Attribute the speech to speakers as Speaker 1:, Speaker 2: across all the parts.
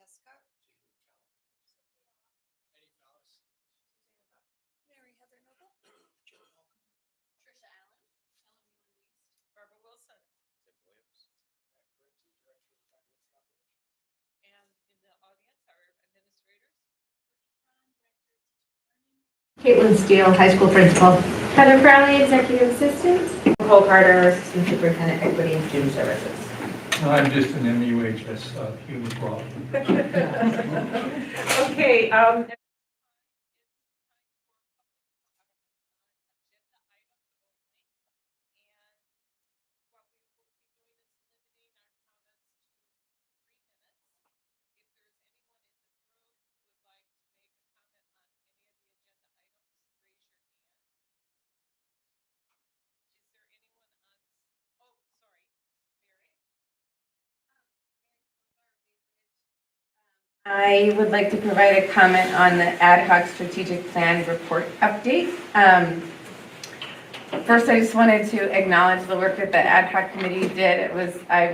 Speaker 1: Escott.
Speaker 2: Eddie Fallis.
Speaker 1: Mary Heather Noble.
Speaker 3: Trisha Allen.
Speaker 4: Barbara Wilson.
Speaker 2: Tim Williams.
Speaker 5: Matt Correnti, Director of Finance and Operations.
Speaker 4: And in the audience, our administrators.
Speaker 6: Caitlin Steele, high school principal.
Speaker 7: Heather Crowley, executive assistant.
Speaker 6: Nicole Carter, assistant superintendent, equity and student services.
Speaker 8: I'm just an MUHS human problem.
Speaker 4: Okay.
Speaker 6: I would like to provide a comment on the ad hoc strategic plan report update. First, I just wanted to acknowledge the work that the ad hoc committee did. I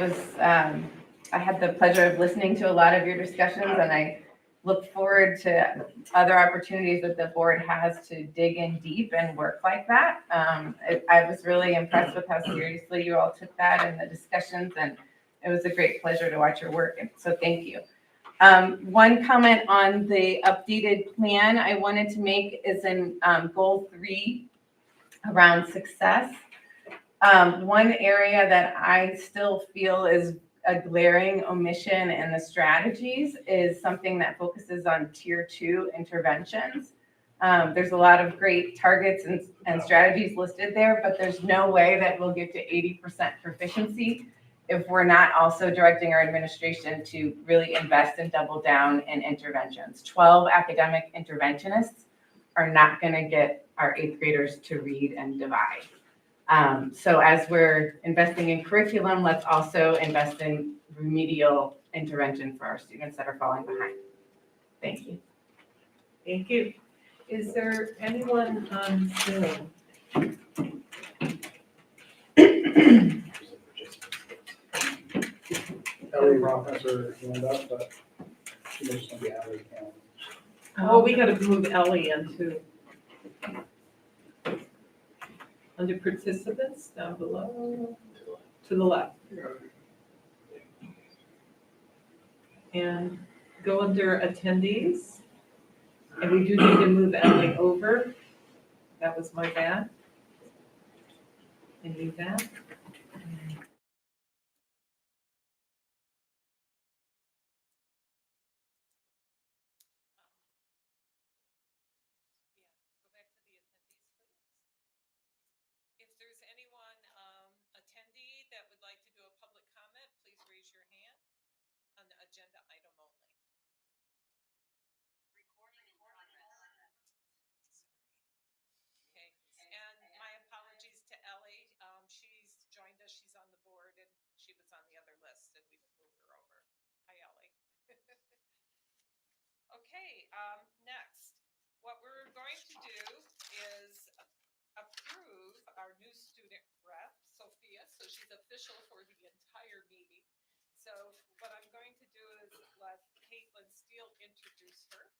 Speaker 6: had the pleasure of listening to a lot of your discussions, and I look forward to other opportunities that the board has to dig in deep and work like that. I was really impressed with how seriously you all took that and the discussions, and it was a great pleasure to watch your work, and so thank you. One comment on the updated plan I wanted to make is in goal 3 around success. One area that I still feel is a glaring omission in the strategies is something that focuses on tier 2 interventions. There's a lot of great targets and strategies listed there, but there's no way that we'll get to 80% proficiency if we're not also directing our administration to really invest and double down in interventions. 12 academic interventionists are not going to get our 8th graders to read and divide. So as we're investing in curriculum, let's also invest in remedial intervention for our students that are falling behind. Thank you.
Speaker 4: Thank you. Is there anyone on Zoom?
Speaker 5: Ellie Roth has her hand up, but she may just not be Ellie.
Speaker 4: Oh, we gotta move Ellie into under participants down below, to the left. And go under attendees. And we do need to move Ellie over. That was my bad. And you that. If there's anyone attendee that would like to do a public comment, please raise your hand on the agenda item only. Okay, and my apologies to Ellie. She's joined us, she's on the board, and she was on the other list, and we moved her over. Hi, Ellie. Okay, next, what we're going to do is approve our new student rep, Sophia, so she's official for the entire meeting. So what I'm going to do is let Caitlin Steele introduce her,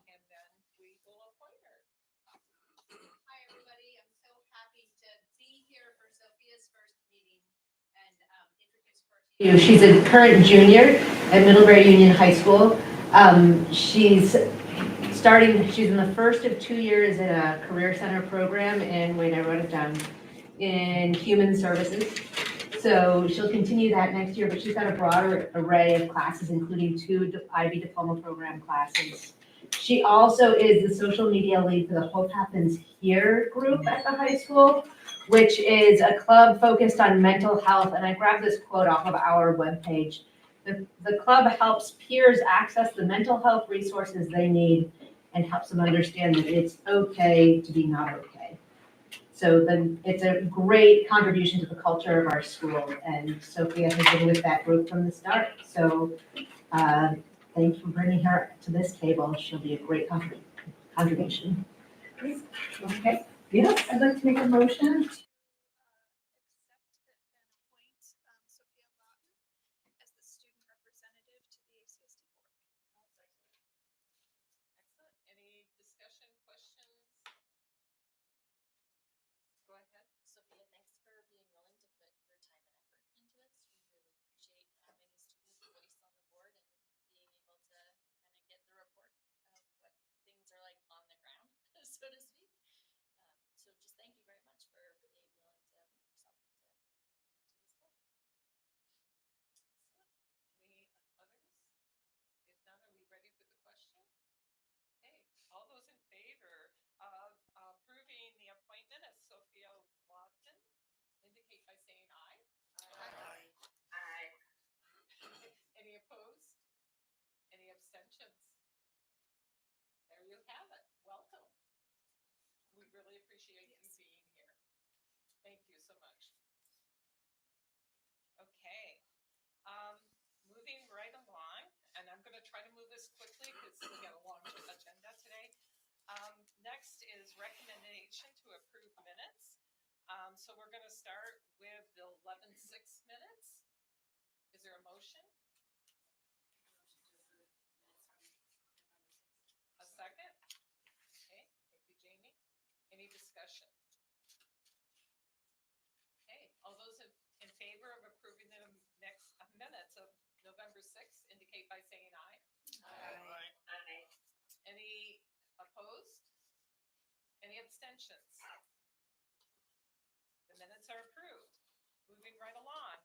Speaker 4: and then we will appoint her.
Speaker 3: Hi, everybody. I'm so happy to be here for Sophia's first meeting and introduce her to you.
Speaker 6: She's a current junior at Middlebury Union High School. She's in the first of 2 years in a career center program in human services. So she'll continue that next year, but she's got a broader array of classes, including 2 IB diploma program classes. She also is the social media lead for the Hope Happens Here group at the high school, which is a club focused on mental health. And I grabbed this quote off of our webpage. The club helps peers access the mental health resources they need and helps them understand that it's okay to be not okay. So then it's a great contribution to the culture of our school, and Sophia has been with that group from the start. So thank you for bringing her to this table. She'll be a great contribution.
Speaker 7: Okay. Yes, I'd like to make a motion to accept and appoint Sophia Lawton as the student representative to the ACSD board.
Speaker 4: abstentions? There you have it. Welcome. We really appreciate you being here. Thank you so much. Okay, moving right along, and I'm gonna try to move this quickly because we got a long agenda today. Next is recommendation to approve minutes. So we're gonna start with the 11:06 minutes. Is there a motion? A second? Okay, thank you, Jamie. Any discussion? Okay, all those in favor of approving the next minutes of November 6th indicate by saying aye.
Speaker 2: Aye.
Speaker 4: Any opposed? Any abstentions? The minutes are approved. Moving right along.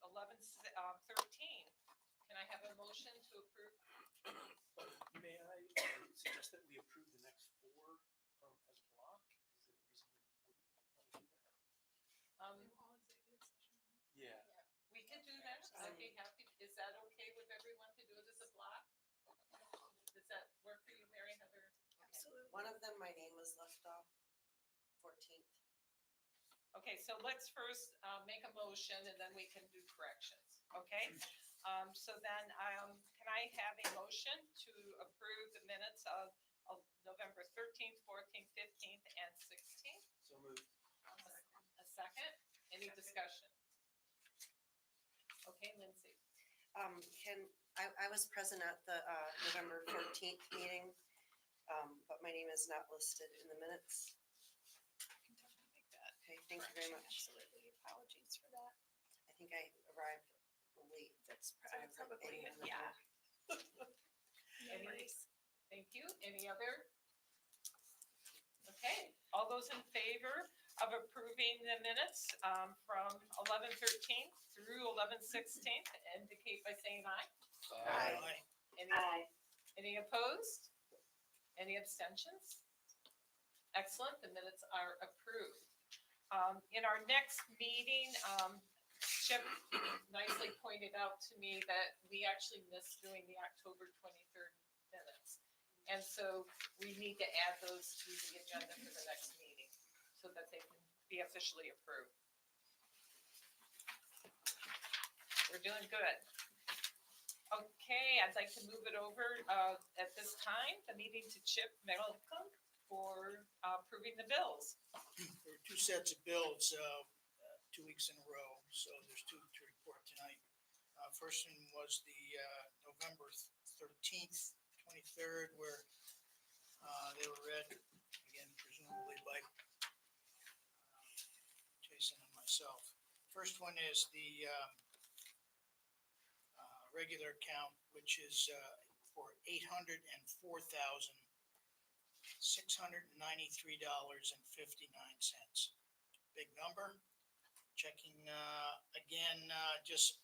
Speaker 4: 11:13. Can I have a motion to approve?
Speaker 2: May I suggest that we approve the next four as a block? Is there a reason we wouldn't want to do that? Yeah.
Speaker 4: We can do that. I'd be happy. Is that okay with everyone to do it as a block? Does that work for you, Mary Heather?
Speaker 1: Absolutely.
Speaker 9: One of them, my name was left off, 14th.
Speaker 4: Okay, so let's first make a motion and then we can do corrections, okay? So then, can I have a motion to approve the minutes of November 13th, 14th, 15th, and 16th?
Speaker 2: So moved.
Speaker 4: A second? Any discussion? Okay, Lindsay.
Speaker 9: I was present at the November 14th meeting, but my name is not listed in the minutes.
Speaker 4: I can definitely make that.
Speaker 9: Okay, thank you very much.
Speaker 1: Absolutely. Apologies for that.
Speaker 9: I think I arrived late.
Speaker 1: That's
Speaker 9: So I was like,
Speaker 1: probably,
Speaker 9: "Hey, I'm not
Speaker 1: yeah.
Speaker 9: here."
Speaker 1: No
Speaker 4: Any-
Speaker 1: worries.
Speaker 4: Thank you. Any other? Okay, all those in favor of approving the minutes from 11:13 through 11:16 indicate by saying aye.
Speaker 9: Aye.
Speaker 4: Any opposed? Any abstentions? Excellent, the minutes are approved. In our next meeting, Chip nicely pointed out to me that we actually missed doing the October 23rd minutes. And so we need to add those to the agenda for the next meeting so that they can be officially approved. We're doing good. Okay, I'd like to move it over at this time, the meeting to Chip Middleton for approving the bills.
Speaker 10: There were two sets of bills, 2 weeks in a row, so there's two to report tonight. First one was the November 13th, 23rd, where they were read, again, presumably by Jason and myself. First one is the regular account, which is for $804,693.59. Big number. Checking again, just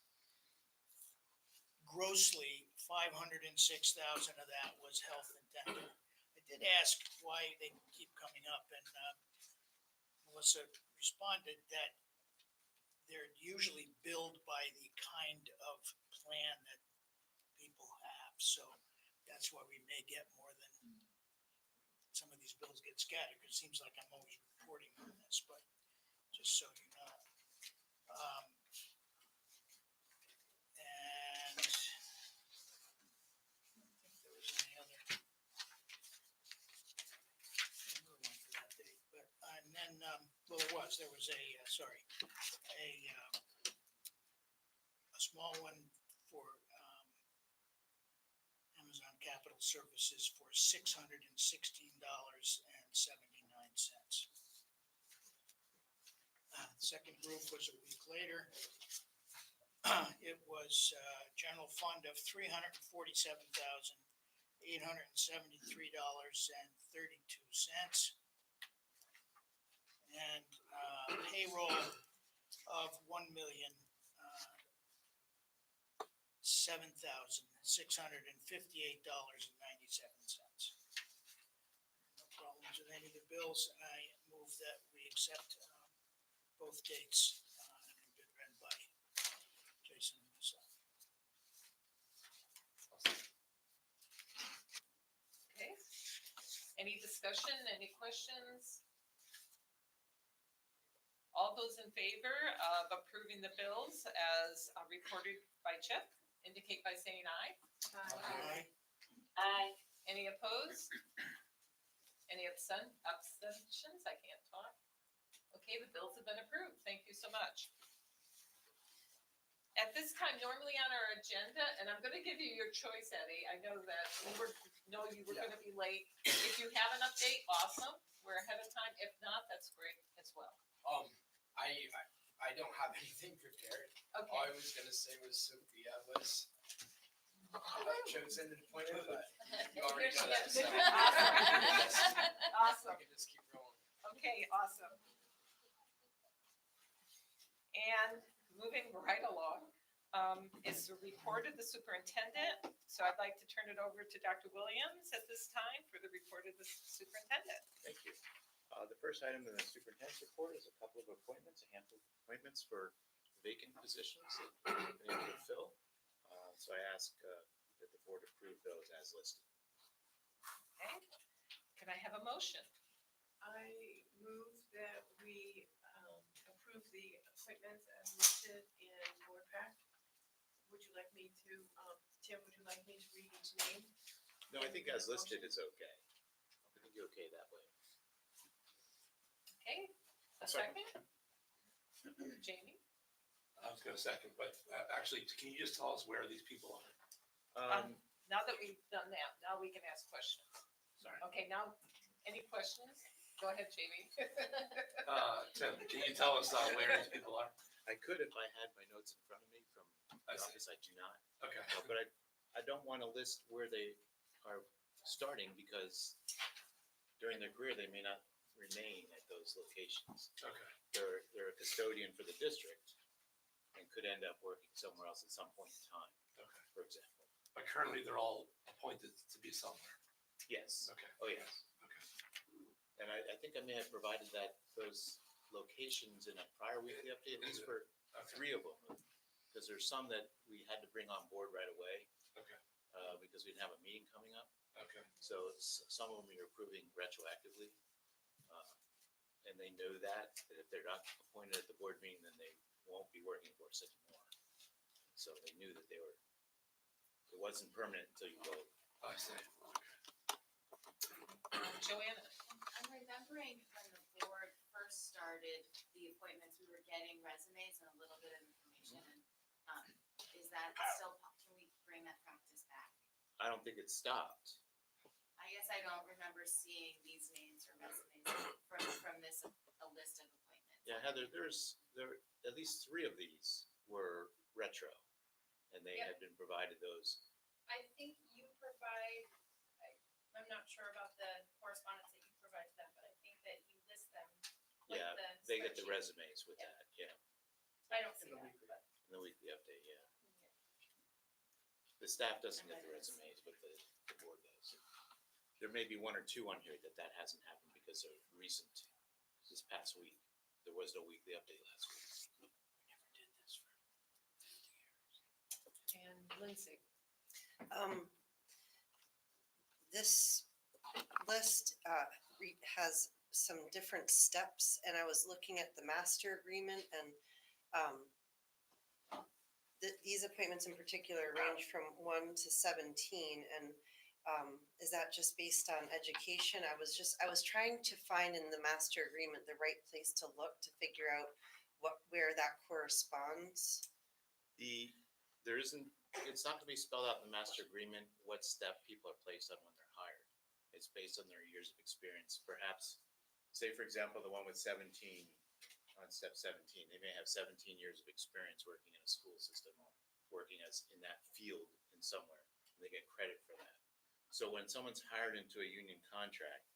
Speaker 10: grossly, 506,000 of that was health and dental. I did ask why they keep coming up, and Melissa responded that they're usually billed by the kind of plan that people have, so that's why we may get more than some of these bills get scattered, because it seems like I'm always reporting on this, but just so you know. And I don't think there was any other. Another one for that date, but, and then, well, there was a small one for, Amazon Capital Services for $616.79. Second group was a week later. It was general fund of $347,873.32. And payroll of $1,007,658.97. No problems with any of the bills, and I move that we accept both dates, having been read by Jason and myself.
Speaker 4: I'll discussion? Any questions? All those in favor of approving the bills as reported by Chip, indicate by saying aye.
Speaker 10: Aye.
Speaker 3: Aye.
Speaker 4: Any opposed? Any abstentions? I can't talk. Okay, the bills have been approved. Thank you so much. At this time, normally on our agenda, and I'm gonna give you your choice, Eddie. I know that you were gonna be late. If you have an update, awesome. We're ahead of time. If not, that's great as well.
Speaker 11: I don't have anything prepared. All
Speaker 4: Okay.
Speaker 11: I was gonna say was Sophia was chosen and appointed, but you already know that, so.
Speaker 4: Awesome.
Speaker 11: We can just keep rolling.
Speaker 4: Okay, awesome. And moving right along, is the report of the superintendent. So I'd like to turn it over to Dr. Williams at this time for the report of the superintendent.
Speaker 12: Thank you. The first item in the superintendent's report is a couple of appointments, a handful of appointments for vacant positions that we've been able to fill. So I ask that the board approve those as listed.
Speaker 4: Okay, can I have a motion?
Speaker 1: I move that we approve the appointments as listed in board pack. Would you like me to, Tim, would you like me to read each name?
Speaker 12: No, I think as listed is okay. I think you're okay that way.
Speaker 4: Okay, a second? Jamie?
Speaker 2: I was gonna second, but actually, can you just tell us where these people are?
Speaker 4: Now that we've done that, now we can ask questions.
Speaker 2: Sorry.
Speaker 4: Okay, now, any questions? Go ahead, Jamie.
Speaker 2: Tim, can you tell us where these people are?
Speaker 12: I could if I had my notes in front of me from
Speaker 2: I
Speaker 12: the
Speaker 2: see.
Speaker 12: office. I do not.
Speaker 2: Okay.
Speaker 12: But I don't want to list where they are starting because during their career, they may not remain at those locations.
Speaker 2: Okay.
Speaker 12: They're a custodian for the district and could end up working somewhere else at some point in time,
Speaker 2: Okay.
Speaker 12: for example.
Speaker 2: But currently, they're all appointed to be somewhere.
Speaker 12: Yes.
Speaker 2: Okay.
Speaker 12: Oh, yes.
Speaker 2: Okay.
Speaker 12: And I think I may have provided those locations in a prior weekly update, at least for
Speaker 2: Okay.
Speaker 12: 3 of them. Because there's some that we had to bring on board right away.
Speaker 2: Okay.
Speaker 12: Because we didn't have a meeting coming up.
Speaker 2: Okay.
Speaker 12: So some of them you're approving retroactively. And they know that if they're not appointed at the board meeting, then they won't be working for us anymore. So they knew that it wasn't permanent until you vote.
Speaker 2: I see.
Speaker 4: Joanna?
Speaker 3: I'm remembering when the board first started the appointments, we were getting resumes and a little bit of information. And is that still, can we bring that practice back?
Speaker 12: I don't think it stopped.
Speaker 3: I guess I don't remember seeing these names or resumes from this, a list of appointments.
Speaker 12: Yeah, Heather, there at least 3 of these were retro. And they
Speaker 1: Yep.
Speaker 12: had been provided those.
Speaker 1: I think you provide, I'm not sure about the correspondence that you provide to them, but I think that you list them with
Speaker 12: Yeah,
Speaker 1: the
Speaker 12: they get the
Speaker 1: spreadsheet.
Speaker 12: resumes with
Speaker 1: Yeah.
Speaker 12: that, yeah,
Speaker 1: I don't see
Speaker 2: In the
Speaker 1: that,
Speaker 2: weekly.
Speaker 1: but.
Speaker 12: in the weekly update, yeah. The staff doesn't get the resumes, but the board does. There may be 1 or 2 on here that hasn't happened because they're recent, this past week. There was no weekly update last week.
Speaker 2: We never did this for 50 years.
Speaker 4: And Lindsay?
Speaker 9: This list has some different steps, and I was looking at the master agreement, and these appointments in particular range from 1 to 17, and is that just based on education? I was trying to find in the master agreement the right place to look to figure out where that corresponds.
Speaker 12: It's not to be spelled out in the master agreement what step people are placed on when they're hired. It's based on their years of experience. Perhaps, say for example, the one with 17, on step 17, they may have 17 years of experience working in a school system or working in that field in somewhere, and they get credit for that. So when someone's hired into a union contract,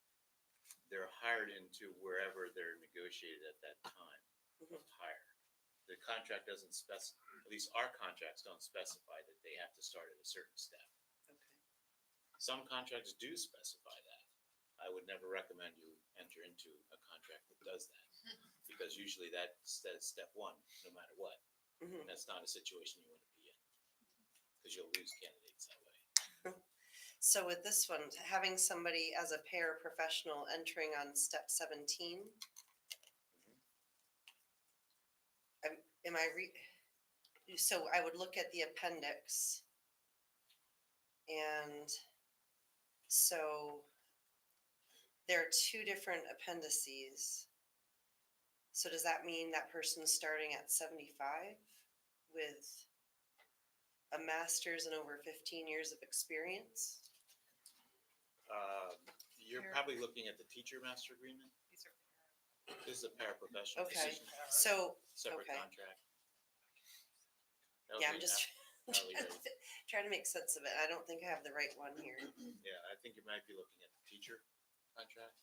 Speaker 12: they're hired into wherever they're negotiated at that time of hire. The contract doesn't at least our contracts don't specify that they have to start at a certain step.
Speaker 9: Okay.
Speaker 12: Some contracts do specify that. I would never recommend you enter into a contract that does that, because usually that says step 1, no matter what.
Speaker 9: Mhm.
Speaker 12: And that's not a situation you want to be in, because you'll lose candidates that way.
Speaker 9: So with this one, having somebody as a paraprofessional entering on step 17. Am I so I would look at the appendix. And so there are two different appendices. So does that mean that person's starting at 75 with a master's and over 15 years of experience?
Speaker 12: You're probably looking at the teacher master agreement.
Speaker 4: These are
Speaker 12: This is a paraprofessional
Speaker 9: Okay,
Speaker 12: position,
Speaker 9: so,
Speaker 12: separate
Speaker 9: okay.
Speaker 12: contract. That would
Speaker 9: Yeah, I'm
Speaker 12: be
Speaker 9: just
Speaker 12: hourly rate.
Speaker 9: trying to make sense of it. I don't think I have the right one here.
Speaker 12: Yeah, I think you might be looking at the teacher contract,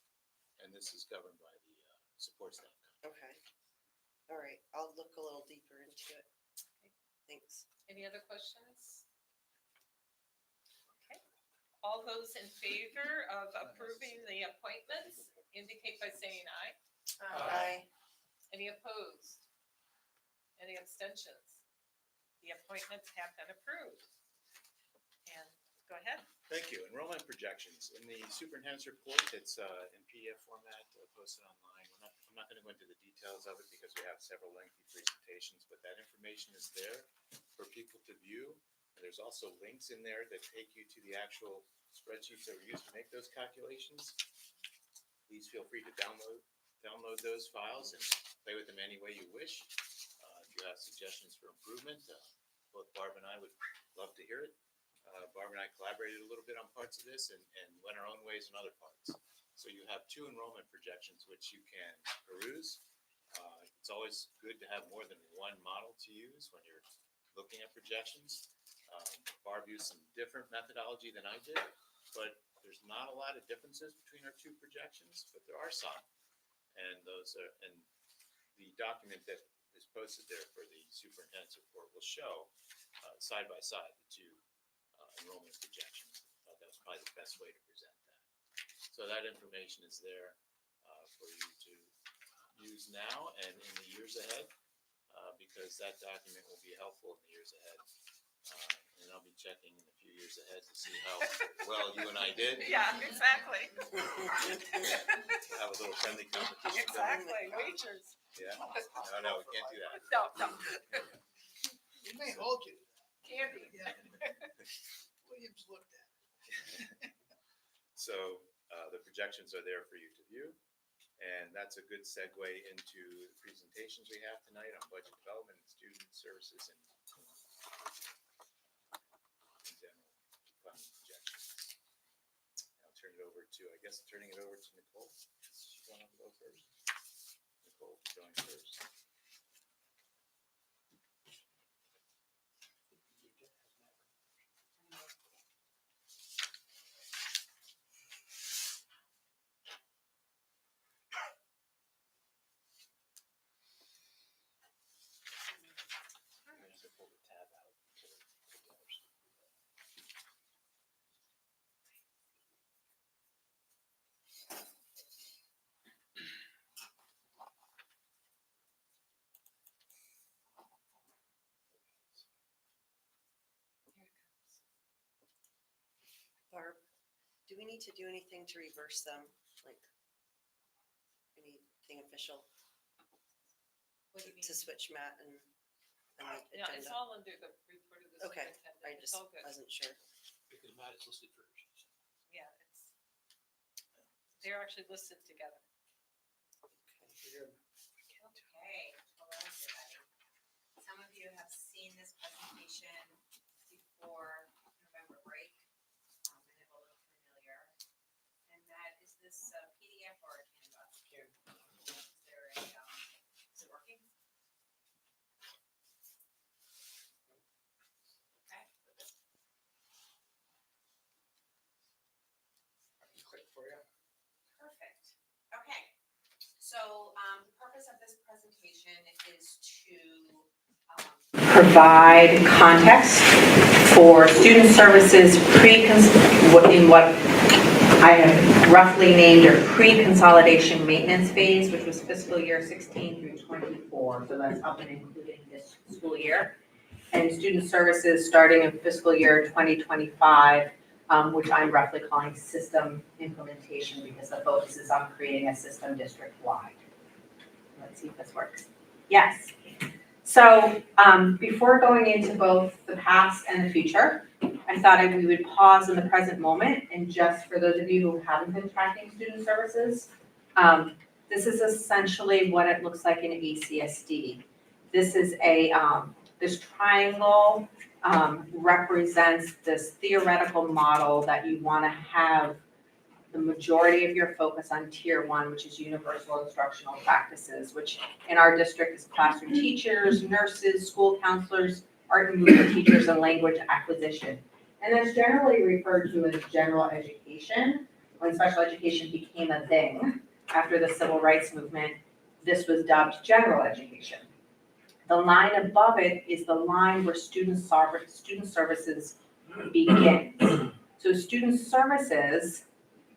Speaker 12: and this is governed by the support staff contract.
Speaker 9: Okay. All right, I'll look a little deeper into it. Thanks.
Speaker 4: Any other questions? Okay. All those in favor of approving the appointments indicate by saying aye.
Speaker 9: Aye.
Speaker 4: Any opposed? Any abstentions? The appointments have been approved. And go ahead.
Speaker 12: Thank you. Enrollment projections. In the superintendent's report, it's in PDF format, posted online. I'm not going to go into the details of it because we have several lengthy presentations, but that information is there for people to view. And there's also links in there that take you to the actual spreadsheets that were used to make those calculations. Please feel free to download those files and play with them any way you wish. If you have suggestions for improvement, both Barb and I would love to hear it. Barb and I collaborated a little bit on parts of this and went our own ways in other parts. So you have two enrollment projections which you can peruse. It's always good to have more than one model to use when you're looking at projections. Barb used some different methodology than I did, but there's not a lot of differences between our two projections, but there are some. And the document that is posted there for the superintendent's report will show side by side the two enrollment projections. That was probably the best way to present that. So that information is there for you to use now and in the years ahead, because that document will be helpful in the years ahead. And I'll be checking in a few years ahead to see how well you and I did.
Speaker 4: Yeah, exactly.
Speaker 12: We'll have a little friendly competition.
Speaker 4: Exactly, wagers.
Speaker 12: Yeah, no, we can't do that.
Speaker 4: No.
Speaker 10: We may hold you.
Speaker 4: Candy.
Speaker 10: Yeah. Williams looked at it.
Speaker 12: So the projections are there for you to view. And that's a good segue into the presentations we have tonight on budget development and student services and general fund projections. I'll turn it over to, turning it over to Nicole. She's going to go first. Nicole, going first. Pull the tab out to the other side.
Speaker 9: Barb, do we need to do anything to reverse them? Like anything official
Speaker 4: What do you mean?
Speaker 9: to switch Matt and the
Speaker 4: Yeah, it's
Speaker 9: agenda?
Speaker 4: all under the report of the
Speaker 9: Okay,
Speaker 4: superintendent.
Speaker 9: I
Speaker 4: It's
Speaker 9: just
Speaker 4: all good.
Speaker 9: wasn't sure.
Speaker 2: Because Matt is listed first.
Speaker 4: Yeah, they're actually listed together.
Speaker 3: Okay, hello everybody. Some of you have seen this presentation before November break, and it will look familiar. And that is this PDF or a Canvas? Is there a, is it working? Okay.
Speaker 10: Click for you.
Speaker 3: Perfect. Okay. So, the purpose of this presentation is to
Speaker 13: provide context for student services in what I have roughly named a pre-consolidation maintenance phase, which was fiscal year 16 through 24. So that's up and including this school year. And student services starting in fiscal year 2025 which I'm roughly calling system implementation because the focus is on creating a system district-wide. Let's see if this works. Yes. So before going into both the past and the future, I thought we would pause in the present moment, and just for those of you who haven't been tracking student services, this is essentially what it looks like in ACSD. This is this triangle represents this theoretical model that you want to have the majority of your focus on tier 1, which is universal instructional practices, which in our district is classroom teachers, nurses, school counselors, art and movement teachers, and language acquisition. And that's generally referred to as general education. When special education became a thing after the civil rights movement, this was dubbed general education. The line above it is the line where student services begins. So student services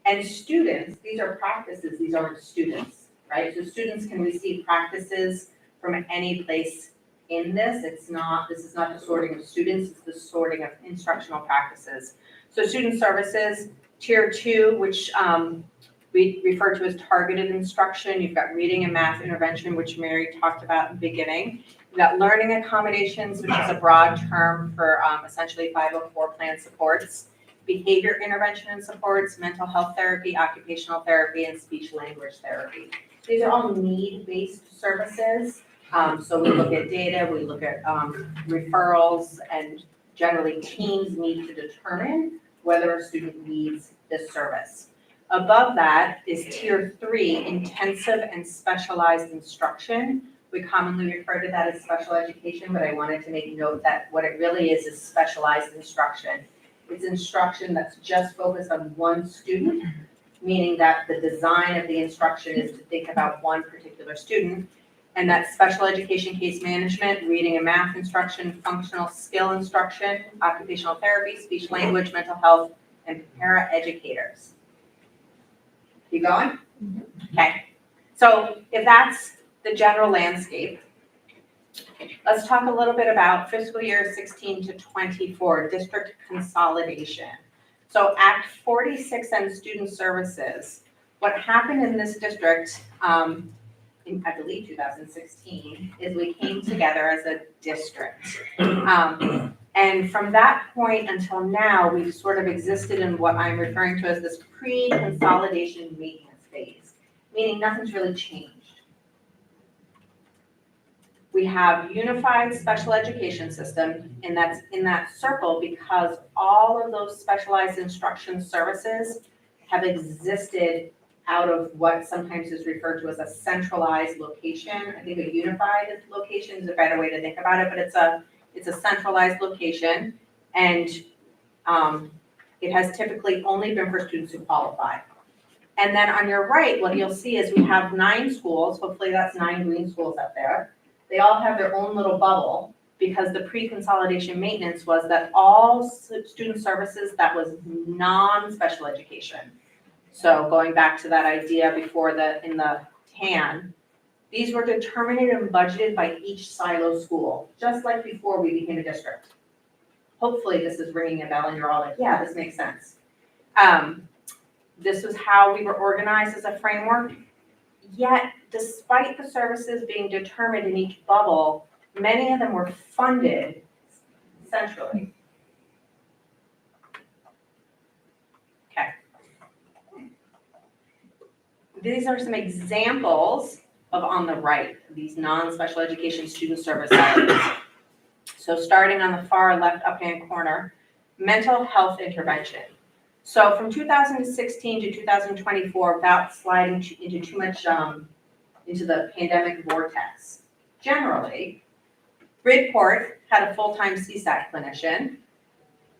Speaker 13: and students, these are practices, these aren't students, right? So students can receive practices from any place in this. This is not the sorting of students, it's the sorting of instructional practices. So student services, tier 2, which we refer to as targeted instruction. You've got reading and math intervention, which Mary talked about in the beginning. You've got learning accommodations, which is a broad term for essentially 504 plan supports. Behavior intervention and supports, mental health therapy, occupational therapy, and speech language therapy. These are all need-based services. So we look at data, we look at referrals, and generally teams need to determine whether a student needs this service. Above that is tier 3, intensive and specialized instruction. We commonly refer to that as special education, but I wanted to make note that what it really is specialized instruction. It's instruction that's just focused on one student, meaning that the design of the instruction is to think about one particular student. And that's special education case management, reading and math instruction, functional skill instruction, occupational therapy, speech language, mental health, and paraeducators. Keep going? Okay. So if that's the general landscape, let's talk a little bit about fiscal year 16 to 24, district consolidation. So Act 46 and student services. What happened in this district, in, I believe 2016, is we came together as a district. And from that point until now, we've sort of existed in what I'm referring to as this pre-consolidation maintenance phase, meaning nothing's really changed. We have unified special education system, and that's in that circle because all of those specialized instruction services have existed out of what sometimes is referred to as a centralized location. I think a unified location is a better way to think about it, but it's a centralized location, and it has typically only been for students who qualify. And then on your right, what you'll see is we have 9 schools, hopefully that's 9 green schools up there. They all have their own little bubble because the pre-consolidation maintenance was that all student services that was non-special education. So going back to that idea before in the tan, these were determined and budgeted by each silo school, just like before we became a district. Hopefully this is ringing a bell and you're all like, yeah, this makes sense. This was how we were organized as a framework. Yet, despite the services being determined in each bubble, many of them were funded centrally. Okay. These are some examples of on the right, these non-special education student service items. So starting on the far left up-hand corner, mental health intervention. So from 2016 to 2024, without sliding into too much into the pandemic vortex, generally, Bridport had a full-time CSAC clinician.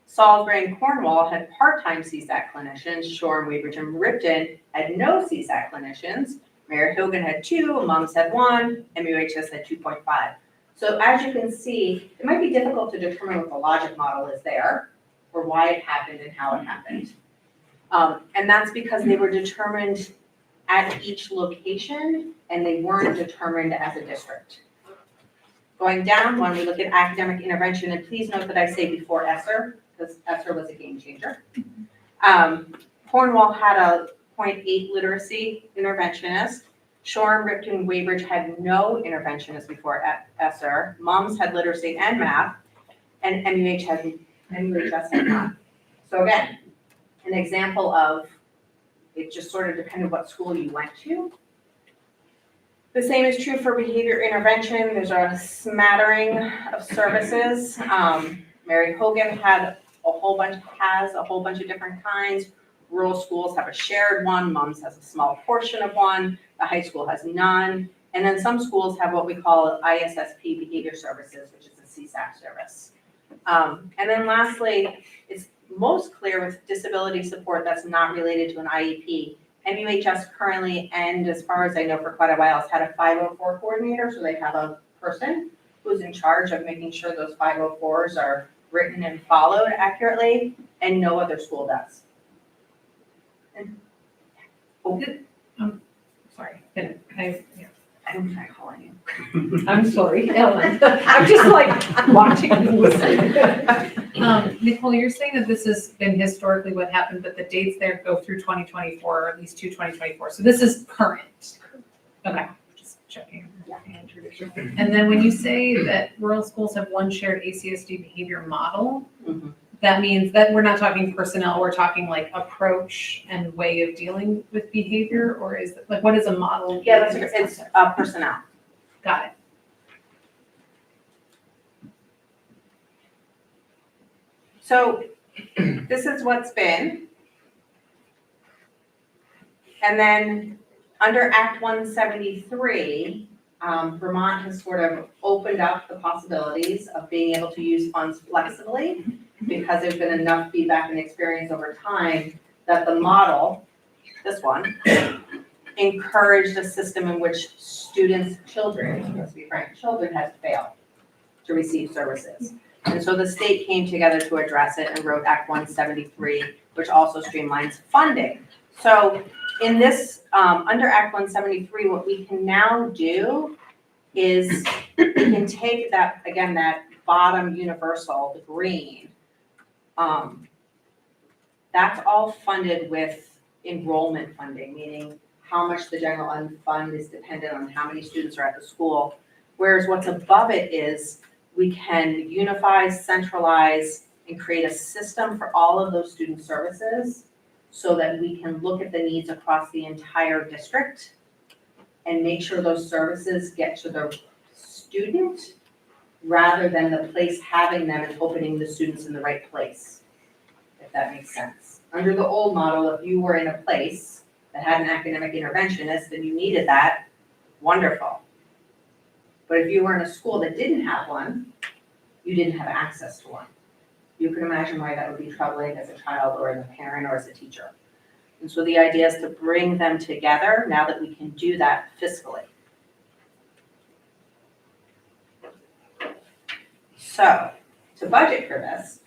Speaker 13: Salisbury and Cornwall had part-time CSAC clinicians. Shore and Weaverton Ripton had no CSAC clinicians. Mary Hogan had 2, Mums had 1, MUHS had 2.5. So as you can see, it might be difficult to determine what the logic model is there, or why it happened and how it happened. And that's because they were determined at each location and they weren't determined as a district. Going down one, we look at academic intervention, and please note that I say before ESSER, because ESSER was a game changer. Cornwall had a 0.8 literacy interventionist. Shoreham, Ripton, Weybridge had no interventionist before at ESSER. Mums had literacy and math, and MUHS had none. So again, an example of it just sort of depended what school you went to. The same is true for behavior intervention. There's a smattering of services. Mary Hogan has a whole bunch of different kinds. Rural schools have a shared one. Mums has a small portion of one. The high school has none. And then some schools have what we call ISSP behavior services, which is a CSAP service. And then lastly, it's most clear with disability support that's not related to an IEP. MUHS currently, and as far as I know for quite a while, has had a 504 coordinator, so they have a person who's in charge of making sure those 504s are written and followed accurately, and no other school does.
Speaker 7: Sorry,
Speaker 13: I'm trying calling you.
Speaker 7: I'm sorry, Ellen. I'm just like watching and listening. Nicole, you're saying that this has been historically what happened, but the dates there go through 2024, or at least to 2024. So this is current. Okay, just checking. And then when you say that rural schools have one shared ACSD behavior model, that means that we're not talking personnel, we're talking like approach and way of dealing with behavior, or is it, like, what is a model?
Speaker 13: Yeah, it's personnel.
Speaker 7: Got it.
Speaker 13: So this is what's been. And then under Act 173, Vermont has sort of opened up the possibilities of being able to use funds flexibly, because there's been enough feedback and experience over time that the model, this one, encouraged a system in which children, let's be frank, children had failed to receive services. And so the state came together to address it and wrote Act 173, which also streamlines funding. So in this, under Act 173, what we can now do is we can take that, again, that bottom universal, the green, that's all funded with enrollment funding, meaning how much the general fund is dependent on how many students are at the school. Whereas what's above it is we can unify, centralize, and create a system for all of those student services so that we can look at the needs across the entire district and make sure those services get to the student rather than the place having them and opening the students in the right place, if that makes sense. Under the old model, if you were in a place that had an academic interventionist and you needed that, wonderful. But if you were in a school that didn't have one, you didn't have access to one. You can imagine why that would be troubling as a child or as a parent or as a teacher. And so the idea is to bring them together now that we can do that fiscally. So, to budget for this,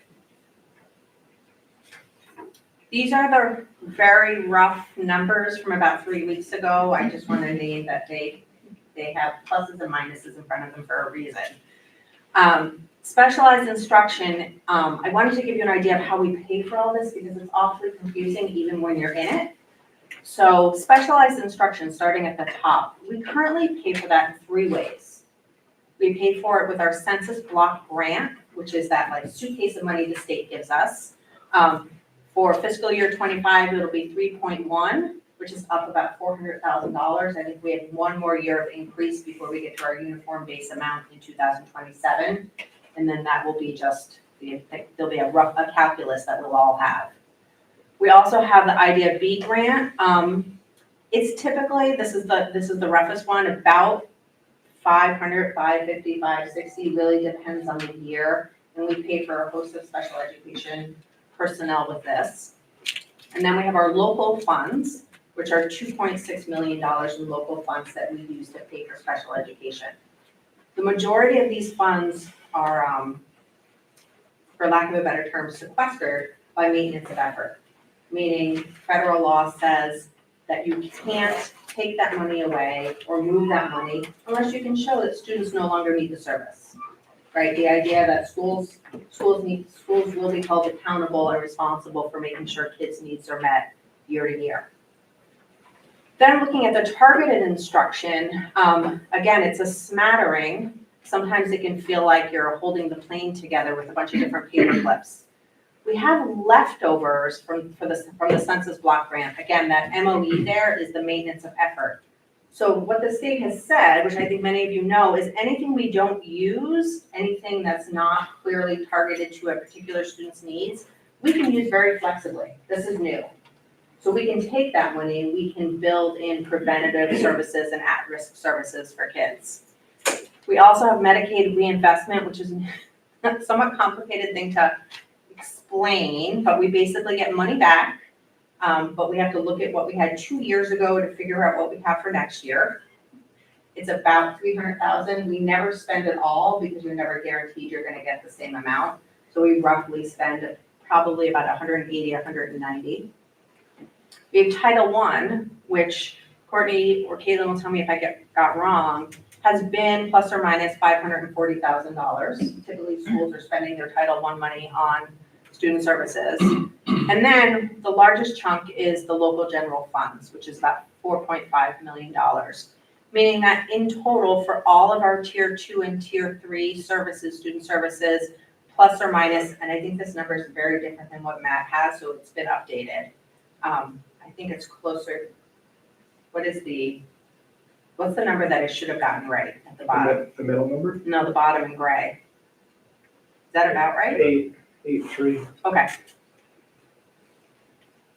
Speaker 13: these are the very rough numbers from about 3 weeks ago. I just want to name that they have pluses and minuses in front of them for a reason. Specialized instruction, I wanted to give you an idea of how we pay for all this because it's awfully confusing even when you're in it. So specialized instruction, starting at the top, we currently pay for that in 3 ways. We pay for it with our census block grant, which is that like suitcase of money the state gives us. For fiscal year 25, it'll be 3.1, which is up about $400,000. I think we have 1 more year of increase before we get to our uniform base amount in 2027. And then that will be just, there'll be a calculus that we'll all have. We also have the Idea B grant. It's typically, this is the roughest one, about 500, 550, 560, really depends on the year. And we pay for a host of special education personnel with this. And then we have our local funds, which are $2.6 million in local funds that we use to pay for special education. The majority of these funds are, for lack of a better term, sequestered by maintenance of effort. Meaning federal law says that you can't take that money away or move that money unless you can show that students no longer need the service. right? The idea that schools will be held accountable and responsible for making sure kids' needs are met year to year. Then looking at the targeted instruction, again, it's a smattering. Sometimes it can feel like you're holding the plane together with a bunch of different paper clips. We have leftovers from the census block grant. Again, that MOE there is the maintenance of effort. So what the state has said, which I think many of you know, is anything we don't use, anything that's not clearly targeted to a particular student's needs, we can use very flexibly. This is new. So we can take that money and we can build in preventative services and at-risk services for kids. We also have Medicaid reinvestment, which is a somewhat complicated thing to explain, but we basically get money back. But we have to look at what we had 2 years ago to figure out what we have for next year. It's about $300,000. We never spend it all because you're never guaranteed you're gonna get the same amount. So we roughly spend probably about 180, 190. We have Title I, which Courtney or Caitlin will tell me if I got wrong, has been plus or minus $540,000. Typically schools are spending their Title I money on student services. And then the largest chunk is the local general funds, which is about $4.5 million. Meaning that in total for all of our tier 2 and tier 3 services, student services, plus or minus, and I think this number is very different than what Matt has, so it's been updated. I think it's closer, what's the number that I should have gotten right at the bottom?
Speaker 5: The middle number?
Speaker 13: No, the bottom in gray. Is that about right?
Speaker 5: 8.3.
Speaker 13: Okay.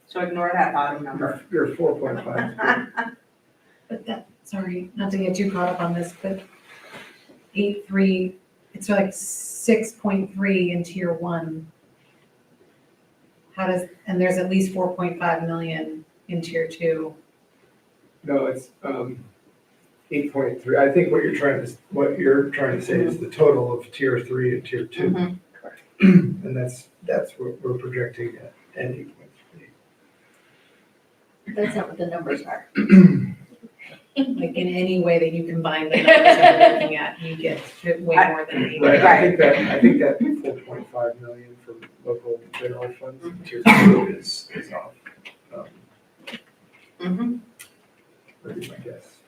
Speaker 13: So ignore that bottom number.
Speaker 5: You're 4.5.
Speaker 7: But that, sorry, not to get too caught up on this, but 8.3, it's like 6.3 in tier 1. And there's at least 4.5 million in tier 2.
Speaker 5: No, it's 8.3. I think what you're trying to say is the total of tier 3 and tier 2.
Speaker 13: Mhm.
Speaker 5: And that's what we're projecting at 8.3.
Speaker 14: That's not what the numbers are.
Speaker 7: Like in any way that you combine the numbers that we're looking at, you get way more than 8.
Speaker 5: Right, I think that 4.5 million for local general funds in tier 2 is off.
Speaker 13: Mhm.
Speaker 5: Would be my guess.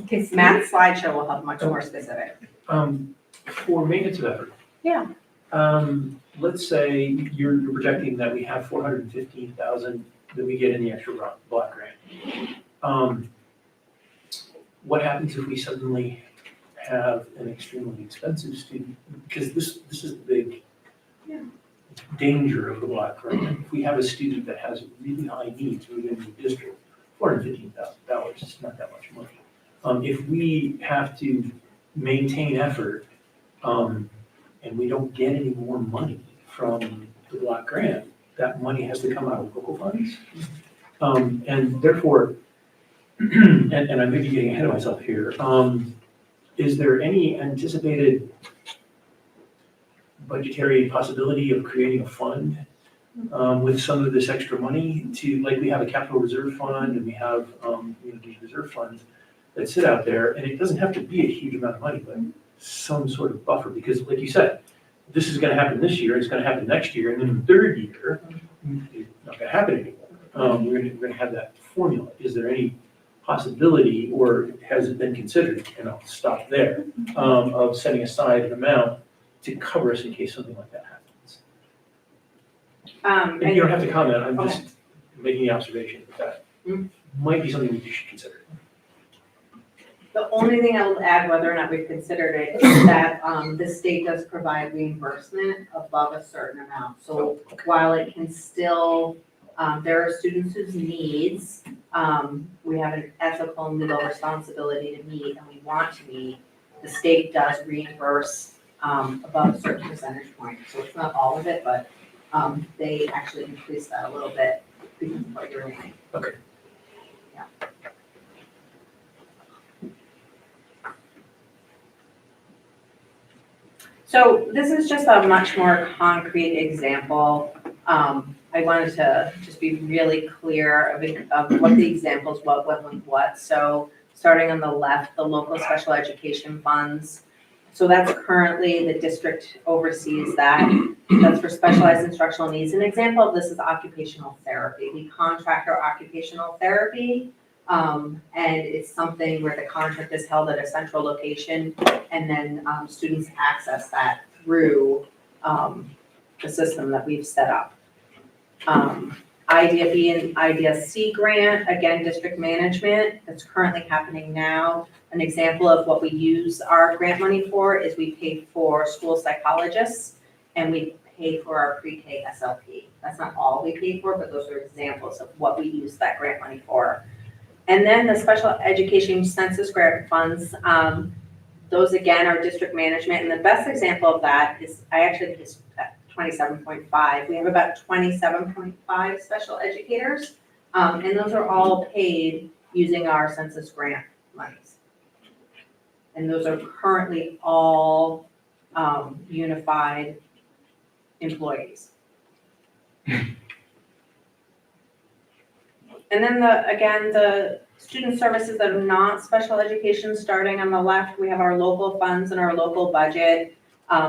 Speaker 13: Okay, Matt's slideshow will have much more specific.
Speaker 2: For maintenance of effort.
Speaker 13: Yeah.
Speaker 2: Let's say you're projecting that we have 415,000 that we get in the extra block grant. What happens if we suddenly have an extremely expensive student? Because this is the big danger of the block grant. If we have a student that has really high needs within the district, $415,000 is not that much money. If we have to maintain effort, and we don't get any more money from the block grant, that money has to come out of local funds. And therefore, and I may be getting ahead of myself here, is there any anticipated budgetary possibility of creating a fund with some of this extra money to, like we have a capital reserve fund and we have these reserve funds that sit out there, and it doesn't have to be a huge amount of money, but some sort of buffer, because like you said, this is gonna happen this year, it's gonna happen next year, and then the third year, it's not gonna happen anymore. We're gonna have that formula. Is there any possibility, or has it been considered, and I'll stop there, of setting aside an amount to cover us in case something like that happens? And you don't have to comment, I'm just making the observation that that might be something we should consider.
Speaker 13: The only thing I will add, whether or not we've considered it, is that the state does provide reimbursement above a certain amount. So while it can still, there are students whose needs, we have an ethical and legal responsibility to meet and we want to meet, the state does reimburse above a certain percentage point. So it's not all of it, but they actually increase that a little bit because of what you're doing.
Speaker 2: Okay.
Speaker 13: Yeah. So this is just a much more concrete example. I wanted to just be really clear of what the examples, what went with what. So starting on the left, the local special education funds. So that's currently, the district oversees that. That's for specialized instructional needs. An example of this is occupational therapy. We contract our occupational therapy, and it's something where the contract is held at a central location, and then students access that through the system that we've set up. Idea B and Idea C grant, again, district management, that's currently happening now. An example of what we use our grant money for is we pay for school psychologists and we pay for our pre-K SLP. That's not all we pay for, but those are examples of what we use that grant money for. And then the special education census grant funds, those again are district management. And the best example of that is, I actually think it's 27.5. We have about 27.5 special educators, and those are all paid using our census grant monies. And those are currently all unified employees. And then the student services that are not special education, starting on the left, we have our local funds and our local budget.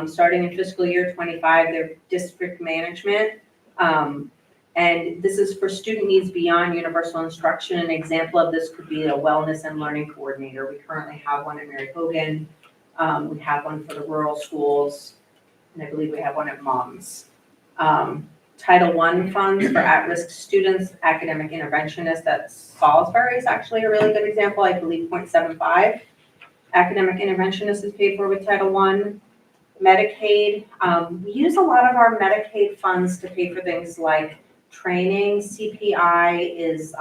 Speaker 13: Starting in fiscal year 25, they're district management. And this is for student needs beyond universal instruction. An example of this could be a wellness and learning coordinator. We currently have one at Mary Hogan. We have one for the rural schools, and I believe we have one at Moms. Title I funds for at-risk students, academic interventionist at Salisbury is actually a really good example. I believe 0.75. Academic interventionist is paid for with Title I. Medicaid, we use a lot of our Medicaid funds to pay for things like training. CPI is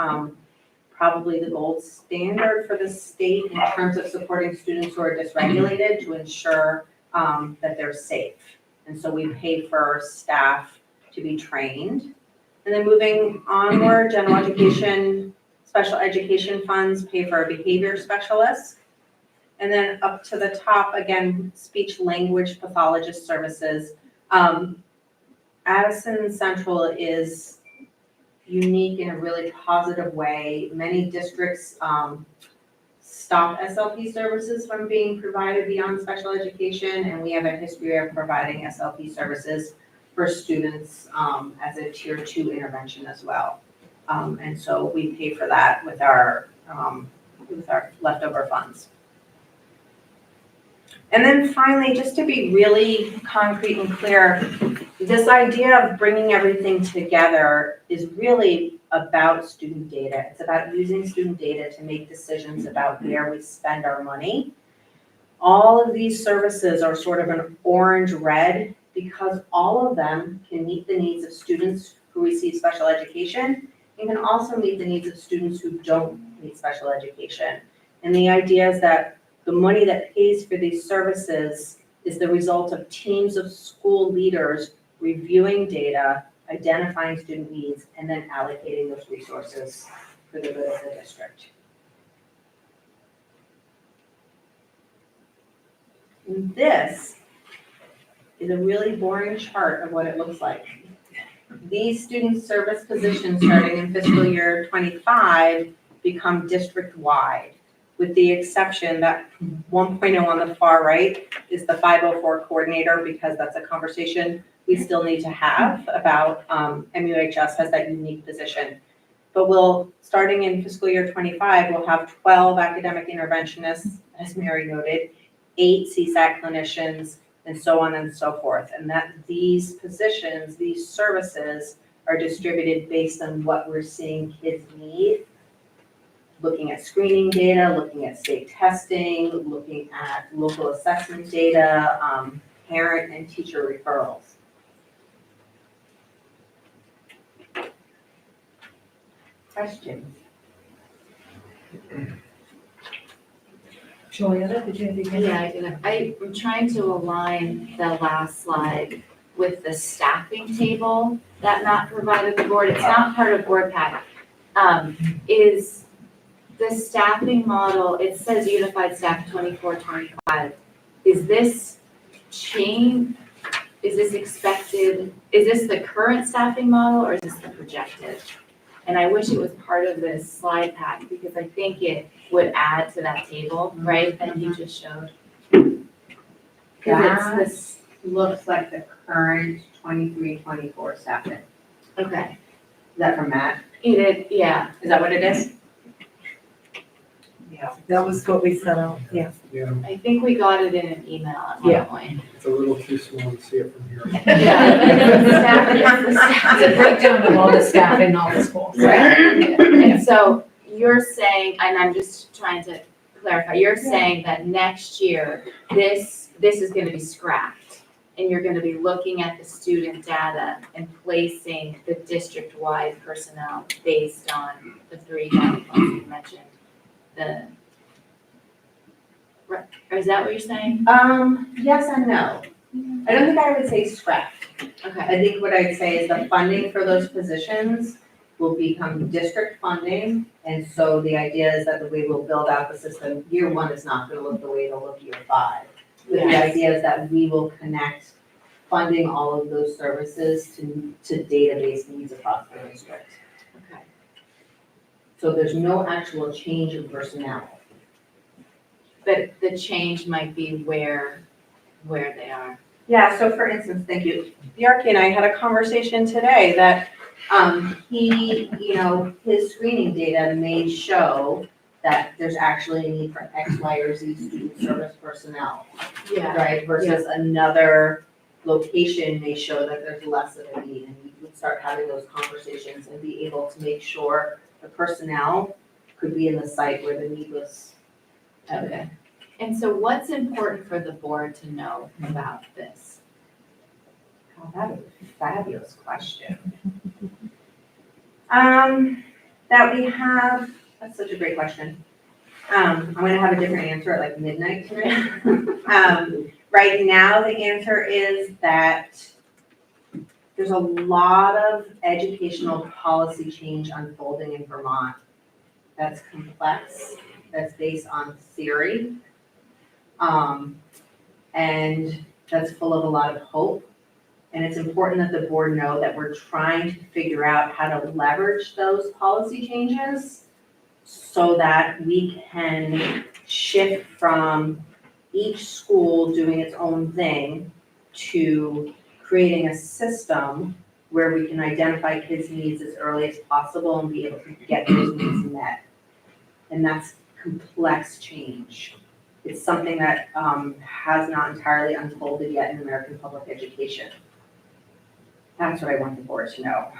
Speaker 13: probably the gold standard for the state in terms of supporting students who are dysregulated to ensure that they're safe. And so we pay for staff to be trained. And then moving onward, general education, special education funds pay for a behavior specialist. And then up to the top, again, speech language pathologist services. Addison Central is unique in a really positive way. Many districts stop SLP services from being provided beyond special education, and we have a history of providing SLP services for students as a tier 2 intervention as well. And so we pay for that with our leftover funds. And then finally, just to be really concrete and clear, this idea of bringing everything together is really about student data. It's about using student data to make decisions about where we spend our money. All of these services are sort of an orange-red because all of them can meet the needs of students who receive special education and can also meet the needs of students who don't need special education. And the idea is that the money that pays for these services is the result of teams of school leaders reviewing data, identifying student needs, and then allocating those resources for the good of the district. And this is a really boring chart of what it looks like. These student service positions starting in fiscal year 25 become district-wide, with the exception that 1.0 on the far right is the 504 coordinator, because that's a conversation we still need to have about MUHS has that unique position. But starting in fiscal year 25, we'll have 12 academic interventionists, as Mary noted, 8 CSAC clinicians, and so on and so forth. And that these positions, these services are distributed based on what we're seeing kids need, looking at screening data, looking at state testing, looking at local assessment data, parent and teacher referrals. Questions?
Speaker 7: Julietta, did you have anything?
Speaker 14: Yeah, I'm trying to align the last slide with the staffing table that Matt provided the board. It's not part of board pack. Is the staffing model, it says unified staff 24-25. Is this change, is this expected, is this the current staffing model or is this the projected? And I wish it was part of this slide pack because I think it would add to that table, right, that you just showed. Cause
Speaker 13: That
Speaker 14: it's this,
Speaker 13: looks like the current 23-24 staffing. Is
Speaker 14: okay,
Speaker 13: that from Matt?
Speaker 14: you did, yeah,
Speaker 13: Is that what it is?
Speaker 15: Yeah, that was what we sent out, yeah.
Speaker 5: Yeah,
Speaker 14: I think we got it in an email at one
Speaker 15: Yeah.
Speaker 14: point.
Speaker 5: it's a little too small to see it from here.
Speaker 14: Yeah, but it's the staff, it's the staff.
Speaker 7: It's a breakdown of all the staff in all the schools.
Speaker 14: Right, and so you're saying, and I'm just trying to clarify, you're saying that next year, this is gonna be scrapped. And you're gonna be looking at the student data and placing the district-wide personnel based on the 3 data points you mentioned. Right, or is that what you're saying?
Speaker 13: Yes and no. I don't think I would say scrap.
Speaker 14: Okay,
Speaker 13: I think what I'd say is the funding for those positions will become district funding. And so the idea is that the way we'll build out the system, year 1 is not gonna look the way it'll look year 5. But the
Speaker 14: Yes.
Speaker 13: idea is that we will connect funding all of those services to database needs across the district.
Speaker 14: okay.
Speaker 13: So there's no actual change in personnel.
Speaker 14: But the change might be where they are.
Speaker 13: Yeah, so for instance, thank you. Bjarke and I had a conversation today that he, his screening data may show that there's actually a need for X, Y, or Z student service personnel,
Speaker 14: Yeah.
Speaker 13: right? Versus another location may show that there's less of a need, and we would start having those conversations and be able to make sure the personnel could be in the site where the need was evident.
Speaker 14: And so what's important for the board to know about this?
Speaker 13: Oh, that is a fabulous question. That we have, that's such a great question. I'm gonna have a different answer at like midnight today. Right now, the answer is that there's a lot of educational policy change unfolding in Vermont that's complex, that's based on theory. And that's full of a lot of hope. And it's important that the board know that we're trying to figure out how to leverage those policy changes so that we can shift from each school doing its own thing to creating a system where we can identify kids' needs as early as possible and be able to get those needs met. And that's complex change. It's something that has not entirely unfolded yet in American public education. That's what I want the board to know.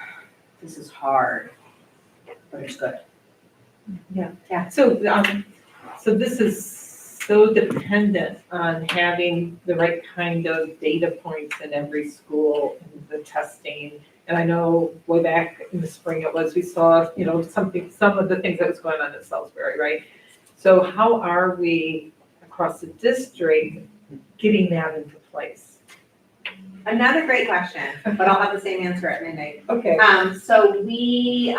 Speaker 13: This is hard, but it's good.
Speaker 15: So this is so dependent on having the right kind of data points in every school and the testing. And I know way back in the spring we saw, some of the things that was going on in Salisbury, right? So how are we across the district getting that into place?
Speaker 13: Another great question, but I'll have the same answer at midnight.
Speaker 15: Okay.
Speaker 13: So we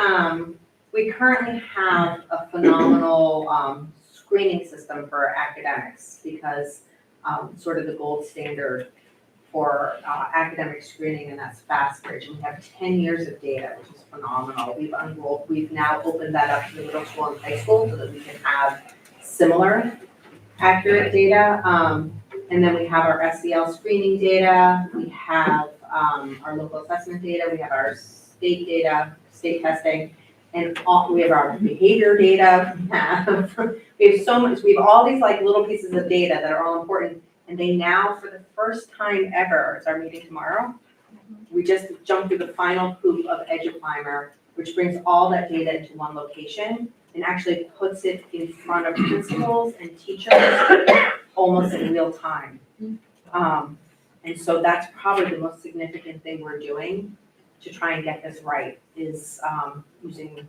Speaker 13: currently have a phenomenal screening system for academics because sort of the gold standard for academic screening, and that's FastBridge. And we have 10 years of data, which is phenomenal. We've now opened that up to the middle school and high school so that we can have similar accurate data. And then we have our SEL screening data, we have our local assessment data, we have our state data, state testing, and we have our behavior data. We have so much, we have all these like little pieces of data that are all important. And they now, for the first time ever, it's our meeting tomorrow, we just jumped through the final hoop of EduClimber, which brings all that data into one location and actually puts it in front of principals and teachers almost in real time. And so that's probably the most significant thing we're doing to try and get this right is using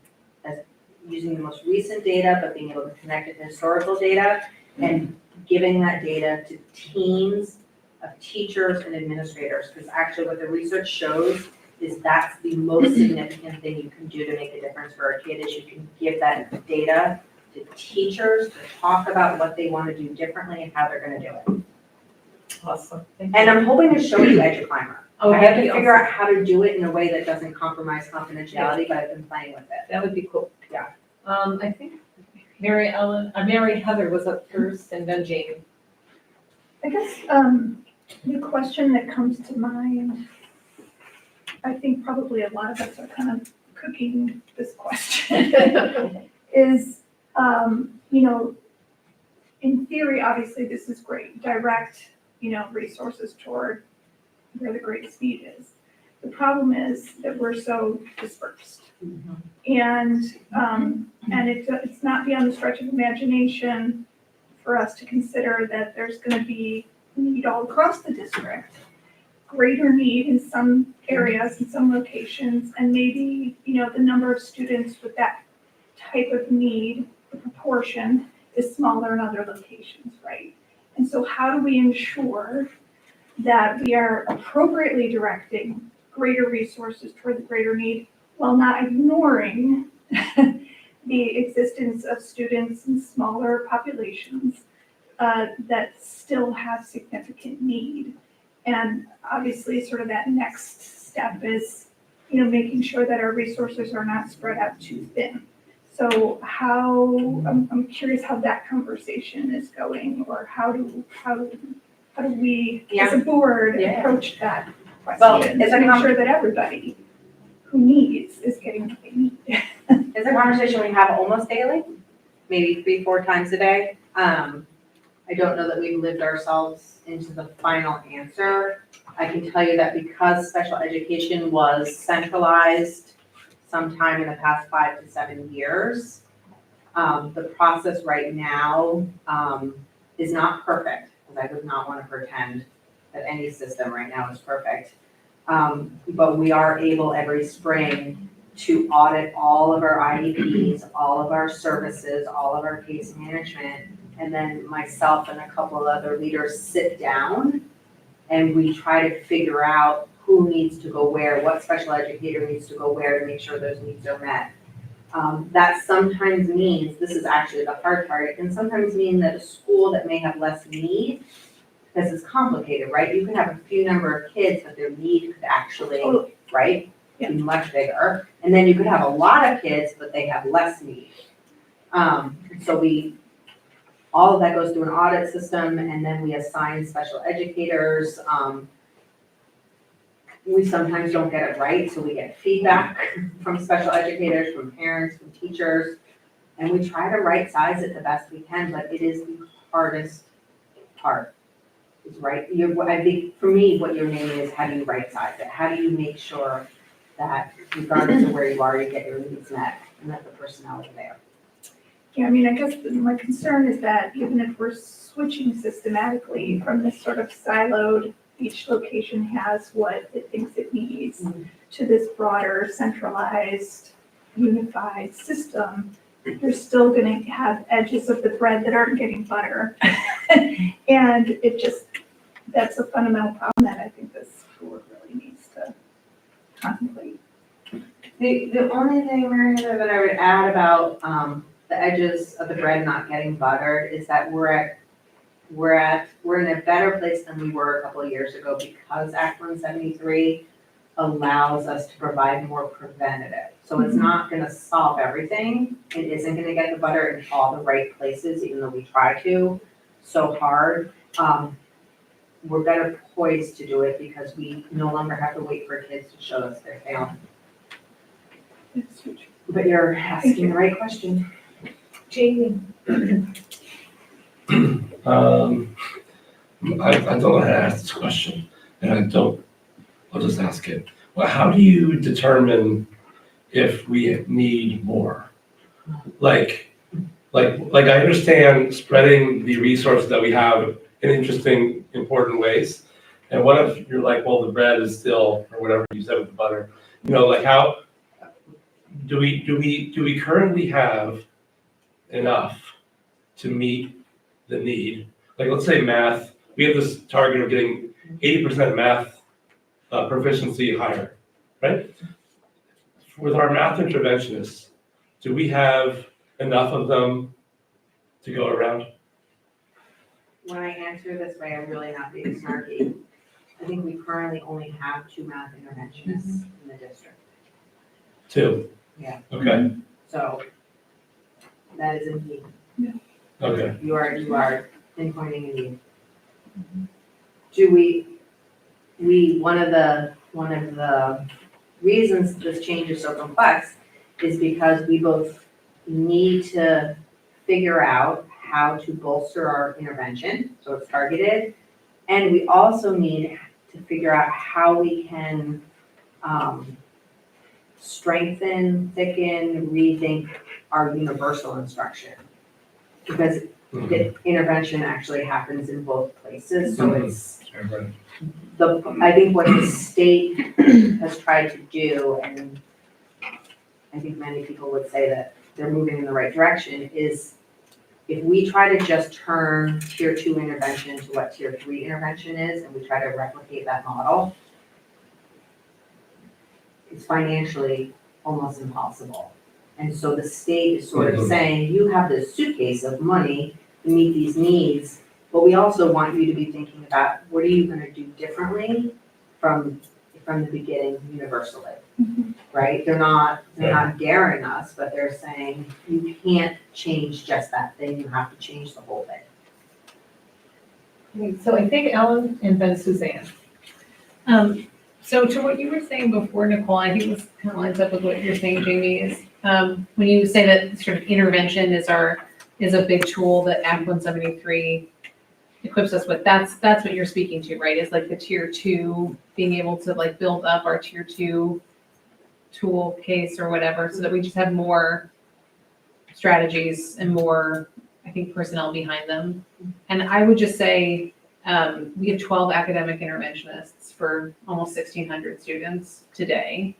Speaker 13: the most recent data, but being able to connect it to historical data and giving that data to teams of teachers and administrators. Because actually what the research shows is that's the most significant thing you can do to make a difference for a kid is you can give that data to teachers to talk about what they want to do differently and how they're going to do it.
Speaker 15: Awesome. Thank
Speaker 13: And
Speaker 15: you.
Speaker 13: I'm hoping to show you EduClimber.
Speaker 15: Oh,
Speaker 13: I have
Speaker 15: that'd
Speaker 13: to
Speaker 15: be
Speaker 13: figure
Speaker 15: awesome.
Speaker 13: out how to do it in a way that doesn't compromise confidentiality, but I've been playing with it.
Speaker 15: That would be cool, yeah. I think Mary Heather was up first and then Jamie.
Speaker 16: I guess, the question that comes to mind, I think probably a lot of us are kind of cooking this question, is, you know, in theory, obviously, this is great, direct, you know, resources toward where the greatest need is. The problem is that we're so dispersed. And it's not beyond the stretch of imagination for us to consider that there's gonna be need all across the district. Greater need in some areas, in some locations, and maybe, you know, the number of students with that type of need, the proportion, is smaller in other locations, right? And so how do we ensure that we are appropriately directing greater resources toward the greater need while not ignoring the existence of students in smaller populations that still have significant need? And obviously, sort of that next step is, you know, making sure that our resources are not spread out too thin. So I'm curious how that conversation is going, or how do we, as a board,
Speaker 13: Yeah.
Speaker 16: approach that
Speaker 13: Well,
Speaker 16: question
Speaker 13: it's
Speaker 16: to
Speaker 13: a
Speaker 16: make sure that everybody who needs is getting what they need?
Speaker 13: It's a conversation we have almost daily, maybe 3-4 times a day. I don't know that we've lived ourselves into the final answer. I can tell you that because special education was centralized sometime in the past 5 to 7 years, the process right now is not perfect, because I would not want to pretend that any system right now is perfect. But we are able every spring to audit all of our IEPs, all of our services, all of our case management, and then myself and a couple of other leaders sit down and we try to figure out who needs to go where, what special educator needs to go where to make sure those needs are met. That sometimes means, this is actually the hard part, it can sometimes mean that a school that may have less need, because it's complicated, right? You can have a few number of kids, but their need could actually, right, be much bigger. And then you could have a lot of kids, but they have less need. So all of that goes through an audit system, and then we assign special educators. We sometimes don't get it right, so we get feedback from special educators, from parents, from teachers, and we try to right size it the best we can, but it is the hardest part. Is right, I think for me, what you're naming is how do you right size it? How do you make sure that regardless of where you are, you get your needs met and that the personnel is there?
Speaker 16: Yeah, I mean, I guess my concern is that even if we're switching systematically from this sort of siloed, each location has what it thinks it needs, to this broader, centralized, unified system, you're still gonna have edges of the bread that aren't getting butter. And that's a fundamental problem that I think this board really needs to contemplate.
Speaker 13: The only thing, Mary Heather, that I would add about the edges of the bread not getting buttered is that we're in a better place than we were a couple of years ago because Act 173 allows us to provide more preventative. So it's not gonna solve everything. It isn't gonna get the butter in all the right places, even though we try to so hard. We're better poised to do it because we no longer have to wait for kids to show us their talent.
Speaker 16: That's huge.
Speaker 13: But you're asking the right question.
Speaker 15: Jamie.
Speaker 17: I don't know how to ask this question, and I'll just ask it. Well, how do you determine if we need more? Like I understand spreading the resources that we have in interesting, important ways. And what if you're like, well, the bread is still, or whatever you said with the butter, like how do we currently have enough to meet the need? Like, let's say math, we have this target of getting 80% math proficiency higher, right? With our math interventionists, do we have enough of them to go around?
Speaker 13: When I answer this way, I'm really not being snarky. I think we currently only have 2 math interventionists in the district.
Speaker 17: 2?
Speaker 13: Yeah.
Speaker 17: Okay,
Speaker 13: So that is a need.
Speaker 17: okay.
Speaker 13: You are pinpointing a need. Do we, one of the reasons this change is so complex is because we both need to figure out how to bolster our intervention, so it's targeted, and we also need to figure out how we can strengthen, thicken, rethink our universal instruction. Because the intervention actually happens in both places, so it's I think what the state has tried to do, and I think many people would say that they're moving in the right direction, is if we try to just turn tier 2 intervention to what tier 3 intervention is, and we try to replicate that model, it's financially almost impossible. And so the state is sort of saying, you have this suitcase of money to meet these needs, but we also want you to be thinking about what are you gonna do differently from the beginning universally, right? They're not daring us, but they're saying, you can't change just that thing, you have to change the whole thing.
Speaker 7: Okay, so I think Ellen and then Suzanne. So to what you were saying before, Nicole, I think this kind of lines up with what you're saying, Jamie, is when you say that sort of intervention is a big tool that Act 173 equips us with, that's what you're speaking to, right? Is like the tier 2, being able to like build up our tier 2 tool case or whatever, so that we just have more strategies and more, I think, personnel behind them. And I would just say, we have 12 academic interventionists for almost 1,600 students today.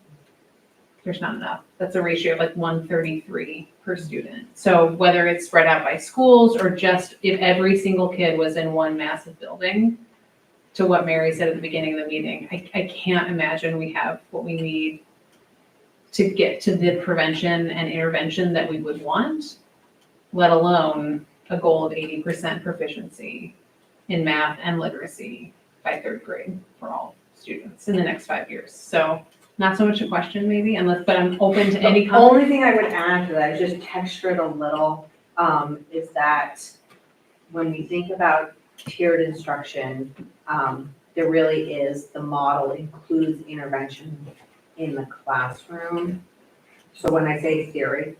Speaker 7: There's not enough. That's a ratio of like 133 per student. So whether it's spread out by schools or just if every single kid was in one massive building, to what Mary said at the beginning of the meeting, I can't imagine we have what we need to get to the prevention and intervention that we would want, let alone a goal of 80% proficiency in math and literacy by 3rd grade for all students in the next 5 years. So not so much a question maybe, but I'm open to any
Speaker 13: The
Speaker 7: comment.
Speaker 13: only thing I would add to that is just texture it a little, is that when we think about tiered instruction, there really is, the model includes intervention in the classroom. So when I say theory,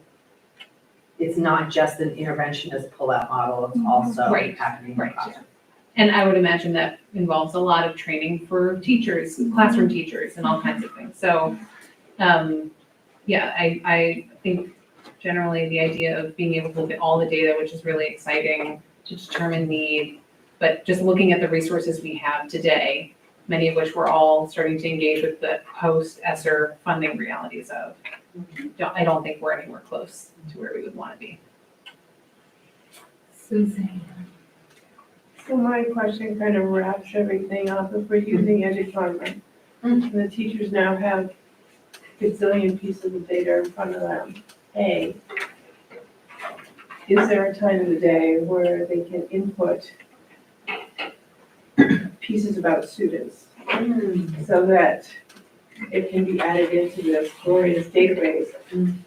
Speaker 13: it's not just an interventionist pull-out model, it's also
Speaker 7: Right,
Speaker 13: happening in the
Speaker 7: right.
Speaker 13: classroom.
Speaker 7: And I would imagine that involves a lot of training for teachers, classroom teachers and all kinds of things. So, yeah, I think generally the idea of being able to look at all the data, which is really exciting to determine need, but just looking at the resources we have today, many of which we're all starting to engage with the post-ESSER funding realities of. I don't think we're anywhere close to where we would want to be. Suzanne.
Speaker 1: So my question kind of wraps everything up. If we're using Educon, and the teachers now have gazillion pieces of data in front of them, A, is there a time of the day where they can input pieces about students so that it can be added into this glorious database?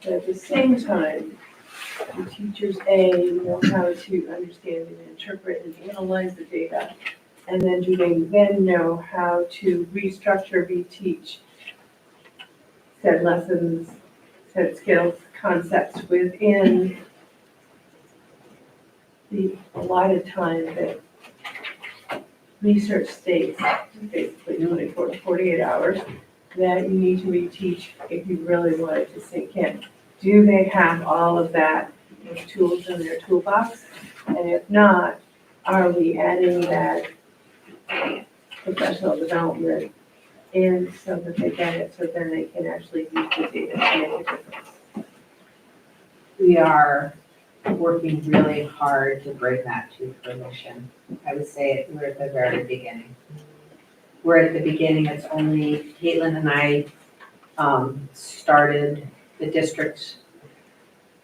Speaker 1: But at the same time, the teachers, A, know how to understand and interpret and analyze the data, and then do they then know how to restructure, reteach said lessons, said skills, concepts within the allotted time that research states, basically 24 to 48 hours, that you need to reteach if you really want it to sink in. Do they have all of that, those tools in their toolbox? And if not, are we adding that professional development in so that they get it, so then they can actually use the data to make a difference?
Speaker 13: We are working really hard to bring that to fruition. I would say we're at the very beginning. We're at the beginning, it's only Caitlin and I started the district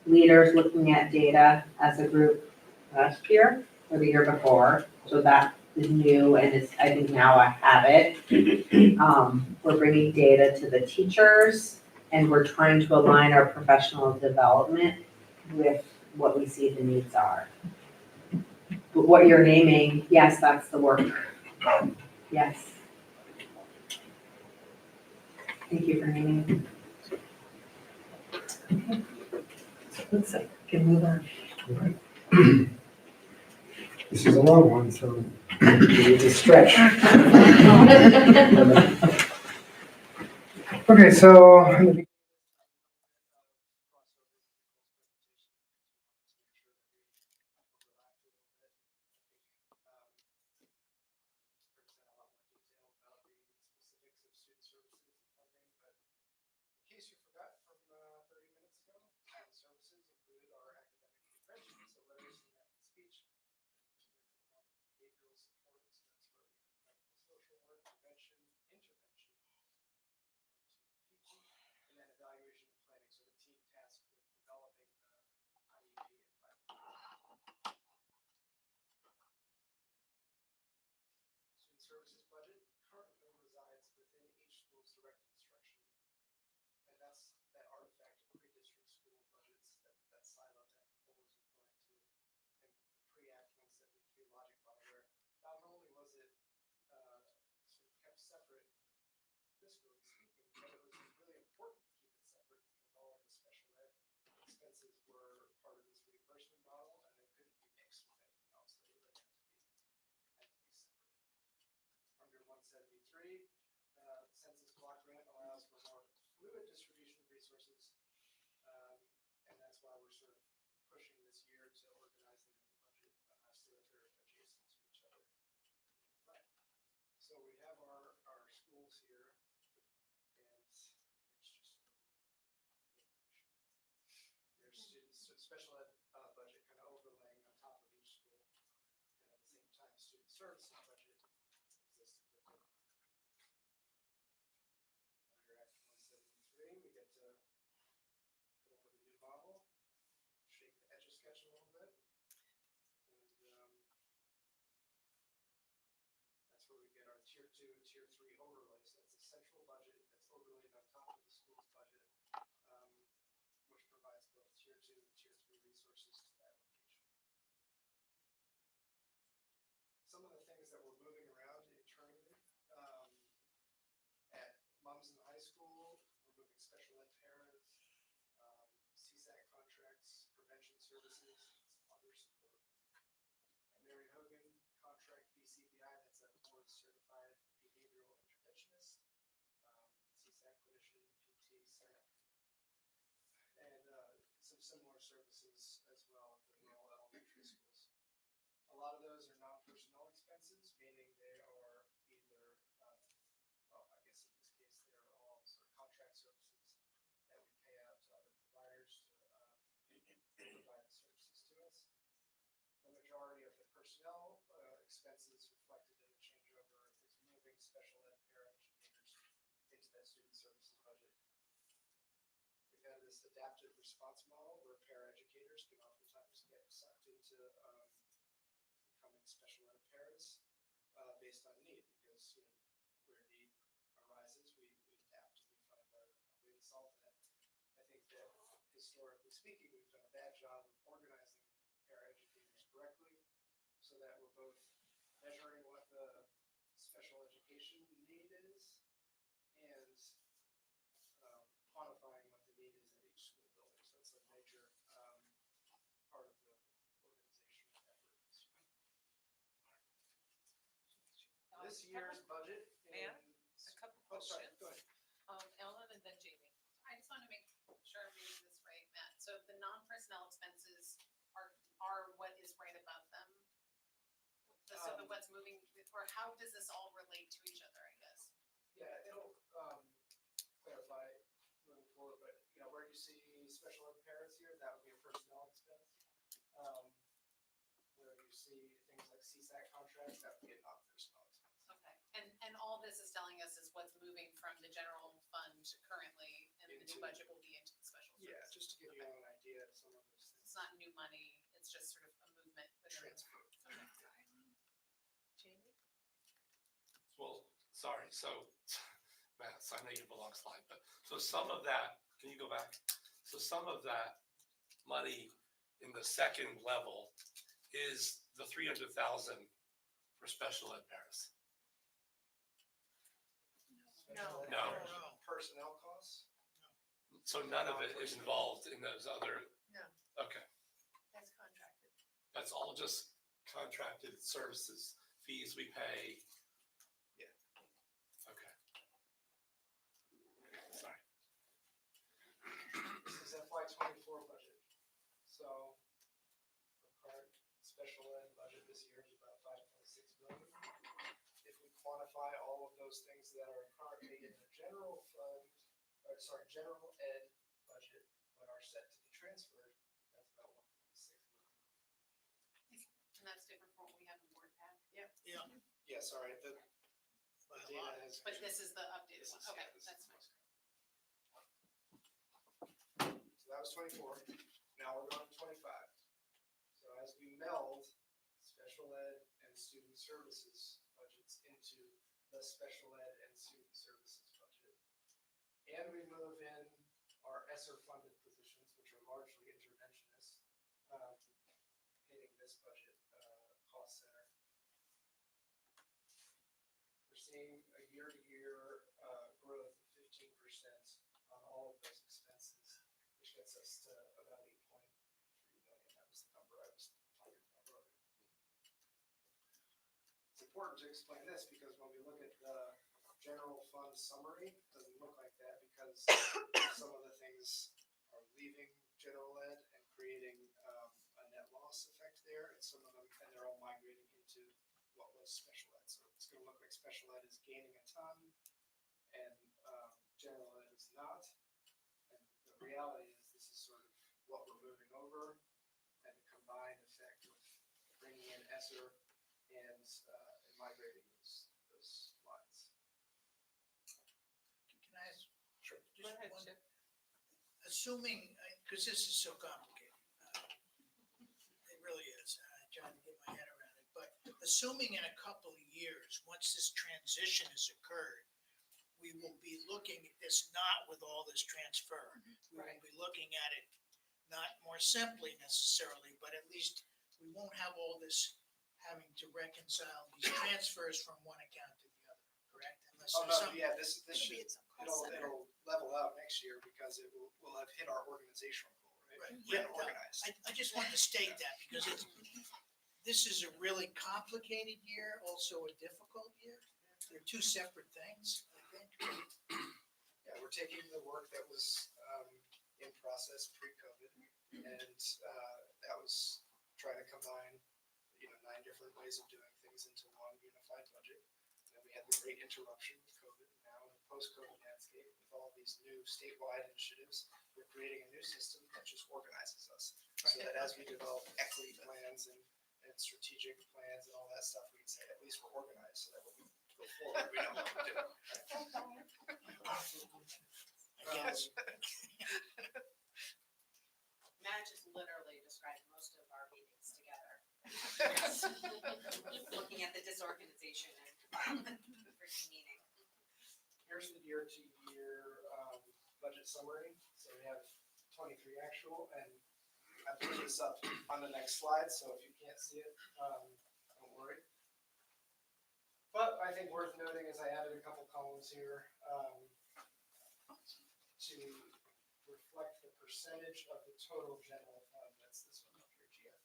Speaker 13: leaders looking at data as a group last year or the year before. So that new and it's, I think now a habit. We're bringing data to the teachers and we're trying to align our professional development with what we see the needs are. But what you're naming, yes, that's the work. Yes. Thank you for naming it.
Speaker 15: Looks like we can move on.
Speaker 5: This is a long one, so it's a stretch. Okay, so
Speaker 11: in case you forgot from 30 minutes ago, student services included our academic intervention, so literacy, math, and speech, behavioral support, so that's where we have medical social work, prevention, intervention, teaching, and then evaluation and planning, so the team tasked with developing the IEP and student services budget currently resides within each school's direct instruction. And that's that artifact of pre-district school budgets, that silo that Nicole was referring to, and the pre-Act 173 logic model, where not only was it sort of kept separate fiscally speaking, but it was really important to keep it separate because all of the special ed expenses were part of this reimbursement model, and they couldn't be mixed with anything else. They really had to be separate. Under 173, the census block grant allows for more fluid distribution of resources, and that's why we're sort of pushing this year to organize them in the budget so that they're adjacent to each other. Right. So we have our schools here, and there's just there's students, special ed budget kind of overlaying on top of each school, and at the same time, student services budget exists with it. Under Act 173, we get to come up with a new model, shake the Etch-a-Sketch a little bit, and that's where we get our tier 2 and tier 3 overlays. So that's a central budget that's overlaid on top of the school's budget, which provides both tier 2 and tier 3 resources to that location. Some of the things that we're moving around internally, at Mums in High School, we're moving special ed paras, CSAC contracts, prevention services, and some other support. At Mary Hogan, contract BCBI, that's a board certified behavioral interventionist, CSAC clinician, PT, SAC, and some similar services as well for the rural elementary schools. A lot of those are non-personnel expenses, meaning they are either, well, I guess in this case, they're all sort of contract services that we pay out to other providers to provide the services to us. The majority of the personnel expenses reflected in the changeover is moving special ed para-educators into that student services budget. We've had this adaptive response model where para-educators can oftentimes get sucked into becoming special ed paras based on need, because where need arises, we adapt, we find a way to solve that. I think that historically speaking, we've done a bad job of organizing para-educators correctly, so that we're both measuring what the special education need is and quantifying what the need is at each school building. So it's a major part of the organization effort. This year's budget.
Speaker 4: Ma'am, a couple
Speaker 11: Oh, sorry,
Speaker 4: questions.
Speaker 11: go ahead.
Speaker 4: Ellen and then Jamie.
Speaker 18: I just want to make sure I'm reading this right, Matt. So the non-personnel expenses are what is right above them? So the what's moving, or how does this all relate to each other, I guess?
Speaker 11: Yeah, it'll clarify moving forward, but where you see special ed paras here, that would be a personnel expense. Where you see things like CSAC contracts, that would be a non-personnel expense.
Speaker 18: Okay, and all this is telling us is what's moving from the general fund currently, and the new budget will be into the special services.
Speaker 11: Yeah, just to give you an idea of some of those things.
Speaker 18: It's not new money, it's just sort of a movement.
Speaker 11: Transfer.
Speaker 18: Okay.
Speaker 4: Jamie?
Speaker 17: sorry, so, Matt, so I know you belong slide, but, so some of that, can you go back? So some of that money in the second level is the 300,000 for special ed paras.
Speaker 1: No.
Speaker 17: No.
Speaker 11: Personnel costs?
Speaker 17: So none of it is involved in those other,
Speaker 1: No,
Speaker 17: okay,
Speaker 1: that's contracted.
Speaker 17: that's all just contracted services, fees we pay.
Speaker 11: Yeah.
Speaker 17: Okay. Sorry.
Speaker 11: This is FY '24 budget. So the current special ed budget this year is about 5.6 billion. If we quantify all of those things that are currently in the general fund, general ed budget, but are set to be transferred, that's about 1.6 billion.
Speaker 18: And that's different from what we have in board pack. Yep.
Speaker 10: Yeah.
Speaker 11: Yeah, sorry, the
Speaker 10: By a
Speaker 11: data
Speaker 10: lot.
Speaker 11: has.
Speaker 18: But this is the updated
Speaker 11: This
Speaker 18: one.
Speaker 11: is-
Speaker 18: Okay,
Speaker 11: yeah, this
Speaker 18: that's
Speaker 11: is-
Speaker 18: fine.
Speaker 11: So that was 24. Now we're going to 25. So as we meld special ed and student services budgets into the special ed and student services budget, and we move in our ESSER funded positions, which are largely interventionists, hitting this budget cost center. We're seeing a year-to-year growth of 15% on all of those expenses, which gets us to about 8.3 million. That was the number I was talking about earlier. It's important to explain this because when we look at the general fund summary, it doesn't look like that because some of the things are leaving general ed and creating a net loss effect there, and some of them, and they're all migrating into what was special ed. So it's going to look like special ed is gaining a ton, and general ed is not. And the reality is this is sort of what we're moving over, and the combined effect of bringing in ESSER and migrating those lines.
Speaker 10: Can I ask?
Speaker 11: Sure.
Speaker 10: Just
Speaker 4: Go ahead,
Speaker 10: one-
Speaker 4: Chip.
Speaker 10: Assuming, because this is so complicated, it really is, I'm trying to get my head around it, but assuming in a couple of years, once this transition has occurred, we will be looking at this not with all this transfer. We will be looking at it not more simply necessarily, but at least we won't have all this having to reconcile these transfers from one account to the other, correct? Unless
Speaker 11: Oh,
Speaker 10: there's
Speaker 11: no,
Speaker 10: some.
Speaker 11: yeah, this
Speaker 10: It'll be
Speaker 11: should,
Speaker 10: at some cost center.
Speaker 11: it'll level out next year because we'll have hit our organizational goal, right?
Speaker 10: Right,
Speaker 11: We're
Speaker 10: yeah,
Speaker 11: gonna organize.
Speaker 10: I just wanted to state that because this is a really complicated year, also a difficult year. They're two separate things, I think.
Speaker 11: Yeah, we're taking the work that was in process pre-COVID, and that was trying to combine, 9 different ways of doing things into one unified budget. And we had the great interruption with COVID. Now in the post-COVID landscape, with all these new statewide initiatives, we're creating a new system that just organizes us. So that as we develop equity plans and strategic plans and all that stuff, we can say, at least we're organized, so that when we go forward, we know what we're doing.
Speaker 10: I guess.
Speaker 18: Matt just literally described most of our meetings together. Looking at the disorganization and bringing meaning.
Speaker 11: Here's the year-to-year budget summary. So we have 23 actual, and I put this up on the next slide, so if you can't see it, don't worry. But I think worth noting is I added a couple columns here to reflect the percentage of the total general fund. That's this one up here, GF.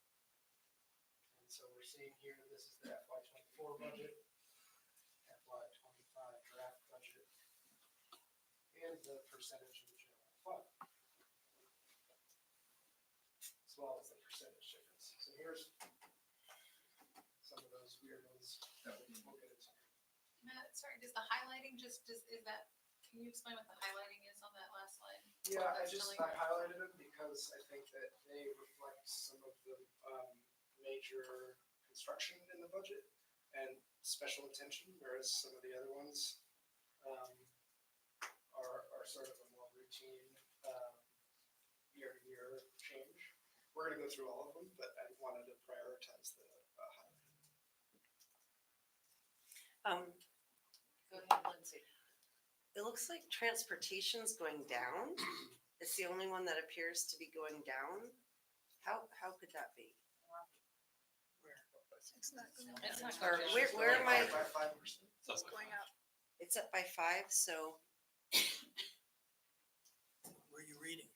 Speaker 11: And so we're seeing here, this is the FY '24 budget, FY '25 draft budget, and the percentage of the general fund, as well as the percentage difference. So here's some of those weird ones that we'll get into.
Speaker 18: Matt, sorry, does the highlighting is that, can you explain what the highlighting is on that last slide?
Speaker 11: Yeah, I
Speaker 18: That's
Speaker 11: I highlighted them because I think that they reflect some of the major construction in the budget and special attention, whereas some of the other ones are sort of a more routine year-to-year change. We're gonna go through all of them, but I wanted to prioritize the highlight.
Speaker 9: Go ahead. looks like transportation's going down. It's the only one that appears to be going down. How could that be?
Speaker 4: It's not
Speaker 9: Or where am I?
Speaker 11: By 5%.
Speaker 3: It's going up.
Speaker 9: It's up by 5, so,
Speaker 10: Where are you reading?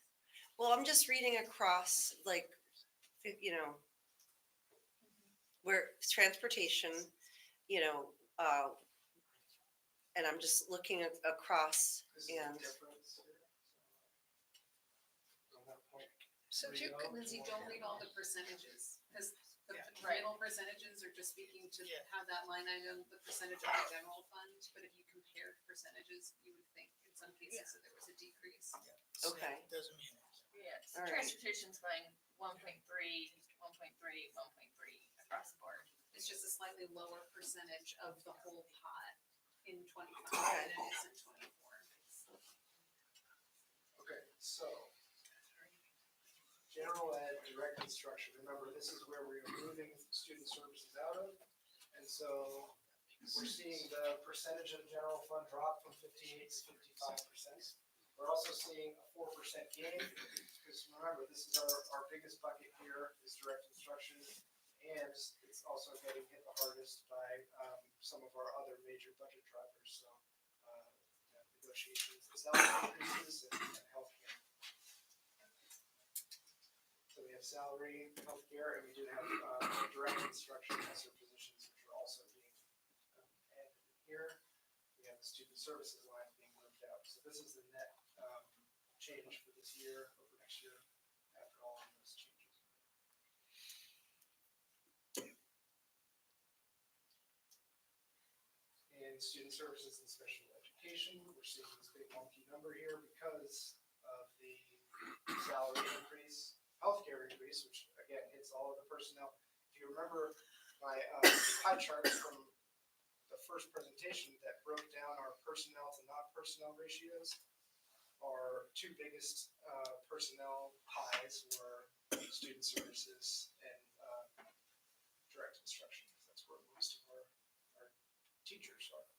Speaker 9: well, I'm just reading across, like, where transportation, and I'm just looking across
Speaker 11: This is the
Speaker 9: and,
Speaker 11: difference here. On that point.
Speaker 18: So if you, Lindsay, don't read all the percentages, because the real percentages are just speaking to
Speaker 10: Yeah.
Speaker 18: how that line item, the percentage of the general fund, but if you compared percentages, you would think in some cases that there was a decrease.
Speaker 10: So
Speaker 9: Okay.
Speaker 10: that Doesn't mean it.
Speaker 6: Yes,
Speaker 9: All right.
Speaker 6: transportation's going 1.3, 1.3, 1.3 across the board.
Speaker 18: It's just a slightly lower percentage of the whole pot in 25
Speaker 9: Okay.
Speaker 18: than it is in 24.
Speaker 11: Okay, so. General ed, direct instruction, remember, this is where we're moving student services out of. And so we're seeing the percentage of general fund drop from 58 to 55%. We're also seeing a 4% gain, because remember, this is our biggest bucket here is direct instruction. And it's also getting hit the hardest by some of our other major budget drivers, so negotiations, and salary increases, and healthcare. So we have salary, healthcare, and we do have direct instruction officer positions, which are also being added in here. We have the student services line being moved out. So this is the net change for this year, over next year, after all of those changes. In student services and special education, we're seeing this big wonky number here because of the salary increase, healthcare increase, which again hits all of the personnel. If you remember my pie chart from the first presentation that broke down our personnel to non-personnel ratios, our two biggest personnel pies were student services and direct instruction. That's where most of our teachers are.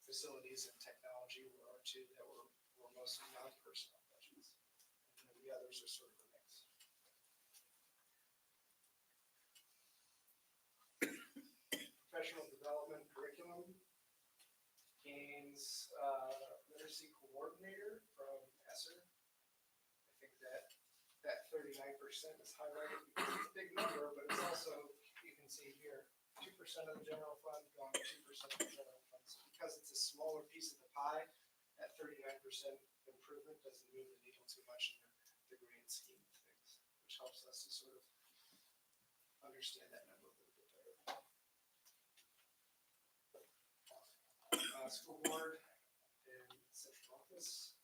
Speaker 11: Facilities and technology were our two that were mostly non-personnel budgets. And then the others are sort of a mix. Professional development curriculum gains literacy coordinator from ESSER. I think that 39% is highlighted because it's a big number, but it's also, you can see here, 2% of the general fund going to 2% of the general fund. So because it's a smaller piece of the pie, that 39% improvement doesn't move the needle too much in the grand scheme of things, which helps us to sort of understand that number a little bit better. School board and central office.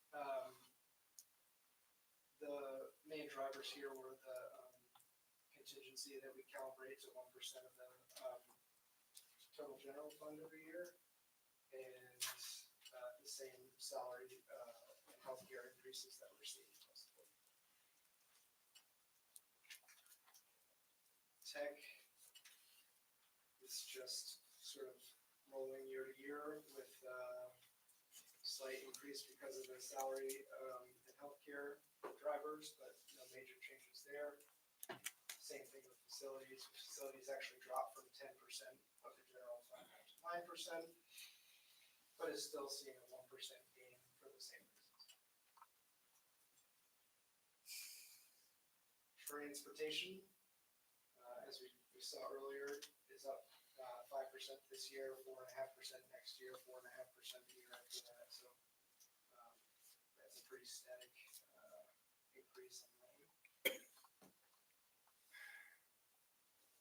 Speaker 11: The main drivers here were the contingency that we calibrate to 1% of the total general fund every year, and the same salary and healthcare increases that we're seeing across the board. Tech is just sort of rolling year to year with slight increase because of the salary and healthcare drivers, but no major changes there. Same thing with facilities. Facilities actually dropped from 10% of the general fund to 9%, but is still seeing a 1% gain for the same reasons. Transportation, as we saw earlier, is up 5% this year, 4.5% next year, 4.5% the year after that. So that's a pretty static increase in line.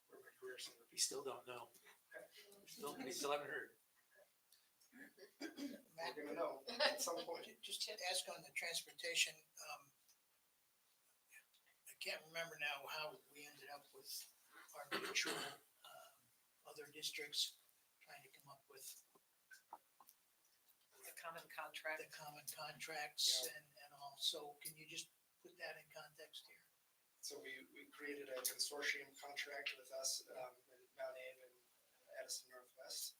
Speaker 11: Where my career center.
Speaker 2: We still don't know.
Speaker 11: Okay.
Speaker 2: We still haven't heard.
Speaker 11: We're gonna know at some point.
Speaker 10: Just to ask on the transportation, I can't remember now how we ended up with our mutual, other districts trying to come up with
Speaker 4: The common contract.
Speaker 10: the common contracts and all. So can you just put that in context here?
Speaker 11: So we created a consortium contract with us, Mount Abe and Edison Northwest,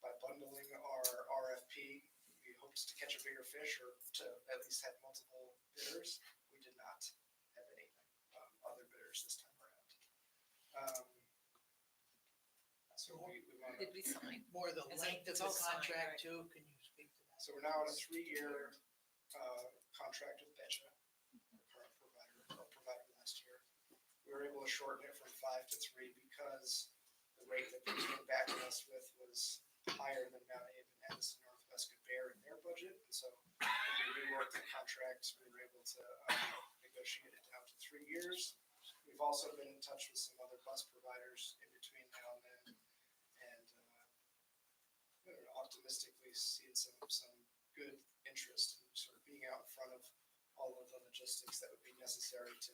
Speaker 11: by bundling our RFP hoped to catch a bigger fish or to at least have multiple bidders. We did not have any other bidders this time around. So we want
Speaker 4: Did we sign?
Speaker 10: More the
Speaker 4: Is it-
Speaker 10: length of
Speaker 4: it's
Speaker 10: the
Speaker 4: all signed,
Speaker 10: contract
Speaker 4: right?
Speaker 10: too, can you speak to that?
Speaker 11: So we're now on a 3-year contract with Betcha, the current provider, or provider last year. We were able to shorten it from 5 to 3 because the rate that they came back to us with was higher than Mount Haven, Edison, Northwest could bear in their budget. And so when we reworked the contract, we were able to negotiate it down to 3 years. We've also been in touch with some other bus providers in between now and then, and optimistically seeing some good interest in sort of being out in front of all of the logistics that would be necessary to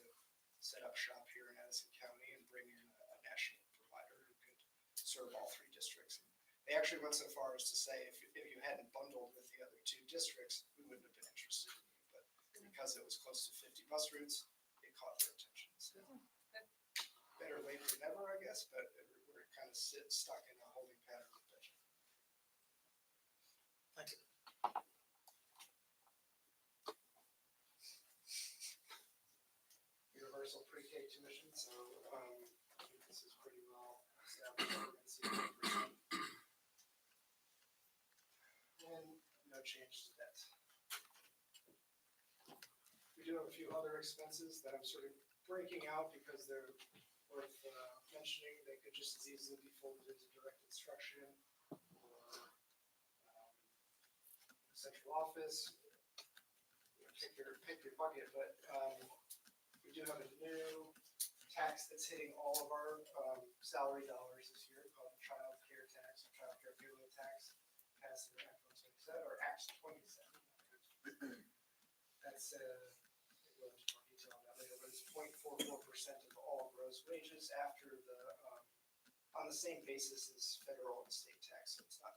Speaker 11: set up shop here in Addison County and bring in a national provider who could serve all 3 districts. And they actually went so far as to say if you hadn't bundled with the other 2 districts, we wouldn't have been interested in you. But because it was close to 50 bus routes, it caught their attention. So better late than never, I guess, but we're kind of stuck in a holding pattern with Betcha.
Speaker 10: Thank you.
Speaker 11: Universal pre-K tuition, so I think this is pretty well established. We're gonna see 1%. And no change to that. We do have a few other expenses that I'm sort of breaking out because they're worth mentioning. They could just as easily be folded into direct instruction or central office. You know, pick your bucket, but we do have a new tax that's hitting all of our salary dollars this year called child care tax, or child care payload tax, passed through Act 127 or Act 27. That's we'll go into more detail on that later, but it's 0.44% of all gross wages after the on the same basis as federal and state tax. So it's not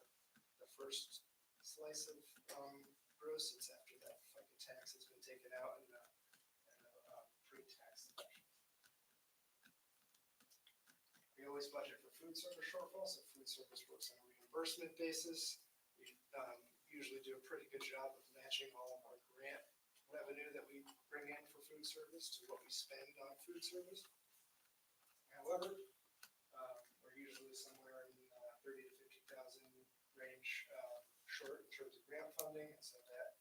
Speaker 11: the first slice of gross, it's after that FICA tax has been taken out and pre-tax deduction. We always budget for food service shortfall, so food service works on a reimbursement basis. We usually do a pretty good job of matching all of our grant revenue that we bring in for food service to what we spend on food service. However, we're usually somewhere in 30 to 50,000 range short in terms of grant funding, and so that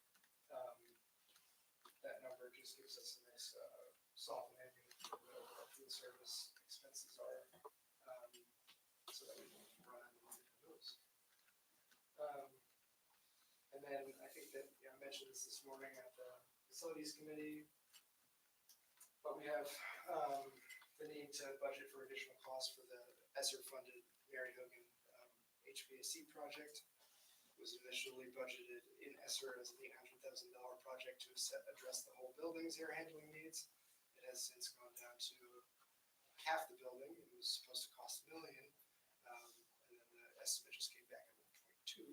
Speaker 11: number just gives us a nice soft landing for what our food service expenses are, so that we can run on the money for those. And then I think that I mentioned this morning at the facilities committee, but we have the need to budget for additional costs for the ESSER-funded Mary Hogan HVAC project. It was initially budgeted in ESSER as an $800,000 project to address the whole building's air handling needs. It has since gone down to half the building. It was supposed to cost $1 million, and then the estimate just came back at 1.2.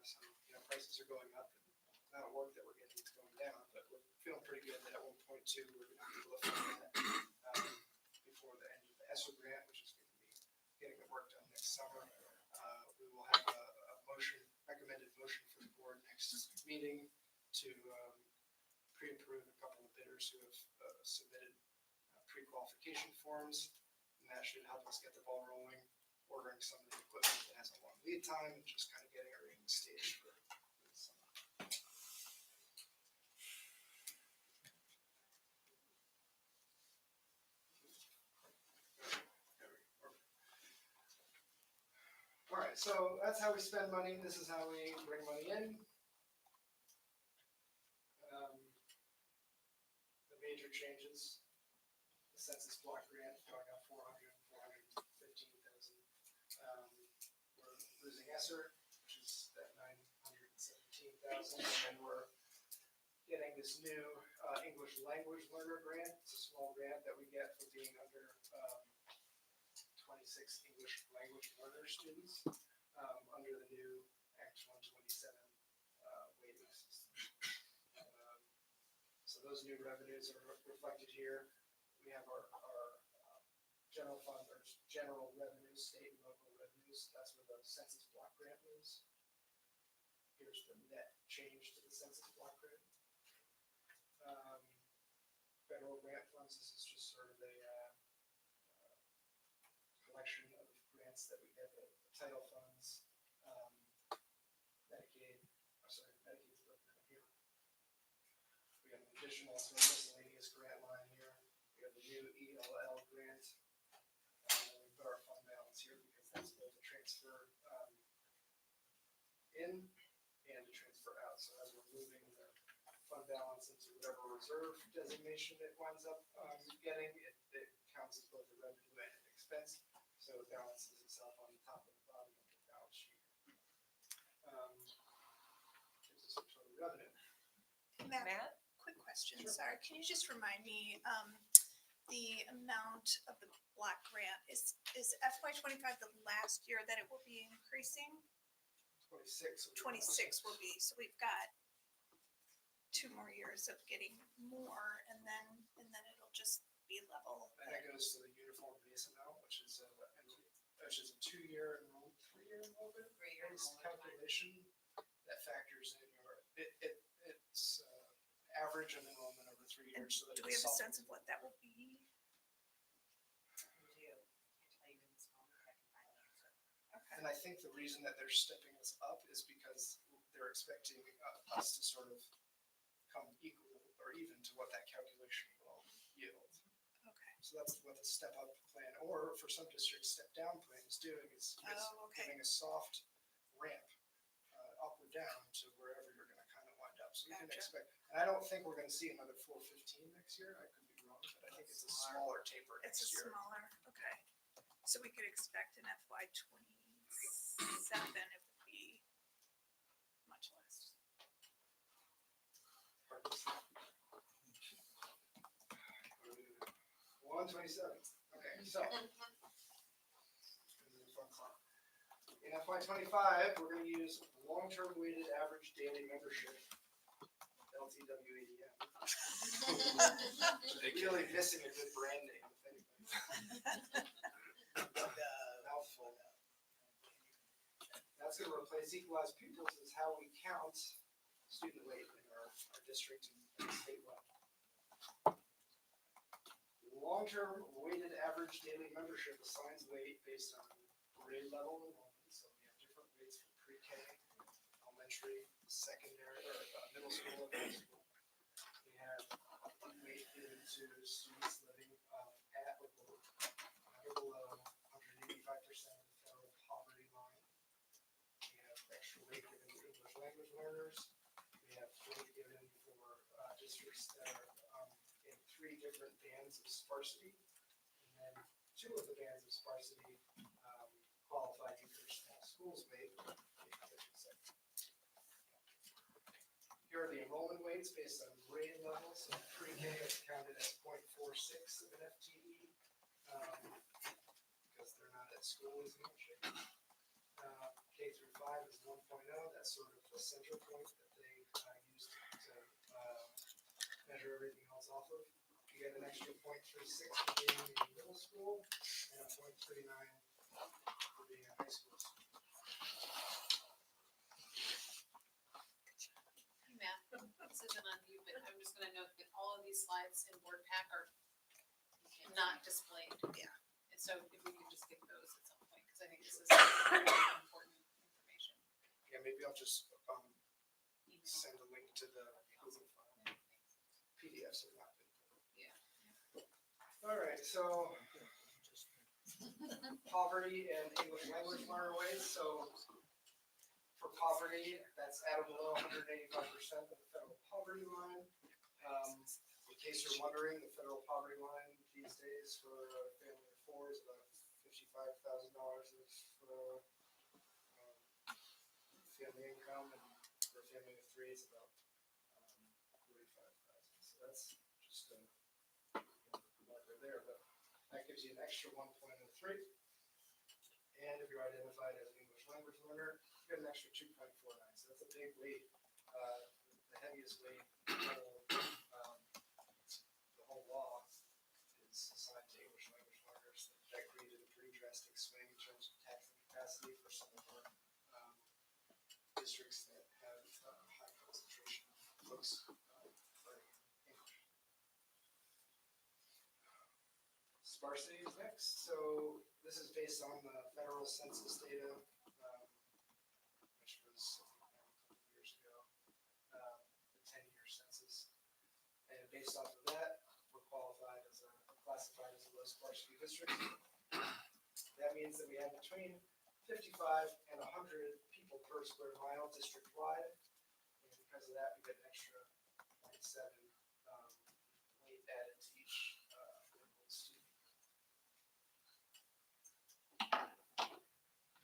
Speaker 11: So prices are going up. The amount of work that we're getting is going down, but we're feeling pretty good that at 1.2 we're going to be able to fund that before the end of the ESSER grant, which is going to be getting the work done next summer. We will have a recommended motion for the board next meeting to pre-approve a couple of bidders who have submitted pre-qualification forms, and that should help us get the ball rolling, ordering some of the equipment that has a long lead time, and just kind of getting everything staged for the summer. All right, so that's how we spend money. This is how we bring money in. The major changes, the census block grant going up 415,000. We're losing ESSER, which is at 917,000, and then we're getting this new English language learner grant. It's a small grant that we get for being under 26 English language learner students under the new Act 127 weighting system. So those new revenues are reflected here. We have our general fund, or general revenues, state and local revenues. That's where the census block grant moves. here's the net change to the census block grant. Federal grant funds, this is just sort of a collection of grants that we get, the title funds, Medicaid, Medicaid's broken down here. We have an additional sort of miscellaneous grant line here. We have the new ELL grant. We put our fund balance here because that's both a transfer in and a transfer out. So as we're moving the fund balance into whatever reserve designation it winds up getting, it counts as both a revenue and an expense. So it balances itself on the top and the bottom of the balance sheet. Gives us a total revenue.
Speaker 4: Matt?
Speaker 16: Quick question,
Speaker 11: Sure.
Speaker 16: sorry, can you just remind me, the amount of the block grant, is FY 25 the last year that it will be increasing?
Speaker 11: 26.
Speaker 16: 26 will be, so we've got 2 more years of getting more, and then it'll just be level.
Speaker 11: And that goes to the uniform base amount, which is a 2-year enrollment, 3-year enrollment based calculation that factors in it's average of enrollment over 3 years. So that
Speaker 16: Do we have a sense of what that will be?
Speaker 3: We do. I'll tell you in this moment, I can find the answer.
Speaker 16: Okay.
Speaker 11: And I think the reason that they're stepping us up is because they're expecting us to sort of come equal or even to what that calculation will yield.
Speaker 16: Okay.
Speaker 11: So that's what the step up plan, or for some districts, step down plan is doing, is giving a soft ramp up or down to wherever you're gonna kind of wind up. So you can expect, and I don't think we're gonna see another 415 next year. I could be wrong, but I think it's a smaller taper
Speaker 16: It's a
Speaker 11: next year.
Speaker 16: smaller, okay. So we could expect an FY 27, it would be much less.
Speaker 11: 127. Okay, so. In FY 25, we're gonna use long-term weighted average daily membership, LTWADM. Really missing a good brand name, if anything. Mouthful. That's gonna replace equalized pupils as how we count student weight in our district and statewide. Long-term weighted average daily membership assigns weight based on grade level enrollment. So we have different weights for pre-K, elementary, secondary, or middle school and high school. We have weight given to students living at or below 185% of the federal poverty line. We have extra weight given to English language learners. We have weight given for districts that are in 3 different bands of sparsity. And then 2 of the bands of sparsity qualify you for small schools weight, I should say. Here are the enrollment weights based on grade levels. So pre-K is counted as 0.46 of an FTE because they're not at school as much. K through 5 is 1.0. That's sort of the center point that they use to measure everything else off of. You get an extra 0.36 for being in middle school and a 0.39 for being a high school student.
Speaker 18: Hey, Matt, this isn't on you, but I'm just gonna note that all of these slides in Board Pack are not displayed.
Speaker 16: Yeah.
Speaker 18: And so if we could just get those at some point, because I think this is very important information.
Speaker 11: Yeah, maybe I'll just send a link to the Google file. PDFs have not been.
Speaker 18: Yeah.
Speaker 11: All right, so poverty and English language learner weights. So for poverty, that's at or below 185% of the federal poverty line. In case you're wondering, the federal poverty line these days for a family of 4 is about $55,000 of family income, and for a family of 3 is about $45,000. So that's just a marker there, but that gives you an extra 1.03. And if you're identified as an English language learner, you get an extra 2.49. So that's a big weight. The heaviest weight in the whole law is assigned to English language learners. That created a pretty drastic swing in terms of taxing capacity for some of our districts that have sparsity is next. So this is based on the federal census data, which was I think, now a couple of years ago, the 10-year census. And based off of that, we're classified as a low sparsity district. That means that we have between 55 and 100 people per square mile district-wide. And because of that, we get an extra 0.7 weight added to each enrolled student.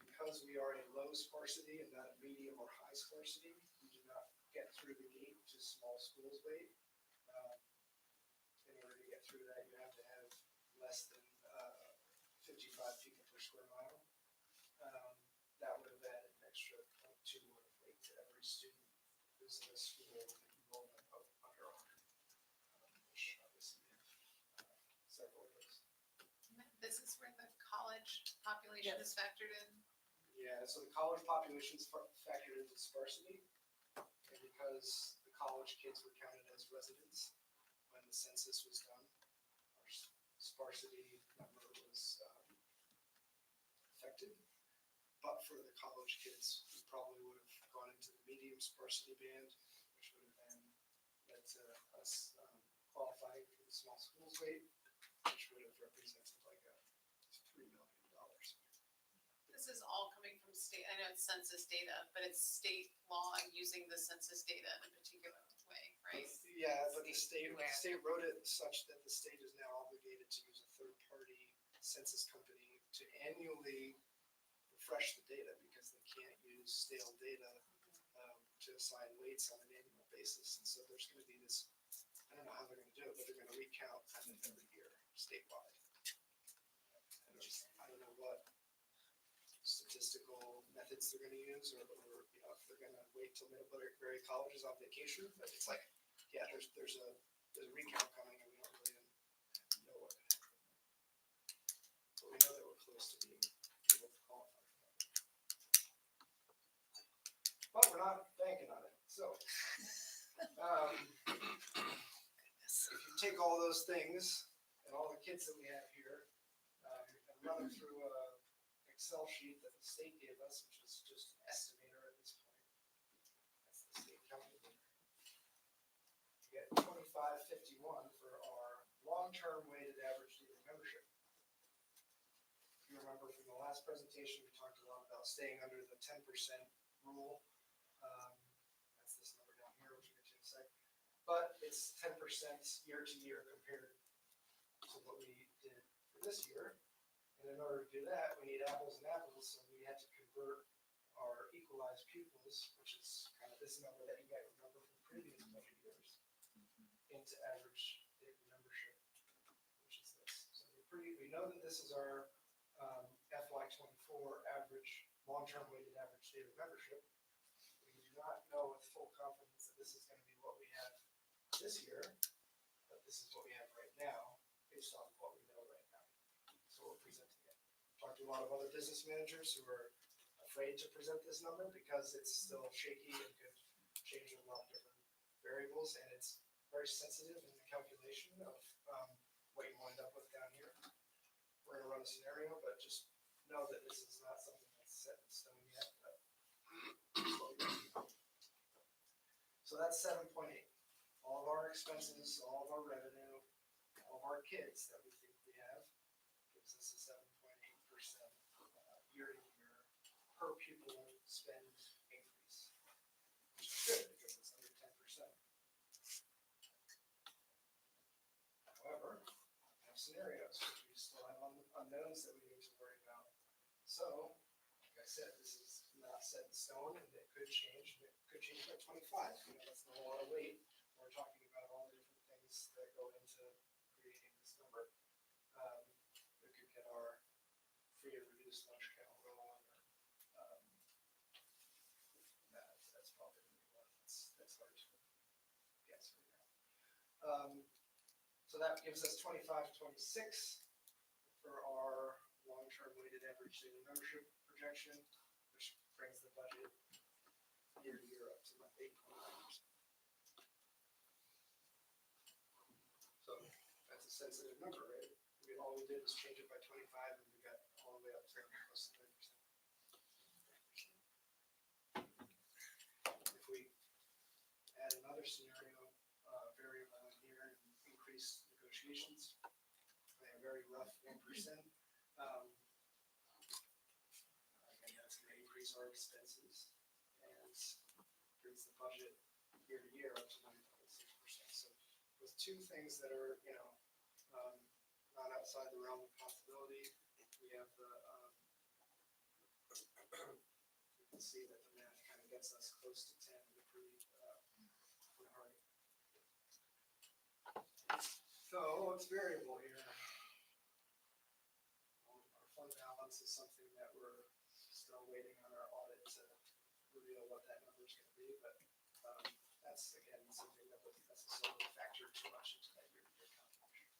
Speaker 11: Because we are a low sparsity and not a medium or high sparsity, we do not get through the gate to small schools weight. In order to get through that, you have to have less than 55 people per square mile. That would have added an extra 0.2 weight to every student who's in a school with an enrollment of under 100, which obviously we have several of those.
Speaker 18: This is where the college population is factored in.
Speaker 11: Yeah, so the college population is factored into sparsity, and because the college kids were counted as residents when the census was done, our sparsity number was affected. But for the college kids, we probably would have gone into the medium sparsity band, which would have then led to us qualifying for the small schools rate, which would have represented like a $3 million.
Speaker 18: This is all coming from state, I know it's census data, but it's state law using the census data in a particular way, right?
Speaker 11: Yeah, but the state wrote it such that the state is now obligated to use a third-party census company to annually refresh the data because they can't use stale data to assign weights on an annual basis. And so there's going to be this, I don't know how they're going to do it, but they're going to recount kind of every year statewide. I don't know what statistical methods they're going to use, or you know, if they're going to wait till Middlebury College is on vacation. But it's like, yeah, there's a recount coming, and we don't really know what can happen. But we know that we're close to being able to qualify for that. But we're not banking on it. So, if you take all those things and all the kids that we have here, and run them through a Excel sheet that the state gave us, which is just an estimator at this point. That's the state calculator. We get 2551 for our long-term weighted average daily membership. If you remember from the last presentation, we talked a lot about staying under the 10% rule. That's this number down here, which we'll get to in a sec. But it's 10% year to year compared to what we did for this year. And in order to do that, we need apples and apples, so we had to convert our equalized pupils, which is kind of this number that you might remember from previous budget years, into average daily membership, which is this. So we know that this is our FY24 average, long-term weighted average daily membership. We do not know with full confidence that this is going to be what we have this year, but this is what we have right now, based on what we know right now. So we're presenting it. Talked to a lot of other business managers who are afraid to present this number because it's still shaky and could change a lot of different variables, and it's very sensitive in the calculation of what you wind up with down here. We're going to run a scenario, but just know that this is not something that's set in stone yet. But so that's 7.8. All of our expenses, all of our revenue, all of our kids that we think we have gives us a 7.8% year to year per pupil spend increase, which is good because it's under 10%. However, we have scenarios which we still have unknowns that we need to worry about. So, like I said, this is not set in stone, and it could change. It could change by 25. You know, that's not a lot of weight. We're talking about all the different things that go into creating this number. We could get our free and reduced lunch count wrong. That's probably the one that's hard to guess right now. So that gives us 25 to 26 for our long-term weighted average daily membership projection, which brings the budget year to year up to like 8.9%. So that's a sensitive number, right? We all we did was change it by 25 and we got all the way up to close to 30%. If we add another scenario, variable in here and increase negotiations by a very rough 1%, again, that's gonna increase our expenses and brings the budget year to year up to 9.6%. So with two things that are, not outside the realm of possibility, we have the, you can see that the math kind of gets us close to 10 in a pretty hurry. So what's variable here? Well, our fund balance is something that we're still waiting on our audit to reveal what that number is going to be, but that's again something that doesn't necessarily factor too much into that year-to-year calculation.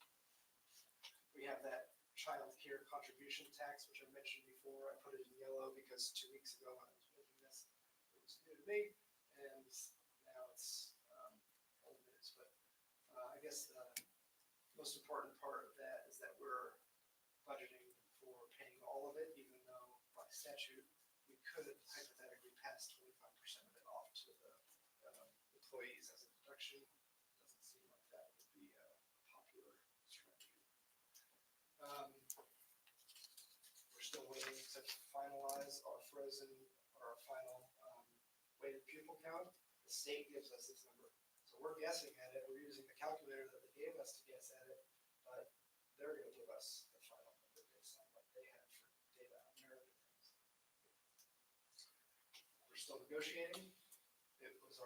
Speaker 11: We have that child care contribution tax, which I mentioned before. I put it in yellow because 2 weeks ago when I was making this, it was new to me, and now it's old news. But I guess the most important part of that is that we're budgeting for paying all of it, even though by statute we could hypothetically pass 25% of it off to the employees as a deduction. Doesn't seem like that would be a popular strategy. We're still waiting to finalize our final weighted pupil count. The state gives us its number. So we're guessing at it. We're using the calculator that they gave us to guess at it, but they're going to give us the final number based on what they have for data on their things. We're still negotiating. It was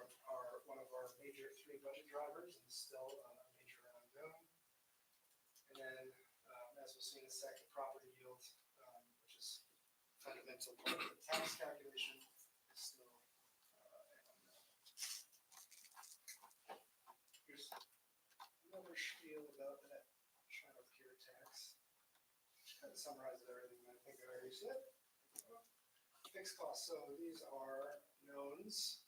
Speaker 11: one of our major 3 budget drivers and still a major unknown. And then, as we'll see in a second, property yield, which is fundamental part of the tax calculation, is still an unknown. Here's another spiel about that child care tax, which kind of summarizes everything I think I already said. Fixed costs. So these are knowns.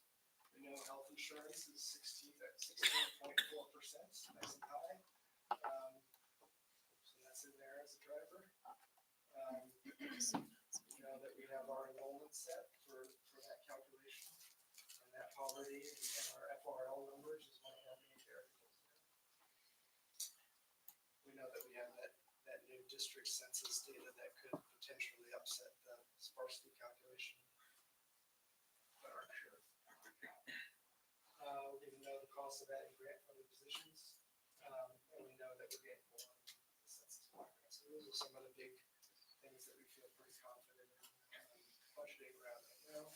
Speaker 11: We know health insurance is 16.4%, nice and high. So that's in there as a driver. We know that we have our enrollment set for that calculation, and that poverty and our FRL numbers is one of our main variables. We know that we have that new district census data that could potentially upset the sparsity calculation, but aren't sure. We even know the cost of adding grant funded positions, and we know that we're getting more on the census block grant. So those are some of the big things that we feel pretty confident in budgeting around right now.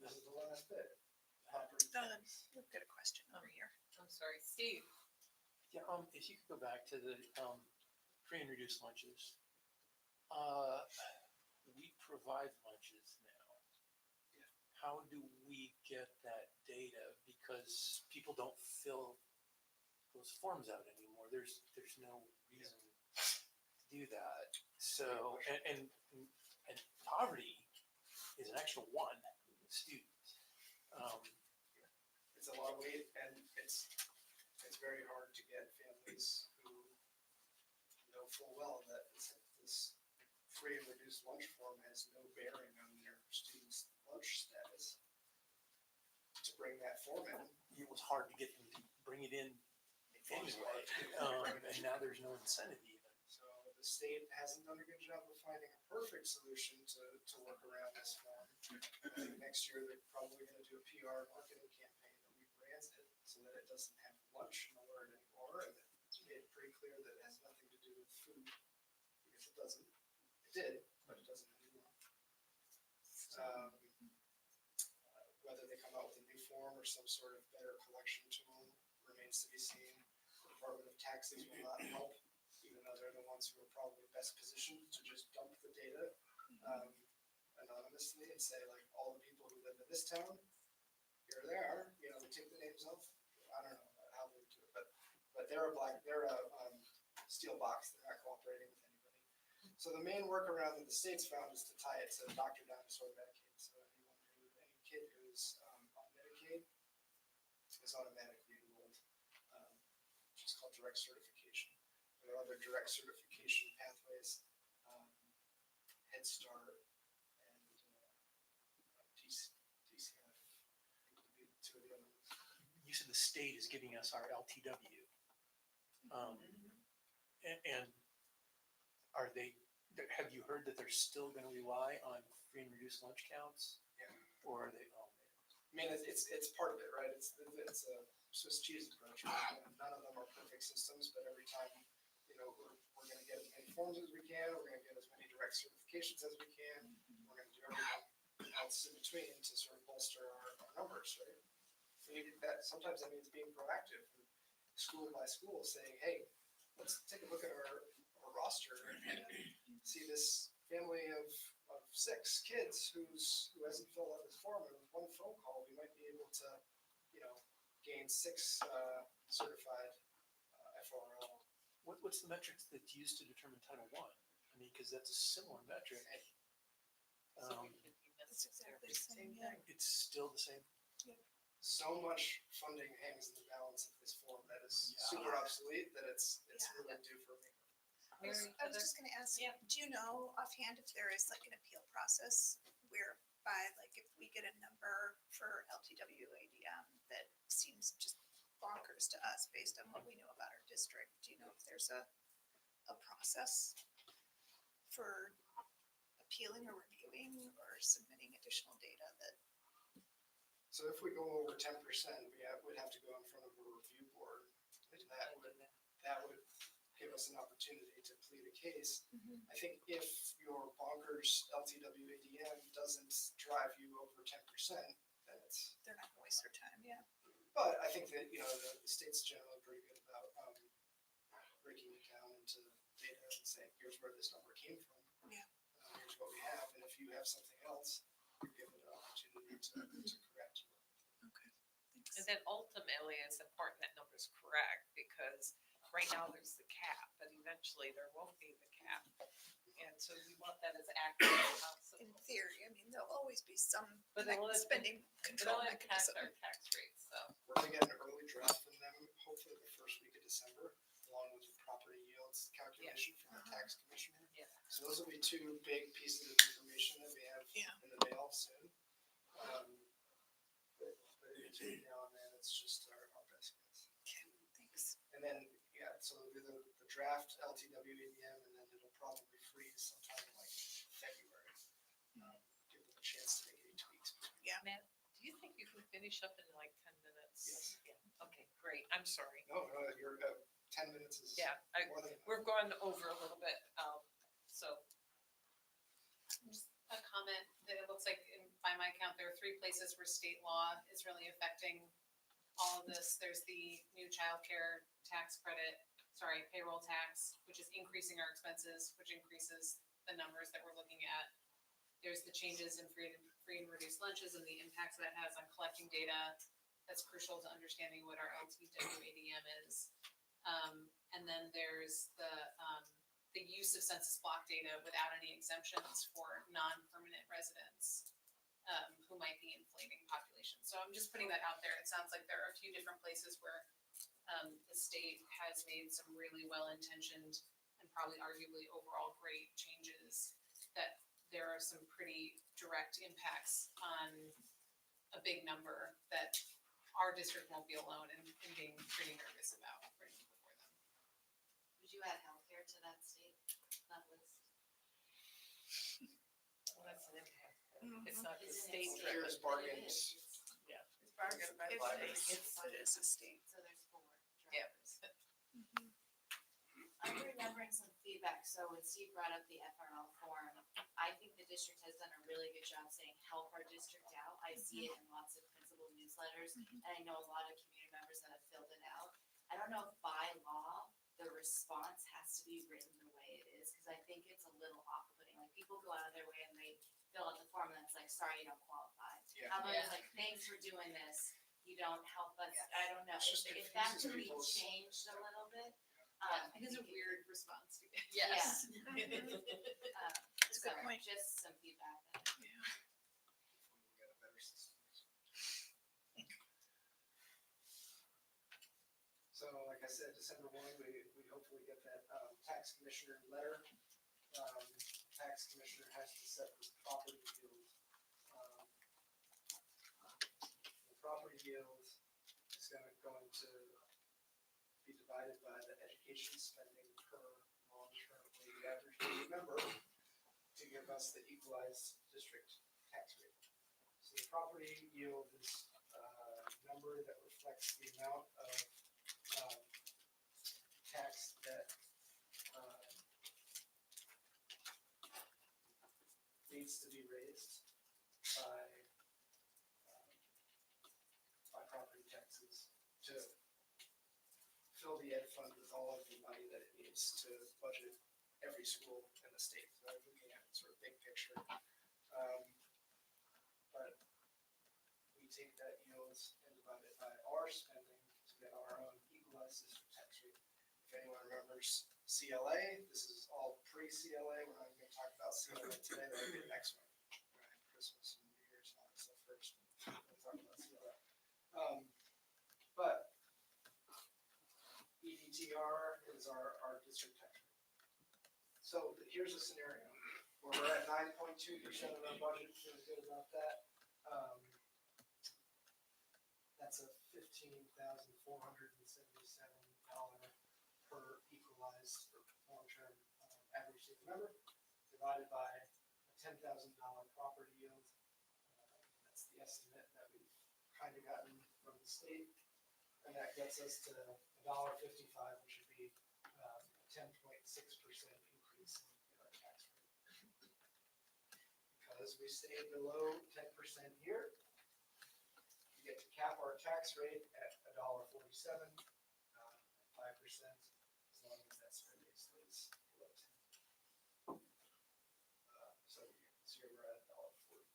Speaker 11: This is the last bit.
Speaker 1: We've got a question over here.
Speaker 4: I'm sorry, Steve.
Speaker 2: Yeah, if you could go back to the free and reduced lunches. We provide lunches now. How do we get that data? Because people don't fill those forms out anymore. There's no reason to do that. So, and poverty is an extra 1 student.
Speaker 11: It's a lot of weight, and it's very hard to get families who know full well that this free and reduced lunch form has no bearing on their students' lunch status. To bring that form in,
Speaker 2: It was hard to get them to bring it in anyway, and now there's no incentive even.
Speaker 11: so the state hasn't done a good job of finding a perfect solution to work around this form. I think next year they're probably going to do a PR marketing campaign that rebrands it so that it doesn't have lunch in the word anymore, and it's made pretty clear that it has nothing to do with food, because it doesn't. It did, but it doesn't anymore. Whether they come out with a new form or some sort of better collection tool remains to be seen. The Department of Taxes will not help, even though they're the ones who are probably best positioned to just dump the data anonymously and say, like, all the people who live in this town, here they are, they take the names off. I don't know how they would do it, but they're a steel box. They're not cooperating with anybody. So the main workaround that the state's found is to tie it to Dr. Dinosaur Medicaid. So any kid who's on Medicaid is automatically enrolled, which is called direct certification. other direct certification pathways, Head Start and DCF. Would be two of the other ones.
Speaker 2: You said the state is giving us our LTW. And are they, have you heard that they're still gonna rely on free and reduced lunch counts?
Speaker 11: Yeah.
Speaker 2: Or are they, oh man.
Speaker 11: I mean, it's part of it, right? It's a Swiss cheese approach. Right? None of them are perfect systems, but every time, we're gonna get as many forms as we can, we're gonna get as many direct certifications as we can, we're gonna do everything else in between to sort of bolster our numbers, right? Sometimes that means being proactive, school by school, saying, hey, let's take a look at our roster and see this family of 6 kids who hasn't filled out this form, and with one phone call, we might be able to, gain 6 certified FRL.
Speaker 2: What's the metrics that's used to determine Title I? I mean, because that's a similar metric.
Speaker 1: That's exactly the same, yeah.
Speaker 2: It's still the same.
Speaker 11: So much funding hangs in the balance of this form that is super obsolete that it's really due for me.
Speaker 19: I was just gonna ask, do you know offhand if there is like an appeal process whereby, like, if we get a number for LTW ADM that seems just bonkers to us based on what we know about our district, do you know if there's a process for appealing or reviewing or submitting additional data that?
Speaker 11: So if we go over 10%, we'd have to go in front of a review board, and that would give us an opportunity to plead a case. I think if your bonkers LTW ADM doesn't drive you over 10%, then
Speaker 19: they're not gonna waste their time, yeah.
Speaker 11: But I think that, the state's generally pretty good about breaking it down into data and saying, here's where this number came from.
Speaker 19: Yeah.
Speaker 11: Here's what we have, and if you have something else, you give it an opportunity to correct.
Speaker 19: Okay, thanks.
Speaker 4: And then ultimately, it's important that number's correct, because right now there's the cap, but eventually there won't be the cap. And so we want that as accurate as possible.
Speaker 19: In theory, I mean, there'll always be some
Speaker 4: But it'll
Speaker 19: spending control
Speaker 4: It'll impact
Speaker 19: mechanism.
Speaker 4: our tax rates, so.
Speaker 11: We're gonna get an early draft from them, hopefully the first week of December, along with the property yields calculation from the tax commissioner.
Speaker 4: Yeah.
Speaker 11: So those will be 2 big pieces of information that we have in the mail soon. But between now and then, it's just our best guess.
Speaker 19: Okay, thanks.
Speaker 11: And then, so we'll do the draft LTW ADM, and then it'll probably freeze sometime in like February. Give them a chance to make any tweaks.
Speaker 19: Yeah.
Speaker 4: Matt, do you think you can finish up in like 10 minutes?
Speaker 11: Yes.
Speaker 4: Yeah, okay, great, I'm sorry.
Speaker 11: No, you're 10 minutes is more than enough.
Speaker 4: We're going over a little bit, so.
Speaker 18: Just a comment that it looks like, by my count, there are 3 places where state law is really affecting all of this. There's the new childcare tax credit, payroll tax, which is increasing our expenses, which increases the numbers that we're looking at. There's the changes in free and reduced lunches and the impacts that has on collecting data. That's crucial to understanding what our LTW ADM is. And then there's the use of census block data without any exemptions for non-permanent residents who might be inflating population. So I'm just putting that out there. It sounds like there are a few different places where the state has made some really well-intentioned and probably arguably overall great changes, that there are some pretty direct impacts on a big number that our district won't be alone in being pretty nervous about bringing before them.
Speaker 3: Would you add healthcare to that list?
Speaker 4: Well, that's an impact. It's not the state.
Speaker 11: Here's bargains.
Speaker 4: Yeah.
Speaker 19: It's bargain by
Speaker 4: It
Speaker 19: is a state.
Speaker 3: So there's 4
Speaker 4: Yeah.
Speaker 3: drivers. I'm remembering some feedback, so when Steve brought up the FRL form, I think the district has done a really good job saying, help our district out. I see it in lots of principal newsletters, and I know a lot of community members that have filled it out. I don't know if by law, the response has to be written the way it is, because I think it's a little off-putting. Like, people go out of their way and they fill out the form and it's like, sorry, you don't qualify.
Speaker 11: Yeah.
Speaker 3: How about it's like, thanks for doing this, you don't help us, I don't know.
Speaker 11: It's just
Speaker 3: If that
Speaker 11: confuses
Speaker 3: could be
Speaker 11: people's-
Speaker 3: changed a little bit.
Speaker 18: It is a weird response to get.
Speaker 3: Yes.
Speaker 19: That's a
Speaker 3: So,
Speaker 19: good point.
Speaker 3: just some feedback.
Speaker 11: Hopefully we'll get a better system. So like like I said, December 1, we hopefully get that tax commissioner letter. Tax commissioner has to set the property yield. The property yield is going to be divided by the education spending per long-term weighted average daily member to give us the equalized district tax rate. So the property yield is a number that reflects the amount of tax that needs to be raised by property taxes to fill the ed fund with all of the money that it needs to budget every school in the state. So I'm looking at sort of big picture. But we take that yield and divide it by our spending to get our own equalized district tax rate. If anyone remembers CLA, this is all pre-CLA. We're not going to talk about CLA today. That'll be the next one. Christmas and New Year's and all that stuff first. We'll talk about CLA. But EDTR is our district tax rate. So here's a scenario where we're at 9.2% of our budget. Feels good about that. That's a $15,477 per equalized long-term average daily member divided by a $10,000 property yield. That's the estimate that we've kind of gotten from the state. And that gets us to $1.55, which would be a 10.6% increase in our tax rate. Because we stay below 10% here, we get to cap our tax rate at $1.47, 5%, as long as that spend rate stays below 10. So we're at $1.40.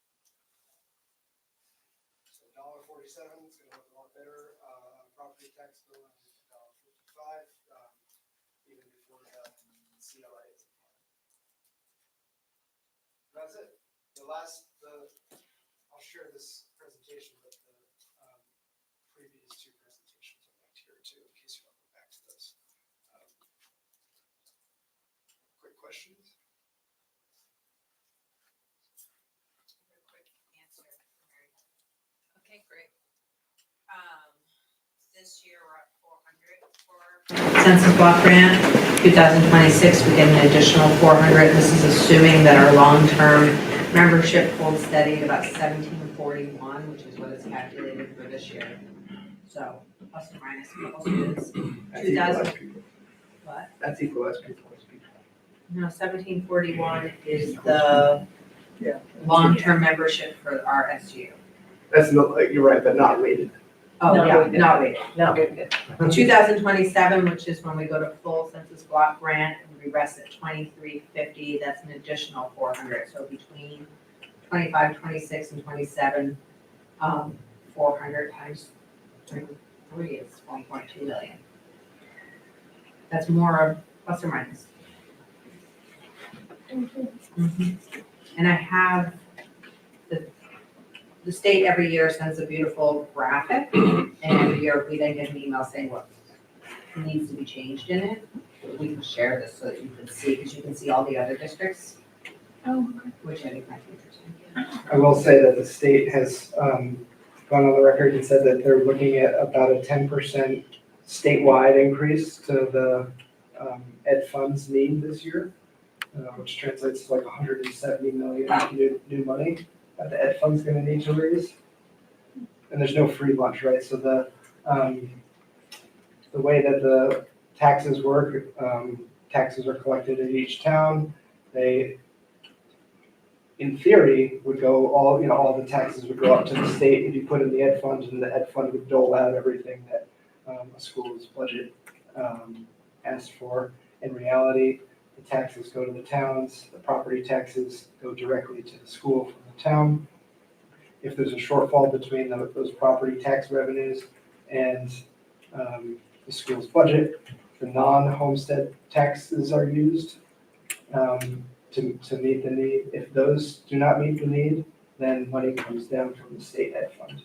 Speaker 11: So $1.47 is going to look a lot better on property tax bill than $1.55, even before we have CLA is applied. That's it. I'll share this presentation, but the previous two presentations are linked here too, in case you want to go back to those. Quick questions?
Speaker 3: A quick answer for Mary. Okay, great. This year we're at 400 for census block grant. 2026, we get an additional 400. This is assuming that our long-term membership holds steady at about 1741, which is what it's calculated for this year. So plus or minus a couple students.
Speaker 5: That's
Speaker 3: 2000.
Speaker 5: equalized people.
Speaker 3: What?
Speaker 5: That's equalized people.
Speaker 3: No, 1741 is the
Speaker 5: Yeah.
Speaker 3: long-term membership for our SU.
Speaker 5: That's not, you're right, but not weighted.
Speaker 3: Oh,
Speaker 15: Not
Speaker 3: yeah,
Speaker 15: weighted.
Speaker 3: not weighted.
Speaker 15: No, good.
Speaker 3: 2027, which is when we go to full census block grant, and we rest at 2350, that's an additional 400. So between 25, 26, and 27, 400 times 3 is 1.2 million. That's more plus or minus. And I have the state every year sends a beautiful graphic, and every year we then get an email saying what needs to be changed in it. We can share this so that you can see, because you can see all the other districts, which I think might be interesting.
Speaker 5: I will say that the state has gone on the record and said that they're looking at about a 10% statewide increase to the ed funds need this year, which translates to like 170 million new money that the ed fund's going to need to raise. And there's no free lunch, right? So the way that the taxes work, taxes are collected in each town. They, in theory, would go all the taxes would go up to the state if you put in the ed fund, and the ed fund would dole out everything that a school's budget asked for. In reality, the taxes go to the towns, the property taxes go directly to the school from the town. If there's a shortfall between those property tax revenues and the school's budget, the non-homestead taxes are used to meet the need. If those do not meet the need, then money comes down from the state ed fund.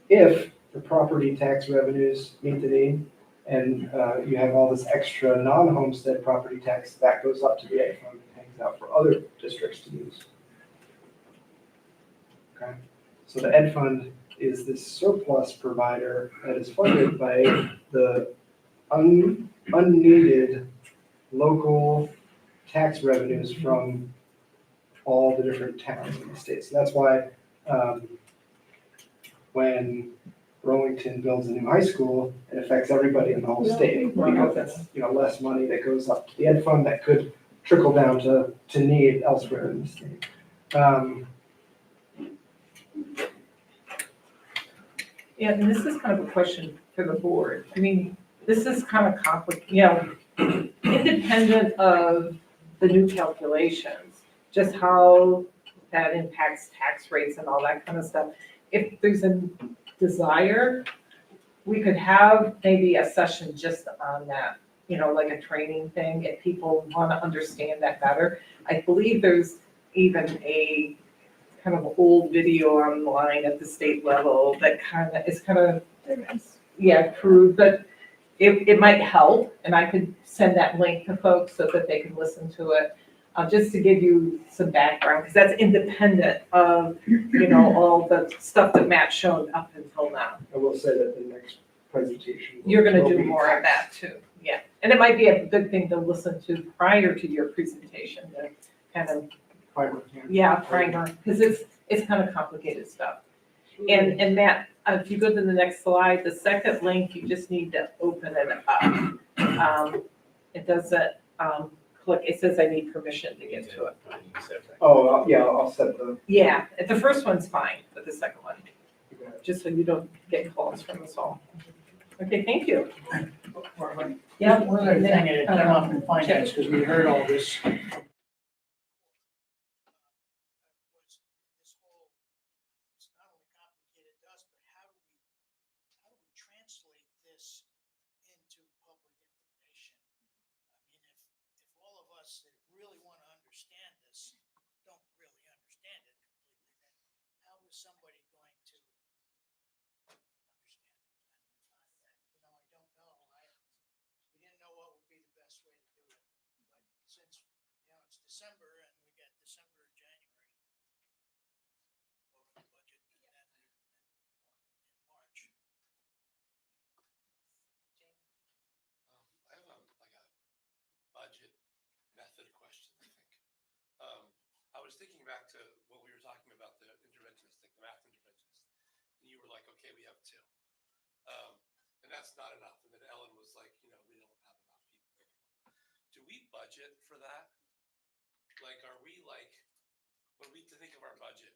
Speaker 5: If the property tax revenues meet the need, and you have all this extra non-homestead property tax that goes up to the ed fund and hangs out for other districts to use. Okay, so the ed fund is this surplus provider that is funded by the unneeded local tax revenues from all the different towns in the state. So that's why when Burlington builds a new high school, it affects everybody in the whole state, because that's, less money that goes up to the ed fund that could trickle down to need elsewhere in the state.
Speaker 15: Yeah, and this is kind of a question for the board. I mean, this is kind of complicated, independent of the new calculations, just how that impacts tax rates and all that kind of stuff. If there's a desire, we could have maybe a session just on that, like a training thing, if people want to understand that better. I believe there's even a kind of old video online at the state level that is crude, but it might help, and I could send that link to folks so that they can listen to it, just to give you some background, because that's independent of, all the stuff that Matt showed up until now.
Speaker 5: I will say that the next presentation.
Speaker 15: You're gonna
Speaker 5: will
Speaker 15: do
Speaker 5: be
Speaker 15: more of that
Speaker 5: tax.
Speaker 15: too, yeah. And it might be a good thing to listen to prior to your presentation, to kind of
Speaker 5: Primer.
Speaker 15: primer, because it's kind of complicated stuff. And Matt, if you go to the next slide, the second link, you just need to open it up. It doesn't, click, it says I need permission to get to it.
Speaker 5: Oh, yeah, I'll set the.
Speaker 15: Yeah, the first one's fine, but the second one, just so you don't get calls from us all. Okay, thank you.
Speaker 10: Yeah, one other thing, it came up in finance, because we heard all this. Translate this into public information. I mean, if all of us that really want to understand this don't really understand it completely, then how is somebody going to understand it? I don't know. We didn't know what would be the best way to do it, but since it's December and we got December and January, vote on the budget, and then in March.
Speaker 17: I have a budget method question, I think. I was thinking back to what we were talking about, the interventionist, like the math interventionist, and you were like, okay, we have 2. And that's not enough. And then Ellen was like, we don't have enough people. Do we budget for that? Like, are we like, when we think of our budget,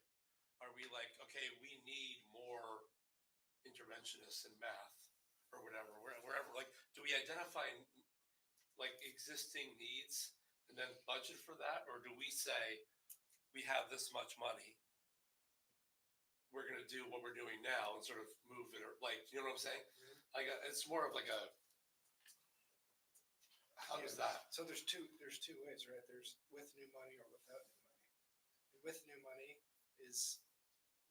Speaker 17: are we like, okay, we need more interventionists in math or whatever, wherever, like, do we identify like existing needs and then budget for that? Or do we say, we have this much money, we're going to do what we're doing now and sort of move it, or like, you know what I'm saying? Like, it's more of like a, how does that?
Speaker 11: So there's two ways, right? There's with new money or without new money. With new money is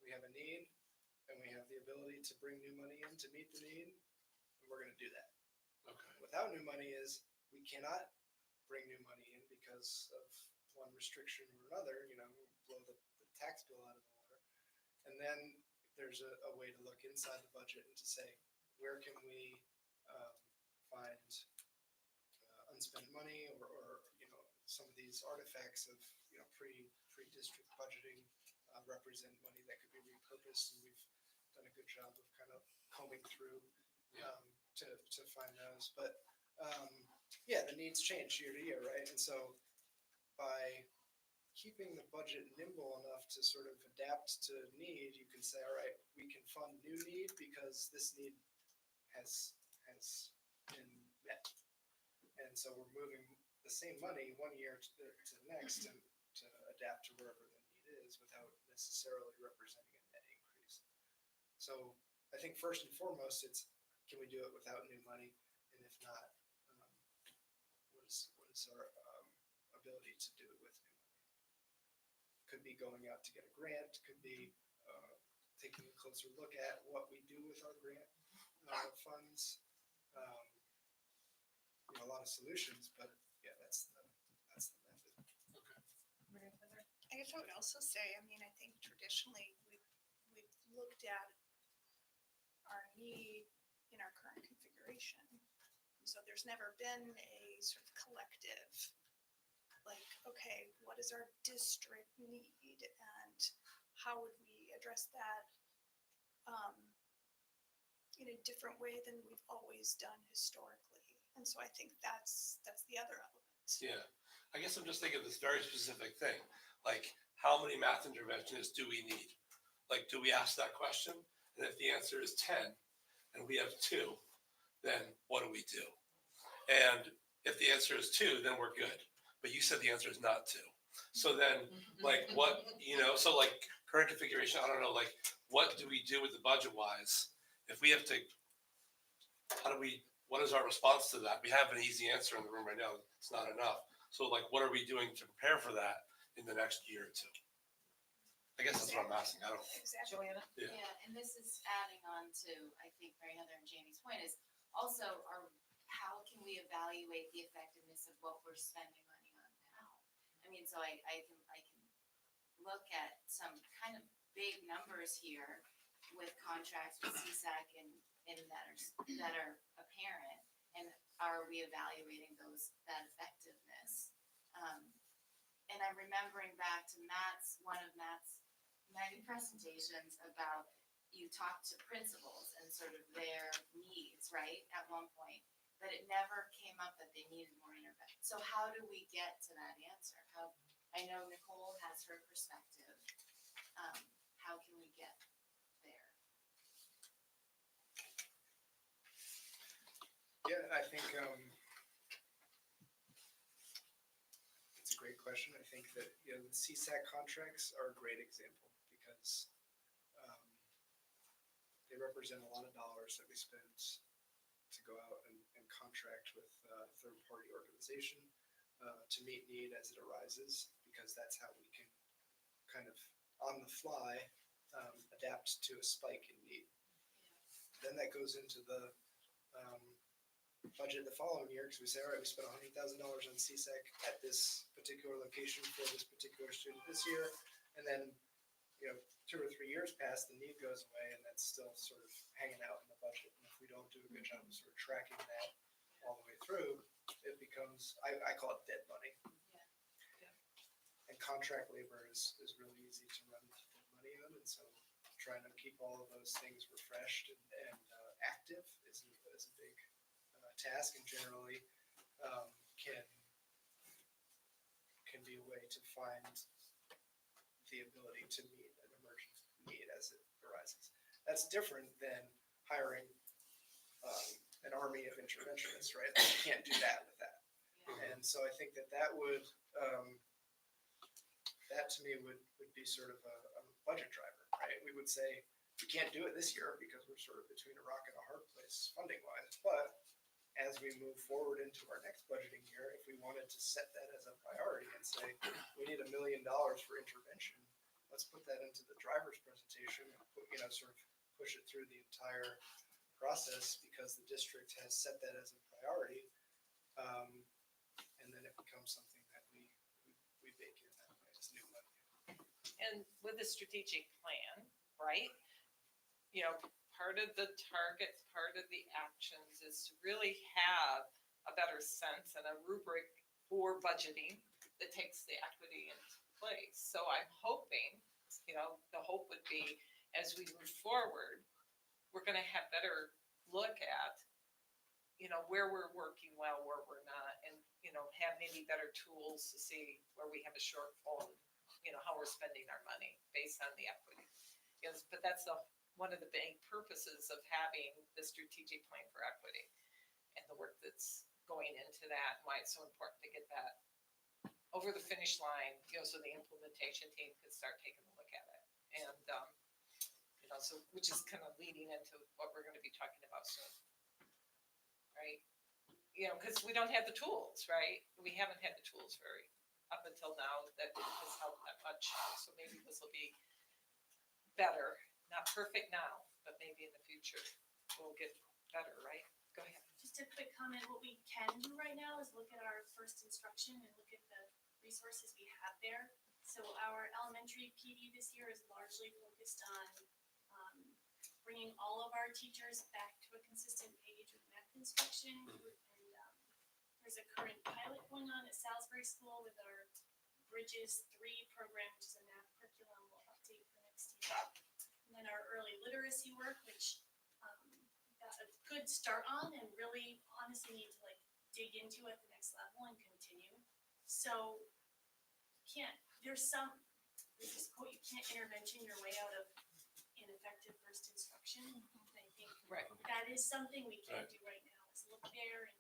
Speaker 11: we have a need and we have the ability to bring new money in to meet the need, and we're gonna do that.
Speaker 17: Okay.
Speaker 11: Without new money is we cannot bring new money in because of one restriction or another, blow the tax bill out of the water. And then there's a way to look inside the budget and to say, where can we find unspent money or some of these artifacts of pre-district budgeting represent money that could be repurposed, and we've done a good job of kind of combing through to find those. But the needs change year to year, right? And so by keeping the budget nimble enough to sort of adapt to need, you can say, all right, we can fund new need because this need has been met. And so we're moving the same money one year to the next to adapt to wherever the need is without necessarily representing a net increase. So I think first and foremost, it's can we do it without new money? And if not, what is our ability to do it with new money? Could be going out to get a grant, could be taking a closer look at what we do with our grant funds. You know, a lot of solutions, but yeah, that's the method.
Speaker 19: I guess I would also say, I mean, I think traditionally we've looked at our need in our current configuration. So there's never been a sort of collective, like, okay, what is our district need and how would we address that in a different way than we've always done historically? And so I think that's the other element.
Speaker 17: Yeah, I guess I'm just thinking of this very specific thing, like how many math interventionists do we need? Like, do we ask that question? And if the answer is 10 and we have 2, then what do we do? And if the answer is 2, then we're good. But you said the answer is not 2. So then, like, what, you know, so like current configuration, I don't know, like, what do we do with the budget wise? If we have to, what is our response to that? We have an easy answer in the room right now. It's not enough. So like, what are we doing to prepare for that in the next year or 2? I guess that's what I'm asking. I don't.
Speaker 19: Exactly.
Speaker 4: Joanna?
Speaker 17: Yeah.
Speaker 14: Yeah, and this is adding on to, I think, Mary Heather and Jamie's point is also how can we evaluate the effectiveness of what we're spending money on now? I mean, so I can look at some kind of big numbers here with contracts with CSAC and that are apparent, and are we evaluating that effectiveness? And I'm remembering back to one of Matt's many presentations about, you talked to principals and sort of their needs, right, at one point, but it never came up that they needed more intervention. So how do we get to that answer? I know Nicole has her perspective. How can we get there?
Speaker 11: Yeah, I think it's a great question. I think that, you know, the CSAC contracts are a great example because they represent a lot of dollars that we spend to go out and contract with a third-party organization to meet need as it arises, because that's how we can kind of on the fly adapt to a spike in need. Then that goes into the budget the following year, because we say, all right, we spent $100,000 on CSEC at this particular location for this particular student this year, and then, you know, 2 or 3 years pass, the need goes away, and that's still sort of hanging out in the budget. And if we don't do a good job of sort of tracking that all the way through, it becomes, I call it dead money. And contract labor is really easy to run dead money on, and so trying to keep all of those things refreshed and active is a big task, and generally can be a way to find the ability to meet an emergent need as it arises. That's different than hiring an army of interventionists, right? You can't do that with that. And so I think that would that to me would be sort of a budget driver, right? We would say we can't do it this year because we're sort of between a rock and a hard place funding wise, but as we move forward into our next budgeting year, if we wanted to set that as a priority and say, we need $1 million for intervention, let's put that into the driver's presentation and sort of push it through the entire process because the district has set that as a priority. And then it becomes something that we bake in that way as new money.
Speaker 4: And with a strategic plan, right? You know, part of the targets, part of the actions is to really have a better sense and a rubric for budgeting that takes the equity into place. So I'm hoping, you know, the hope would be as we move forward, we're going to have better look at, you know, where we're working well, where we're not, and, you know, have maybe better tools to see where we have a shortfall, you know, how we're spending our money based on the equity. Yes, but that's one of the big purposes of having the strategic plan for equity and the work that's going into that, and why it's so important to get that over the finish line, you know, so the implementation team can start taking a look at it. And, you know, so, which is kind of leading into what we're going to be talking about soon. Right? You know, because we don't have the tools, right? We haven't had the tools up until now that has helped that much. So maybe this will be better not perfect now, but maybe in the future we'll get better, right? Go ahead.
Speaker 20: Just a quick comment, what we can do right now is look at our first instruction and look at the resources we have there. So our elementary PD this year is largely focused on bringing all of our teachers back to a consistent page with math instruction. And there's a current pilot going on at Salisbury School with our Bridges 3 program, which is a math curriculum we'll update for next year. And then our early literacy work, which we got a good start on and really honestly need to like dig into at the next level and continue. So there's this quote, you can't intervention your way out of ineffective first instruction. And I think that is something we can't do right now, is look there and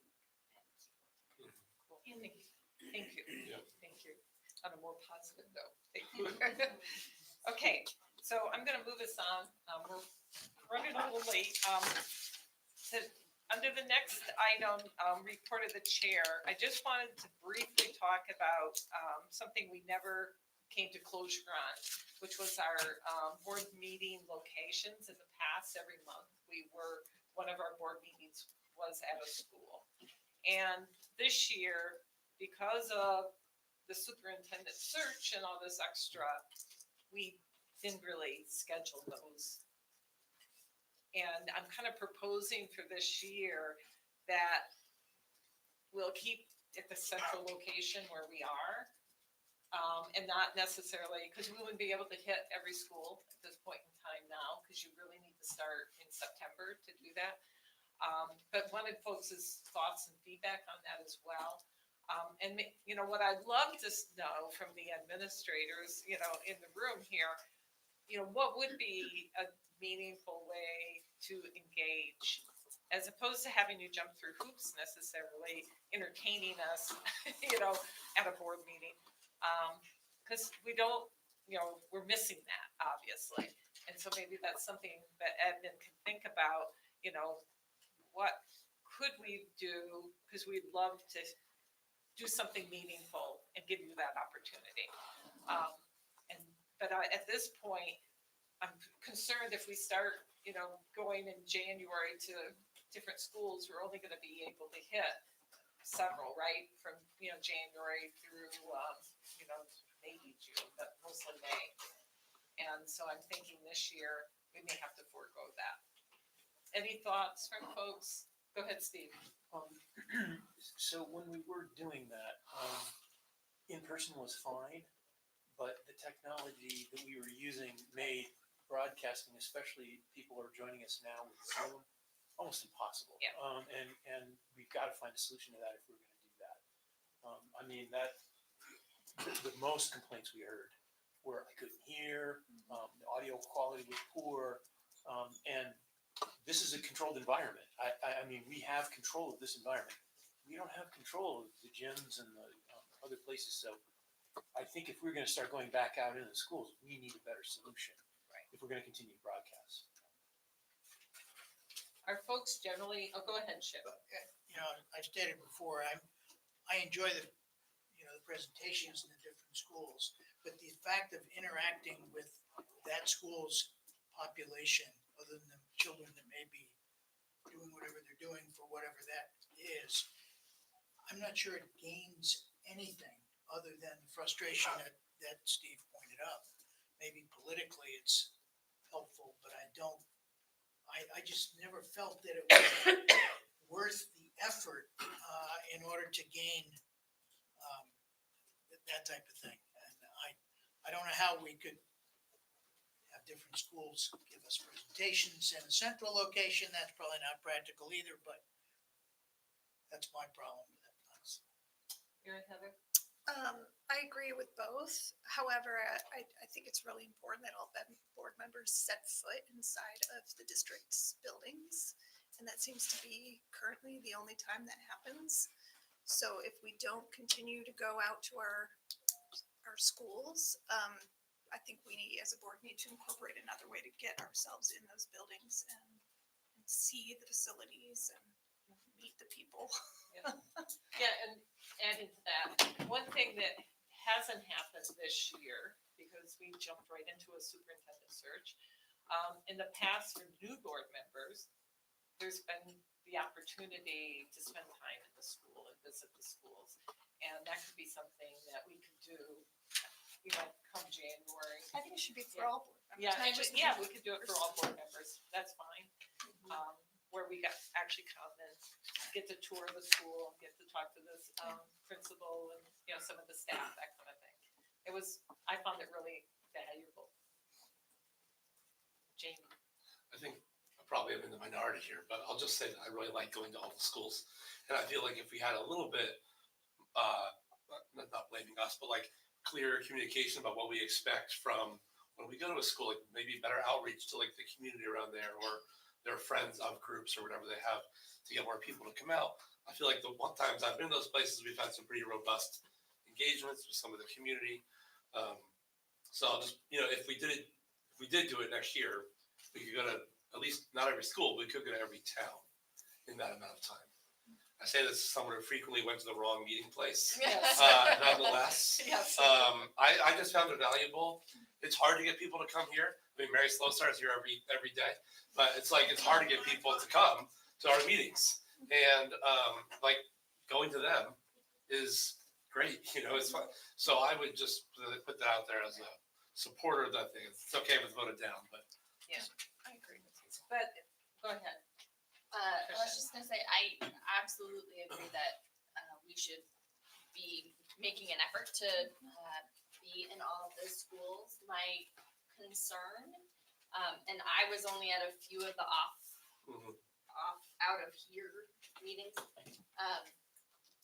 Speaker 20: keep working.
Speaker 4: Thank you. Thank you. On a more positive note, thank you. Okay, so I'm gonna move us on. We're running a little late. Under the next item, report of the chair, I just wanted to briefly talk about something we never came to closure on, which was our board meeting locations. In the past, every month, one of our board meetings was at a school. And this year, because of the superintendent search and all this extra, we didn't really schedule those. And I'm kind of proposing for this year that we'll keep at the central location where we are. And not necessarily, because we wouldn't be able to hit every school at this point in time now, because you really need to start in September to do that. But wanted folks' thoughts and feedback on that as well. And what I'd love to know from the administrators, in the room here, what would be a meaningful way to engage, as opposed to having you jump through hoops necessarily, entertaining us, at a board meeting. Because we don't, we're missing that, obviously. And so maybe that's something that admin can think about, what could we do? Because we'd love to do something meaningful and give you that opportunity. But at this point, I'm concerned if we start, going in January to different schools, we're only going to be able to hit several, right? From, January through, maybe June, but mostly May. And so I'm thinking this year, we may have to forego that. Any thoughts from folks? Go ahead, Steve.
Speaker 2: So when we were doing that, in person was fine, but the technology that we were using made broadcasting, especially people who are joining us now with Zoom, almost impossible.
Speaker 4: Yeah.
Speaker 2: And we've got to find a solution to that if we're going to do that. The most complaints we heard were I couldn't hear, the audio quality was poor, and this is a controlled environment. I mean, we have control of this environment. We don't have control of the gyms and the other places. So I think if we're going to start going back out into the schools, we need a better solution.
Speaker 4: Right.
Speaker 2: If we're going to continue to broadcast.
Speaker 4: Are folks generally, go ahead, Chip.
Speaker 10: I stated before, I enjoy the presentations in the different schools, but the fact of interacting with that school's population, other than the children that may be doing whatever they're doing for whatever that is, I'm not sure it gains anything other than the frustration that Steve pointed out. Maybe politically it's helpful, but I just never felt that it was worth the effort in order to gain that type of thing. And I don't know how we could have different schools give us presentations in a central location. That's probably not practical either, but that's my problem with it, honestly.
Speaker 4: You're Heather?
Speaker 19: I agree with both. However, I think it's really important that all board members set foot inside of the district's buildings. And that seems to be currently the only time that happens. So if we don't continue to go out to our schools, I think we need, as a board, need to incorporate another way to get ourselves in those buildings and see the facilities and meet the people.
Speaker 4: Yeah, and adding to that, one thing that hasn't happened this year, because we jumped right into a superintendent search, In the past, for new board members, there's been the opportunity to spend time in the school and visit the schools. And that could be something that we could do, come January.
Speaker 19: I think it should be for all board members.
Speaker 4: Yeah,
Speaker 19: not just
Speaker 4: we could do it for all board members, that's fine. Where we got, actually come and get to tour the school, get to talk to this, principal and, some of the staff, that kind of thing. I found it really valuable. Jamie?
Speaker 17: I think I probably am in the minority here, but I'll just say that I really like going to all the schools. And I feel like if we had a little bit, not blaming us, but like clear communication about what we expect from when we go to a school, like maybe better outreach to like the community around there or their friends of groups or whatever they have to get more people to come out. I feel like the one times I've been to those places, we've had some pretty robust engagements with some of the community. So I'll just, if we did do it next year, we could go to at least not every school, but we could go to every town in that amount of time. I say this as someone who frequently went to the wrong meeting place.
Speaker 4: Yes.
Speaker 17: Nonetheless,
Speaker 4: Yes.
Speaker 17: I just found it valuable. It's hard to get people to come here. I mean, Mary Slowstar is here every day, but it's hard to get people to come to our meetings. And going to them is great. It's fun. So I would just put that out there as a supporter of that thing. It's okay if it's voted down, but.
Speaker 4: Yeah, I agree with you. But, go ahead.
Speaker 21: I was just gonna say, I absolutely agree that we should be making an effort to be in all of those schools. My concern, and I was only at a few of the out of here meetings,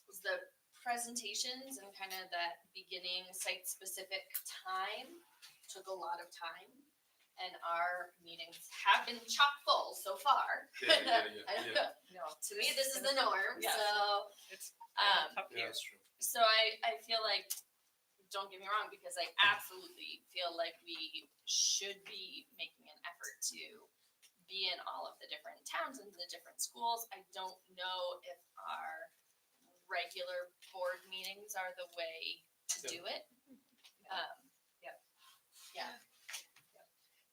Speaker 21: was the presentations and kind of that beginning site-specific time took a lot of time. And our meetings have been chock full so far.
Speaker 4: Yeah. No,
Speaker 21: To me, this is the norm,
Speaker 4: Yes.
Speaker 21: so,
Speaker 4: it's
Speaker 21: um,
Speaker 4: up here.
Speaker 17: That's true.
Speaker 21: so I feel like, don't get me wrong, because I absolutely feel like we should be making an effort to be in all of the different towns and the different schools. I don't know if our regular board meetings are the way to do it. Yeah.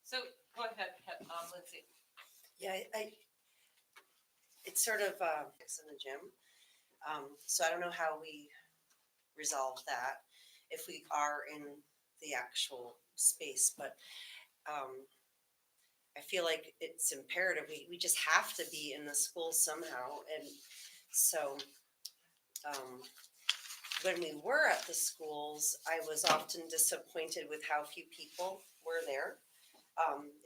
Speaker 4: So, go ahead, Lindsay.
Speaker 9: Yeah, it's sort of, it's in the gym. So I don't know how we resolve that if we are in the actual space, but, I feel like it's imperative. We just have to be in the school somehow. And so, when we were at the schools, I was often disappointed with how few people were there.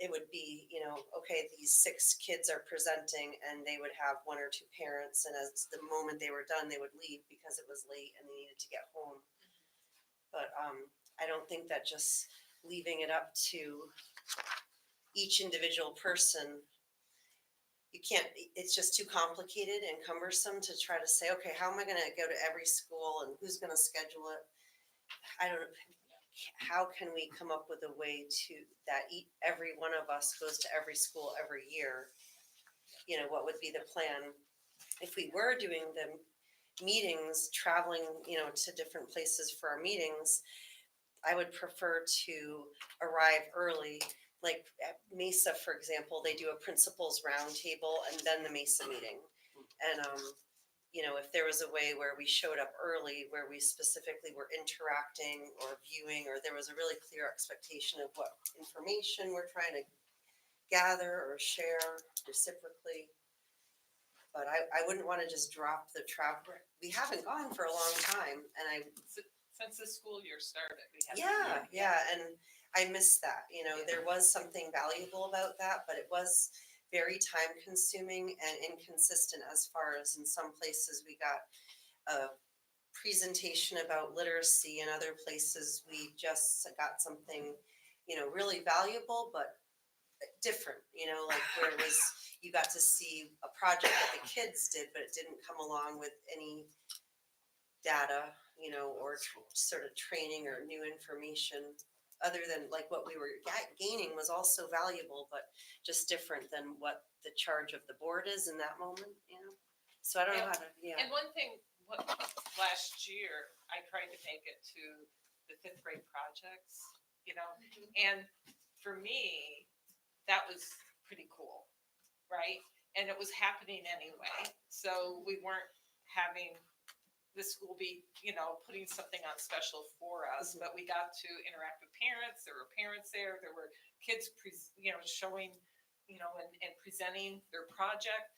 Speaker 9: It would be, okay, these 6 kids are presenting and they would have 1 or 2 parents, and as the moment they were done, they would leave because it was late and they needed to get home. But I don't think that just leaving it up to each individual person, you can't, it's just too complicated and cumbersome to try to say, okay, how am I gonna go to every school and who's gonna schedule it? I don't know. How can we come up with a way to, that every one of us goes to every school every year? What would be the plan? If we were doing the meetings, traveling, to different places for our meetings, I would prefer to arrive early. Like at Mesa, for example, they do a principals roundtable and then the Mesa meeting. And, if there was a way where we showed up early, where we specifically were interacting or viewing, or there was a really clear expectation of what information we're trying to gather or share reciprocally. But I wouldn't want to just drop the travel. We haven't gone for a long time, and
Speaker 4: Since the school year started, we have.
Speaker 9: yeah, and I miss that. There was something valuable about that, but it was very time consuming and inconsistent as far as in some places we got a presentation about literacy, and other places we just got something, really valuable, but different, like where it was, you got to see a project that the kids did, but it didn't come along with any data, or sort of training or new information. Other than like what we were gaining was also valuable, but just different than what the charge of the board is in that moment, So I don't know how to,
Speaker 4: And one thing, last year, I tried to make it to the 5th grade projects, and for me, that was pretty cool, right? And it was happening anyway, so we weren't having the school be, putting something on special for us, but we got to interact with parents, there were parents there were kids, showing, and presenting their project,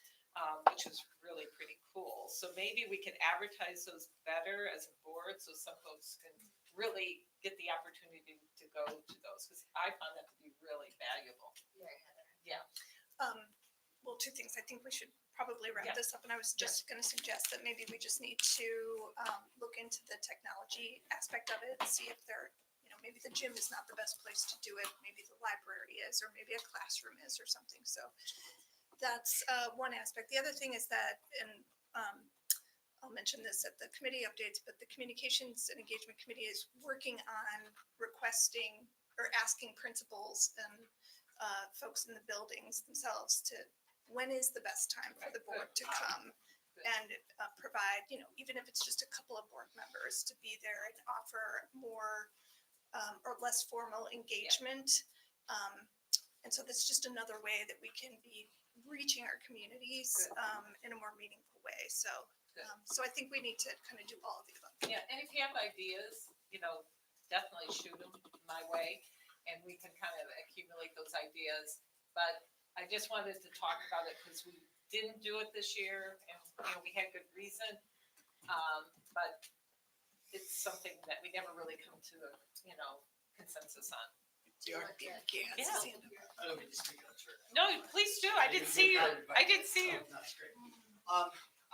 Speaker 4: which was really pretty cool. So maybe we could advertise those better as a board, so some folks can really get the opportunity to go to those, because I found that to be really valuable. Yeah.
Speaker 19: Well, two things. I think we should probably wrap
Speaker 4: Yeah.
Speaker 19: this up, and I was just gonna suggest that maybe we just need to look into the technology aspect of it, see if maybe the gym is not the best place to do it, maybe the library is, or maybe a classroom is or something. So that's one aspect. The other thing is that, and I'll mention this at the committee updates, but the Communications and Engagement Committee is working on requesting or asking principals and folks in the buildings themselves to, when is the best time for the board to come and provide, even if it's just a couple of board members to be there and offer more or less formal engagement. And so that's just another way that we can be reaching our communities in a more meaningful way. So I think we need to kind of do all of the above.
Speaker 4: Yeah, and if you have ideas, definitely shoot them my way, and we can kind of accumulate those ideas. But I just wanted to talk about it because we didn't do it this year, and we had good reason. But it's something that we never really come to a consensus on.
Speaker 19: Yeah.
Speaker 8: I don't mean to speak on it, sir.
Speaker 4: No, please do. I did see you. I did see you.
Speaker 8: No, it's great.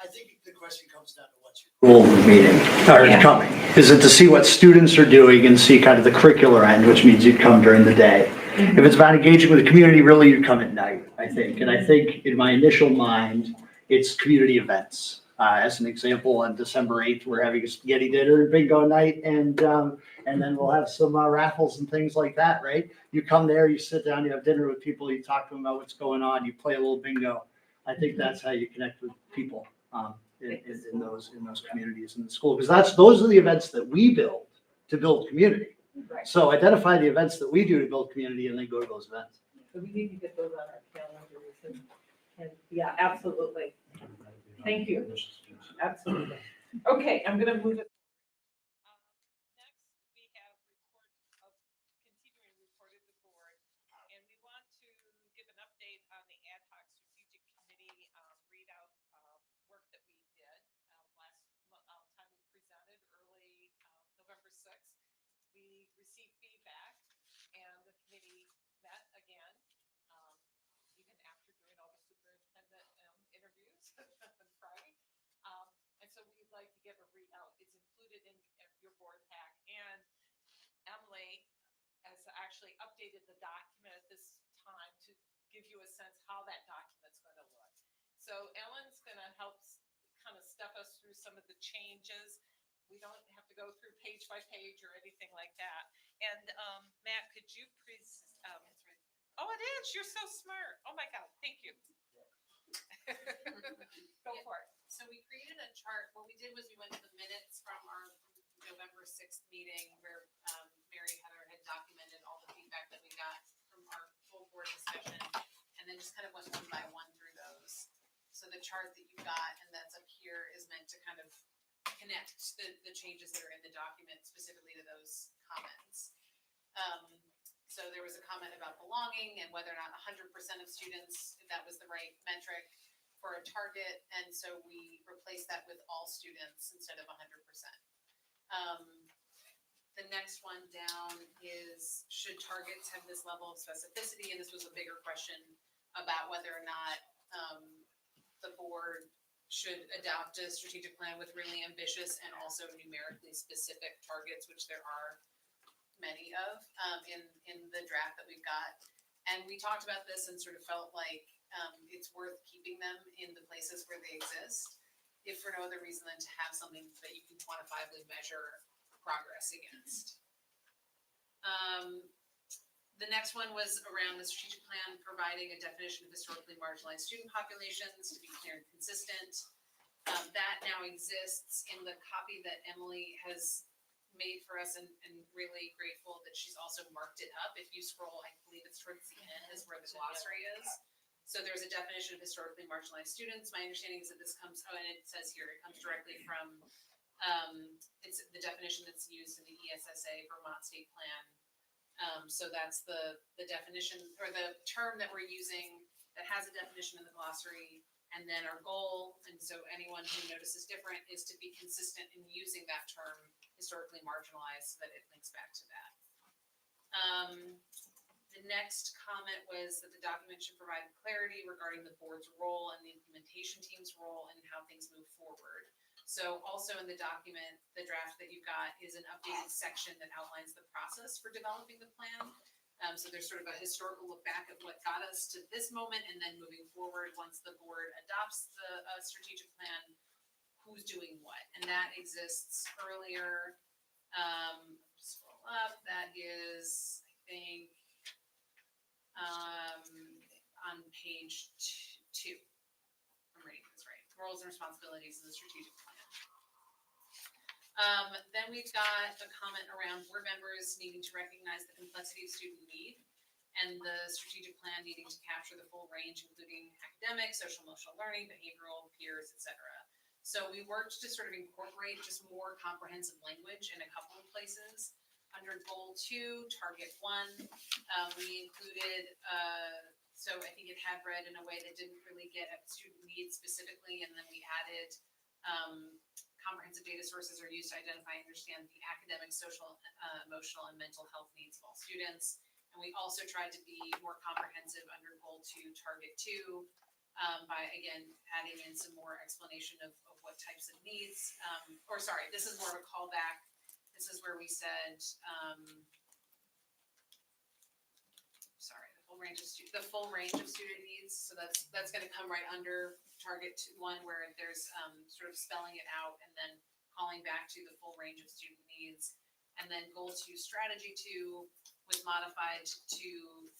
Speaker 8: I think the question comes down to what's your goal of the meeting, or coming? Is it to see what students are doing and see kind of the curricular end, which means you'd come during the day? If it's about engaging with the community, really you'd come at night, I think. And I think in my initial mind, it's community events. As an example, on December 8th, we're having a spaghetti dinner and bingo night, and then we'll have some raffles and things like that, right? You come there, you sit down, you have dinner with people, you talk to them about what's going on, you play a little bingo. I think that's how you connect with people in those communities in the school, because those are the events that we build to build community.
Speaker 15: Right.
Speaker 8: So identify the events that we do to build community and then go to those events.
Speaker 15: So we need to get those on our calendars and yeah, absolutely. Thank you. Absolutely. Okay, I'm gonna move it. Next, we have continuing report of the board, and we want to give an update on the ad hoc strategic committee readout work that we did last time we presented early November 6th. We received feedback, and the committee met again, even after doing all the superintendent interviews on Friday. And so we'd like to give a readout. It's included in your board pack, and Emily has actually updated the document at this time to give you a sense how that document's going to look. So Ellen's going to help kind of step us through some of the changes. We don't have to go through page by page or anything like that. And Matt, could you please? Oh, it is. You're so smart. Oh my God. Thank you. Go for it.
Speaker 3: So we created a chart. What we did was we went to the minutes from our November 6th meeting where Mary Heather had documented all the feedback that we got from our full board discussion, and then just kind of went one by one through those. So the chart that you got and that's up here is meant to kind of connect the changes that are in the document specifically to those comments. So there was a comment about belonging and whether or not 100% of students, if that was the right metric for a target, and so we replaced that with all students instead of 100%. The next one down is, should targets have this level of specificity? And this was a bigger question about whether or not the board should adopt a strategic plan with really ambitious and also numerically specific targets, which there are many of in the draft that we've got. And we talked about this and sort of felt like it's worth keeping them in the places where they exist, if for no other reason than to have something that you can quantifiably measure progress against. The next one was around the strategic plan, providing a definition of historically marginalized student populations to be clear and consistent. That now exists in the copy that Emily has
Speaker 12: made for us, and really grateful that she's also marked it up. If you scroll, I believe it's towards the end is where the glossary is. So there's a definition of historically marginalized students. My understanding is that this comes, and it says here, it comes directly from, it's the definition that's used in the ESSA Vermont State Plan. So that's the definition, or the term that we're using that has a definition in the glossary. And then our goal, and so anyone who notices different, is to be consistent in using that term, historically marginalized, so that it links back to that. The next comment was that the document should provide clarity regarding the board's role and the implementation team's role and how things move forward. So also in the document, the draft that you got is an updated section that outlines the process for developing the plan. So there's sort of a historical look back at what got us to this moment, and then moving forward, once the board adopts the strategic plan, who's doing what, and that exists earlier. Scroll up, that is, I think, on page 2. I'm reading this right. Roles and responsibilities of the strategic plan. Then we've got a comment around board members needing to recognize the complexity of student need, and the strategic plan needing to capture the full range, including academic, social emotional learning, behavioral, peers, etc. So we worked to sort of incorporate just more comprehensive language in a couple of places. Under goal 2, target 1, we included, so I think it had read in a way that didn't really get at student needs specifically, and then we added comprehensive data sources are used to identify and understand the academic, social, emotional, and mental health needs of all students. And we also tried to be more comprehensive under goal 2, target 2, by again adding in some more explanation of what types of needs, this is more of a callback. This is where we said, the full range of student needs. So that's going to come right under target 1, where there's sort of spelling it out and then calling back to the full range of student needs. And then goal 2, strategy 2 was modified to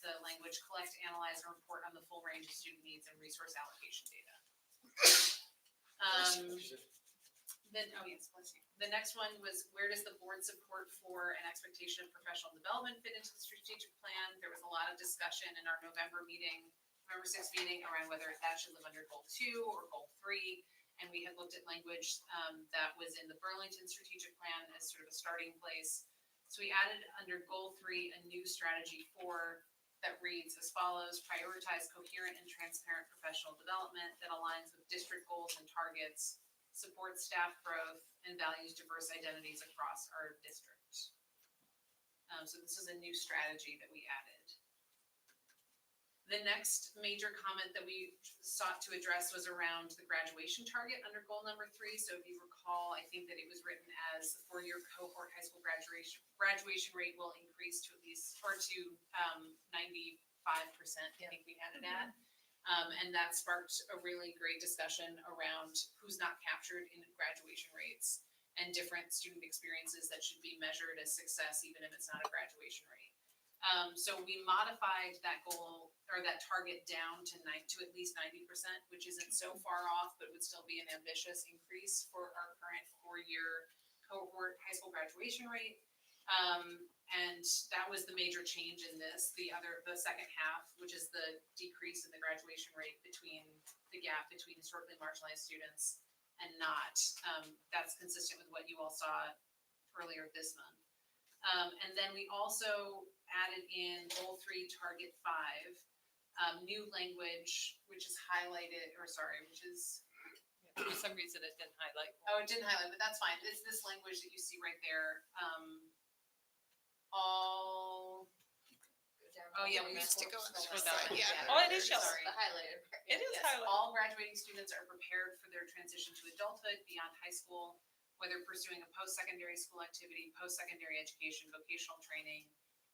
Speaker 12: the language collect, analyze, and report on the full range of student needs and resource allocation data. The next one was, where does the board support for an expectation of professional development fit into the strategic plan? There was a lot of discussion in our November 6th meeting around whether that should live under goal 2 or goal 3. And we had looked at language that was in the Burlington strategic plan as sort of a starting place. So we added under goal 3 a new strategy 4 that reads as follows: prioritize coherent and transparent professional development that aligns with district goals and targets, supports staff growth, and values diverse identities across our district. So this is a new strategy that we added. The next major comment that we sought to address was around the graduation target under goal number 3. So if you recall, I think that it was written as the 4-year cohort high school graduation rate will increase to at least, or to 95%, I think we had it at. And that sparked a really great discussion around who's not captured in graduation rates and different student experiences that should be measured as success, even if it's not a graduation rate. So we modified that goal, or that target, down to at least 90%, which isn't so far off, but would still be an ambitious increase for our current 4-year cohort high school graduation rate. And that was the major change in this. The second half, which is the decrease in the graduation rate between the gap between historically marginalized students and not. That's consistent with what you all saw earlier this month. And then we also added in goal 3, target 5, new language, which is highlighted, which is.
Speaker 4: For some reason it didn't highlight.
Speaker 12: Oh, it didn't highlight, but that's fine. It's this language that you see right there. We
Speaker 19: used to go
Speaker 12: down.
Speaker 4: Oh, it is yellow.
Speaker 12: Sorry.
Speaker 9: The highlighted part.
Speaker 4: It is
Speaker 12: Yes,
Speaker 4: highlighted.
Speaker 12: all graduating students are prepared for their transition to adulthood beyond high school, whether pursuing a post-secondary school activity, post-secondary education, vocational training,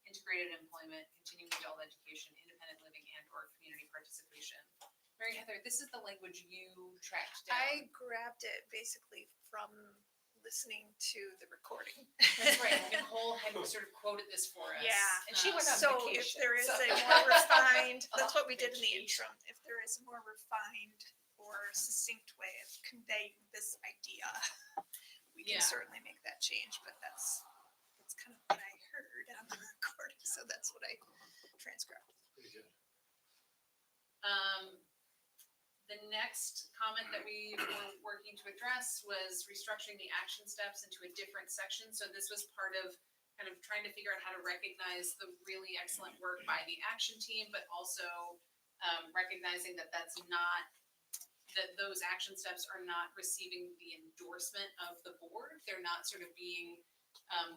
Speaker 12: integrated employment, continuing adult education, independent living, and or community participation. Mary Heather, this is the language you tracked down.
Speaker 19: I grabbed it basically from listening to the recording.
Speaker 12: That's right. Nicole had sort of quoted this for us.
Speaker 19: Yeah.
Speaker 4: And she went on
Speaker 19: So
Speaker 4: vacation.
Speaker 19: if there is a more refined, that's what we did in the interim. If there is a more refined or succinct way of conveying this idea, we can
Speaker 1: Yeah.
Speaker 19: certainly make that change, but that's kind of what I heard on the recording, so that's what I transcribed.
Speaker 17: Pretty good.
Speaker 12: The next comment that we were working to address was restructuring the action steps into a different section. So this was part of kind of trying to figure out how to recognize the really excellent work by the action team, but also recognizing that that's not, that those action steps are not receiving the endorsement of the board. They're not sort of being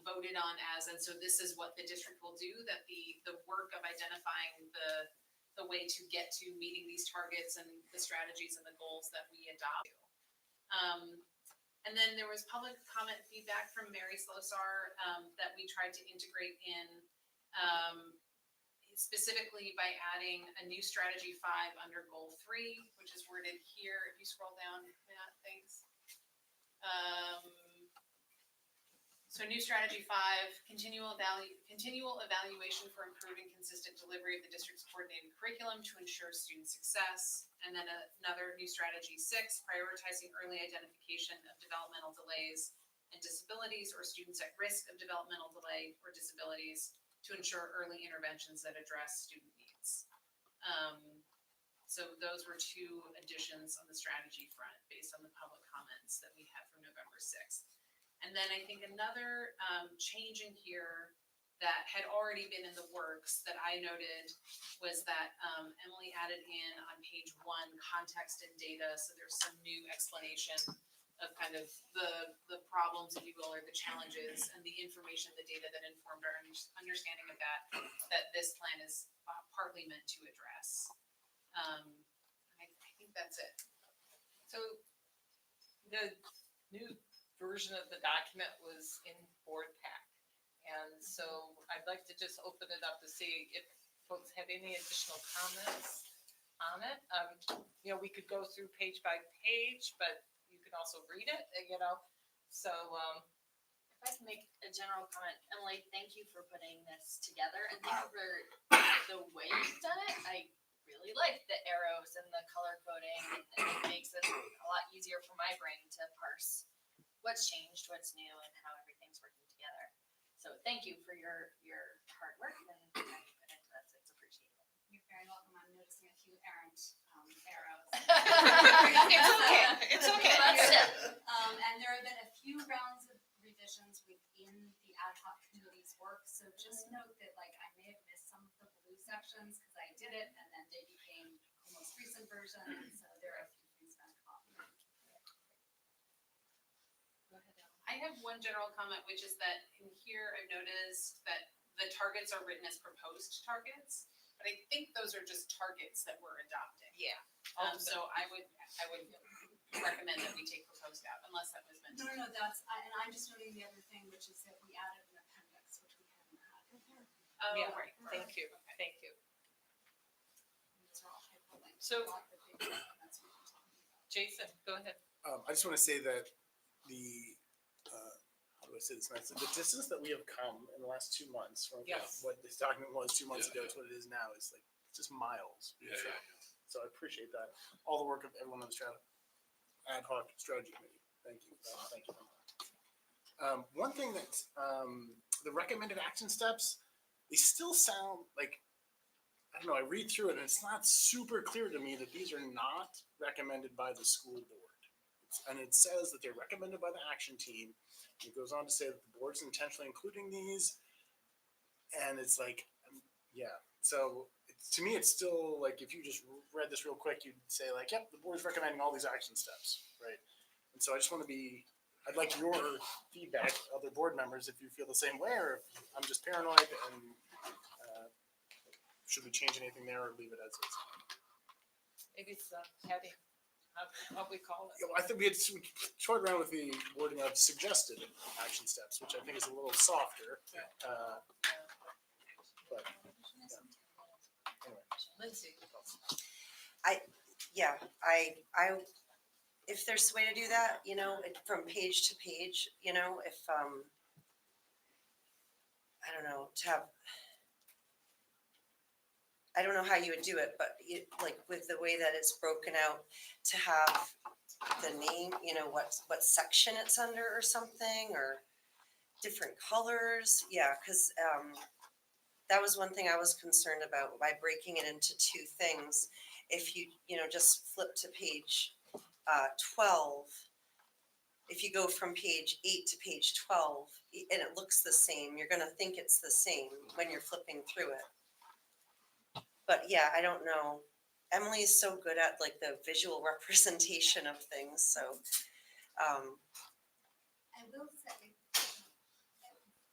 Speaker 12: voted on as, and so this is what the district will do, that the work of identifying the way to get to meeting these targets and the strategies and the goals that we adopt. And then there was public comment feedback from Mary Slosar that we tried to integrate in specifically by adding a new strategy 5 under goal 3, which is worded here. If you scroll down, Matt, thanks. So new strategy 5, continual evaluation for improving consistent delivery of the district's coordinated curriculum to ensure student success. And then another new strategy 6, prioritizing early identification of developmental delays and disabilities or students at risk of developmental delay or disabilities to ensure early interventions that address student needs. So those were 2 additions on the strategy front based on the public comments that we had from November 6th. And then I think another change in here that had already been in the works that I noted was that Emily added in on page 1 context and data. So there's some new explanation of kind of the problems, if you will, or the challenges and the information, the data that informed our understanding of that this plan is partly meant to address. I think that's it.
Speaker 4: So the new version of the document was in board pack. And so I'd like to just open it up to see if folks have any additional comments on it. You know, we could go through page by page, but you can also read it, you know. So
Speaker 21: If I can make a general comment, Emily, thank you for putting this together and thank you for the way you've done it. I really like the arrows and the color coding, and it makes it a lot easier for my brain to parse what's changed, what's new, and how everything's working together. So thank you for your hard work and how you put into this. It's appreciated.
Speaker 12: You're very welcome. I'm noticing a few errant arrows.
Speaker 4: It's okay. It's okay.
Speaker 21: And there have been a few rounds of revisions within the ad hoc committee's work. So just note that like I may have missed some of the blue sections because I did it and then they became the most recent version. And so there are a few things that come.
Speaker 12: I have one general comment, which is that in here I've noticed that the targets are written as proposed targets, but I think those are just targets that we're adopting.
Speaker 4: Yeah.
Speaker 12: So I would recommend that we take proposed out unless that was meant to.
Speaker 21: No, and I'm just noting the other thing, which is that we added an appendix, which we hadn't had before.
Speaker 12: Oh,
Speaker 4: Yeah,
Speaker 12: right.
Speaker 4: thank you, thank you.
Speaker 21: These are all hyperlinked.
Speaker 4: So-
Speaker 21: That's what we're talking about.
Speaker 4: Jason, go ahead.
Speaker 11: I just want to say that the, how do I say this nice? The distance that we have come in the last 2 months from
Speaker 4: Yes.
Speaker 11: what this document was 2 months
Speaker 17: Yeah,
Speaker 11: ago to what it is now is like just miles.
Speaker 17: Yeah.
Speaker 11: So I appreciate that. All the work of everyone on the ad hoc strategy committee. Thank you. Thank you. One thing that the recommended action steps, they still sound like, I don't know, I read through it and it's not super clear to me that these are not recommended by the school board. And it says that they're recommended by the action team. It goes on to say that the board's intentionally including these. And it's like, yeah. So to me, it's still like, if you just read this real quick, you'd say like, yep, the board's recommending all these action steps, right? And so I just want to I'd like your feedback, other board members, if you feel the same way, or if I'm just paranoid and should we change anything there or leave it as is?
Speaker 4: Maybe it's heading, how we call it.
Speaker 11: You know, I think we toyed around with the wording of suggested action steps, which I think is a little softer. But anyway.
Speaker 4: Lindsay.
Speaker 9: Yeah, I, if there's a way to do that, you know, from page to page, you know, if, I don't know, I don't know how you would do it, but like with the way that it's broken out, to have the name, what section it's under or something, or different colors? Yeah, because that was one thing I was concerned about by breaking it into two things. If you, just flip to page 12, if you go from page 8 to page 12, and it looks the same, you're gonna think it's the same when you're flipping through it. But yeah, I don't know. Emily is so good at like the visual representation of things, so.
Speaker 7: I will say,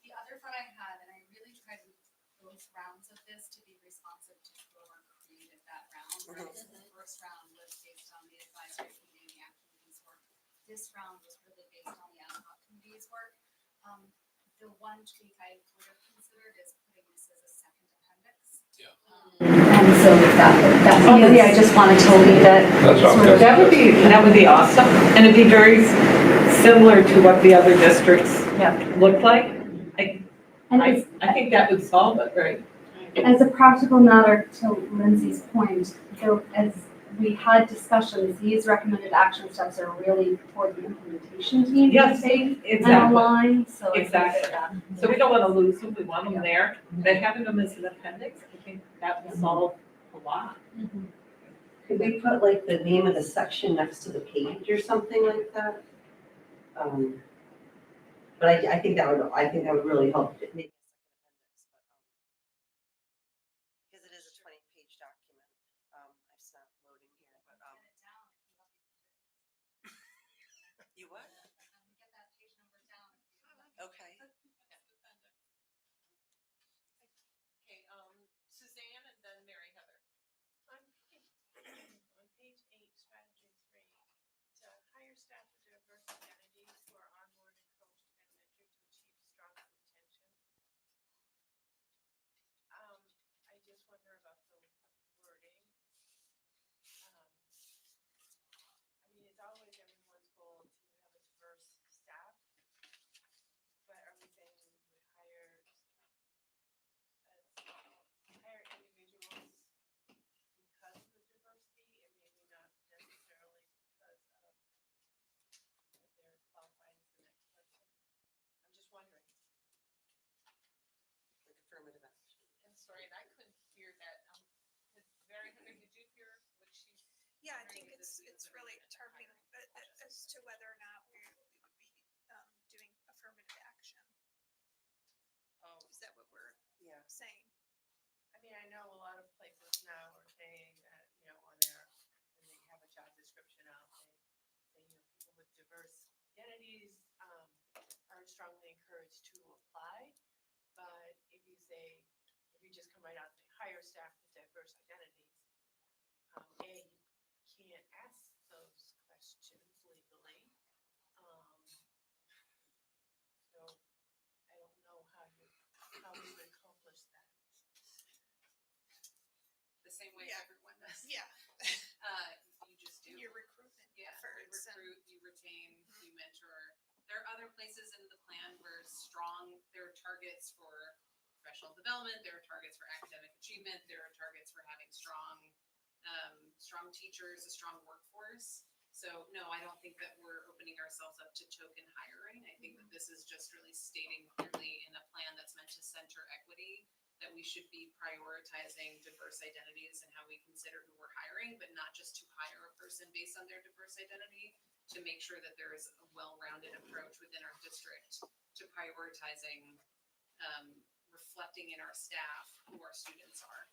Speaker 7: the other thought I had, and I really tried both rounds of this to be responsive to whoever created that round, right? So the first round was based on the advisory committee and the activities work. This round was really based on the ad hoc committee's work. The one tweak I would have considered is putting this as a second appendix.
Speaker 17: Yeah.
Speaker 14: And so maybe I just wanted to leave it.
Speaker 15: That would be awesome, and it'd be very similar to what the other districts look like. I think that would solve it, right?
Speaker 14: As a practical matter, to Lindsay's point, though, as we had discussions, these recommended action steps are really for the implementation team to take and align, so.
Speaker 15: Exactly. So we don't want to lose them, we want them there, but having them as an appendix, I think that would solve a lot.
Speaker 22: Could we put like the name of the section next to the page or something like that? But I think that would really help.
Speaker 9: Because it is a 20-page document. It's not loading here, but you what?
Speaker 7: Get that page number down.
Speaker 9: Okay.
Speaker 4: Okay, Suzanne and then Mary Heather.
Speaker 1: On page 8, strategy 3, to hire staff with diverse identities who are on board and coached and mentored to achieve strong retention. I just wonder about the wording. I mean, it's always everyone's goal to have a diverse staff, but are we saying we would hire individuals because of the diversity and maybe not necessarily because of that they're qualified as the next person? I'm just wondering.
Speaker 9: Like affirmative action.
Speaker 4: I'm sorry, I couldn't hear that. Mary Heather, did you hear what she?
Speaker 19: Yeah, I think it's really targeting as to whether or not we would be doing affirmative action.
Speaker 4: Oh.
Speaker 19: Is that what we're saying?
Speaker 1: I mean, I know a lot of places now are saying that, on their, when they have a job description out, they say, people with diverse identities are strongly encouraged to apply. But if you just come right out and say, hire staff with diverse identities, you can't ask those questions legally. So I don't know how we would accomplish that.
Speaker 12: The same way everyone does.
Speaker 19: Yeah.
Speaker 12: You just do.
Speaker 19: Your recruitment
Speaker 12: efforts. You recruit, you retain, you mentor. There are other places in the plan where there are targets for professional development, there are targets for academic achievement, there are targets for having strong teachers, a strong workforce. So no, I don't think that we're opening ourselves up to token hiring. I think that this is just really stating clearly in a plan that's meant to center equity that we should be prioritizing diverse identities and how we consider who we're hiring, but not just to hire a person based on their diverse identity, to make sure that there is a well-rounded approach within our district to prioritizing, reflecting in our staff who our students are.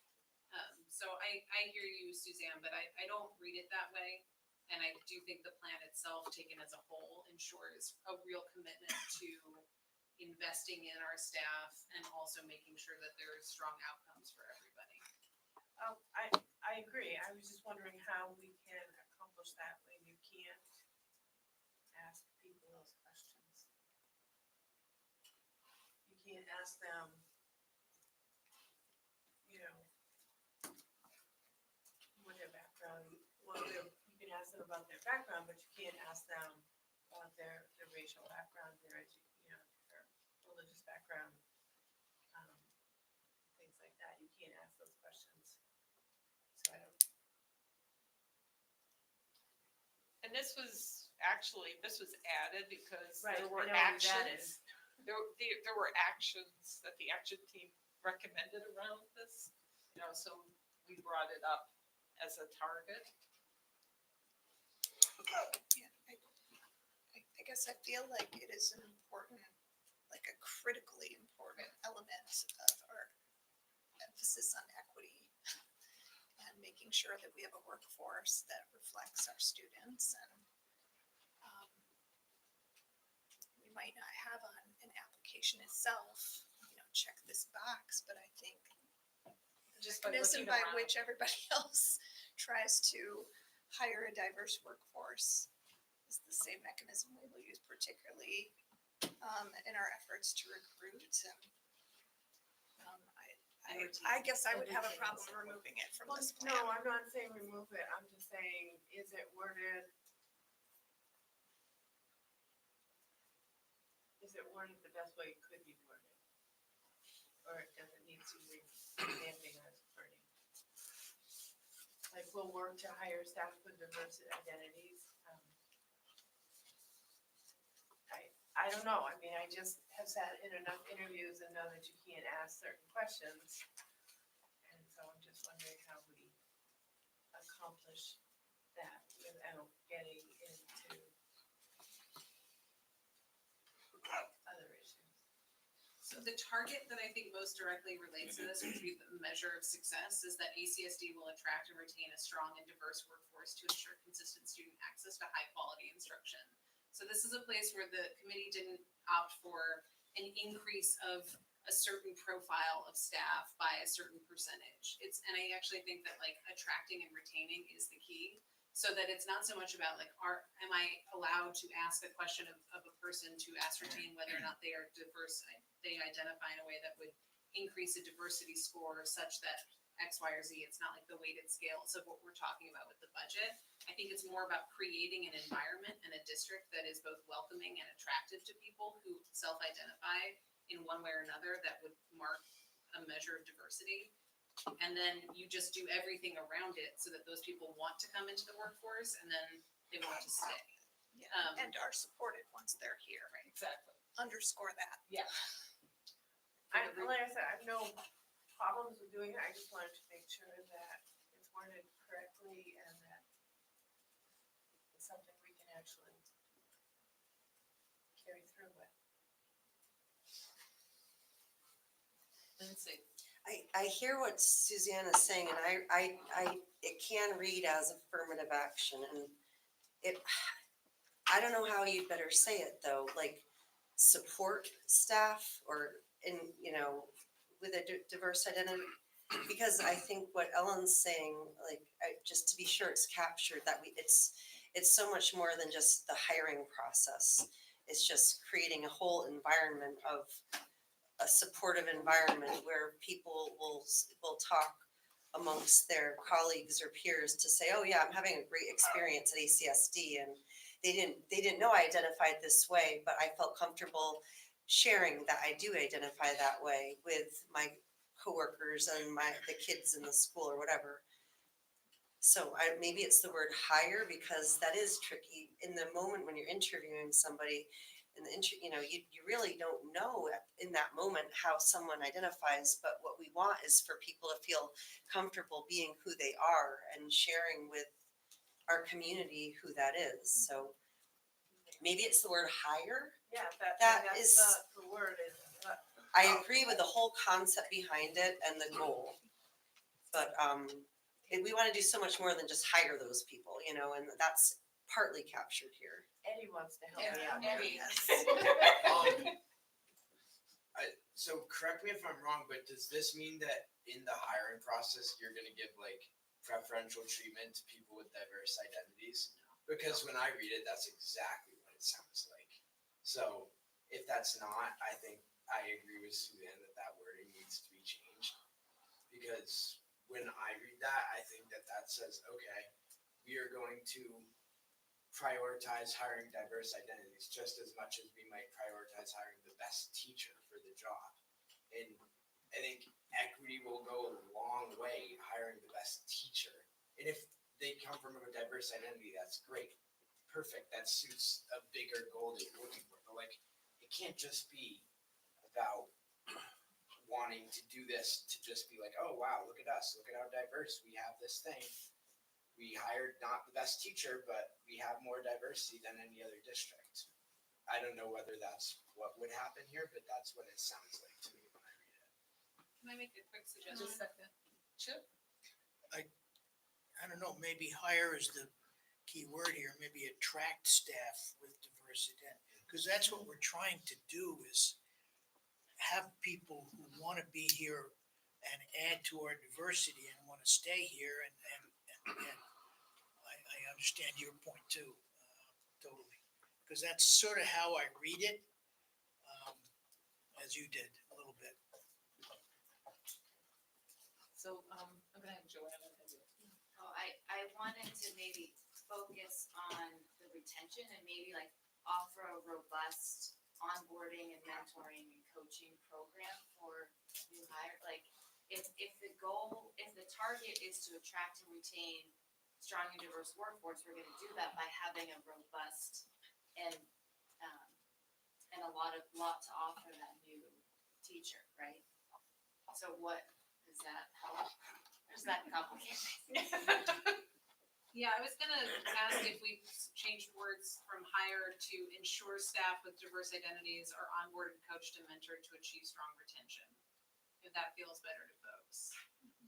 Speaker 12: So I hear you, Suzanne, but I don't read it that way. And I do think the plan itself, taken as a whole, ensures a real commitment to investing in our staff and also making sure that there are strong outcomes for everybody.
Speaker 1: I agree. I was just wondering how we can accomplish that when you can't ask people those questions. You can't ask them, what their background, you can ask them about their background, but you can't ask them about their racial background, their religious background, things like that. You can't ask those questions. So I don't.
Speaker 4: And this was actually, this was added because
Speaker 1: Right,
Speaker 4: there
Speaker 1: I
Speaker 4: were
Speaker 1: know it was added.
Speaker 4: actions. There were actions that the action team recommended around this, so we brought it up as a target.
Speaker 19: Yeah, I guess I feel like it is an important, like a critically important element of our emphasis on equity and making sure that we have a workforce that reflects our students and we might not have on an application itself, check this box, but I think the
Speaker 4: Just by
Speaker 19: mechanism
Speaker 4: looking
Speaker 19: by
Speaker 4: around.
Speaker 19: which everybody else tries to hire a diverse workforce is the same mechanism we will use particularly in our efforts to recruit and I guess I would have a problem removing it from this plan.
Speaker 1: No, I'm not saying remove it, I'm just saying, is it worded? Is it worded the best way it could be worded? Or does it need to be revamping as wording? Like, we'll work to hire staff with diverse identities. I don't know, I mean, I just have sat in enough interviews and know that you can't ask certain questions. And so I'm just wondering how we accomplish that without getting into other issues.
Speaker 12: So the target that I think most directly relates to this, which would be the measure of success, is that ACSD will attract and retain a strong and diverse workforce to ensure consistent student access to high quality instruction. So this is a place where the committee didn't opt for an increase of a certain profile of staff by a certain percentage. And I actually think that like attracting and retaining is the key. So that it's not so much about like, am I allowed to ask a question of a person to ascertain whether or not they are diverse, they identify in a way that would increase a diversity score such that X, Y, or Z. It's not like the weighted scales of what we're talking about with the budget. I think it's more about creating an environment and a district that is both welcoming and attractive to people who self-identify in one way or another that would mark a measure of diversity. And then you just do everything around it so that those people want to come into the workforce and then they want to stay.
Speaker 19: Yeah, and are supported once they're here.
Speaker 4: Right, exactly.
Speaker 19: Underscore that.
Speaker 4: Yeah.
Speaker 1: Like I said, I have no problems with doing it, I just wanted to make sure that it's worded correctly and that it's something we can actually carry through with.
Speaker 12: Lindsay.
Speaker 9: I hear what Suzanne is saying, and it can read as affirmative action, and I don't know how you'd better say it though, like support staff or with a diverse identity. Because I think what Ellen's saying, like, just to be sure it's captured, that it's so much more than just the hiring process. It's just creating a whole environment of a supportive environment where people will talk amongst their colleagues or peers to say, oh yeah, I'm having a great experience at ACSD, and they didn't know I identified this way, but I felt comfortable sharing that I do identify that way with my coworkers and the kids in the school or whatever. So maybe it's the word hire, because that is tricky in the moment when you're interviewing somebody. You really don't know in that moment how someone identifies, but what we want is for people to feel comfortable being who they are and sharing with our community who that is. So maybe it's the word hire.
Speaker 1: Yeah,
Speaker 9: Is
Speaker 1: the word is.
Speaker 9: I agree with the whole concept behind it and the goal, but we want to do so much more than just hire those people, and that's partly captured here.
Speaker 1: Eddie wants to help me out.
Speaker 12: Eddie.
Speaker 6: So correct me if I'm wrong, but does this mean that in the hiring process, you're gonna give like preferential treatment to people with diverse identities? Because when I read it, that's exactly what it sounds like. So if that's not, I think I agree with Suzanne that wording needs to be changed. Because when I read that, I think that says, okay, we are going to prioritize hiring diverse identities just as much as we might prioritize hiring the best teacher for the job. And I think equity will go a long way in hiring the best teacher. And if they come from a diverse identity, that's great. perfect. That suits a bigger goal that you're looking for. But like, it can't just be about wanting to do this to just be like, oh wow, look at us, look at how diverse we have this thing. We hired not the best teacher, but we have more diversity than any other district. I don't know whether that's what would happen here, but that's what it sounds like to me when I read it.
Speaker 12: Can I make a quick suggestion?
Speaker 4: Chip?
Speaker 10: I don't know, maybe hire is the key word here, maybe attract staff with diversity. Because that's what we're trying to do is have people who want to be here and add to our diversity and want to stay here. And I understand your point too, totally. Because that's sort of how I read it, as you did a little bit.
Speaker 4: So, I'm gonna have Joanna.
Speaker 14: Oh, I wanted to maybe focus on the retention and maybe like offer a robust onboarding and mentoring and coaching program for new hire, like if the target is to attract and retain strong and diverse workforce, we're gonna do that by having a robust and a lot to offer that new teacher, right? So what, does that help? Or does that complicate things?
Speaker 12: Yeah, I was gonna ask if we changed words from hire to ensure staff with diverse identities are onboarded, coached, and mentored to achieve strong retention. If that feels better to folks.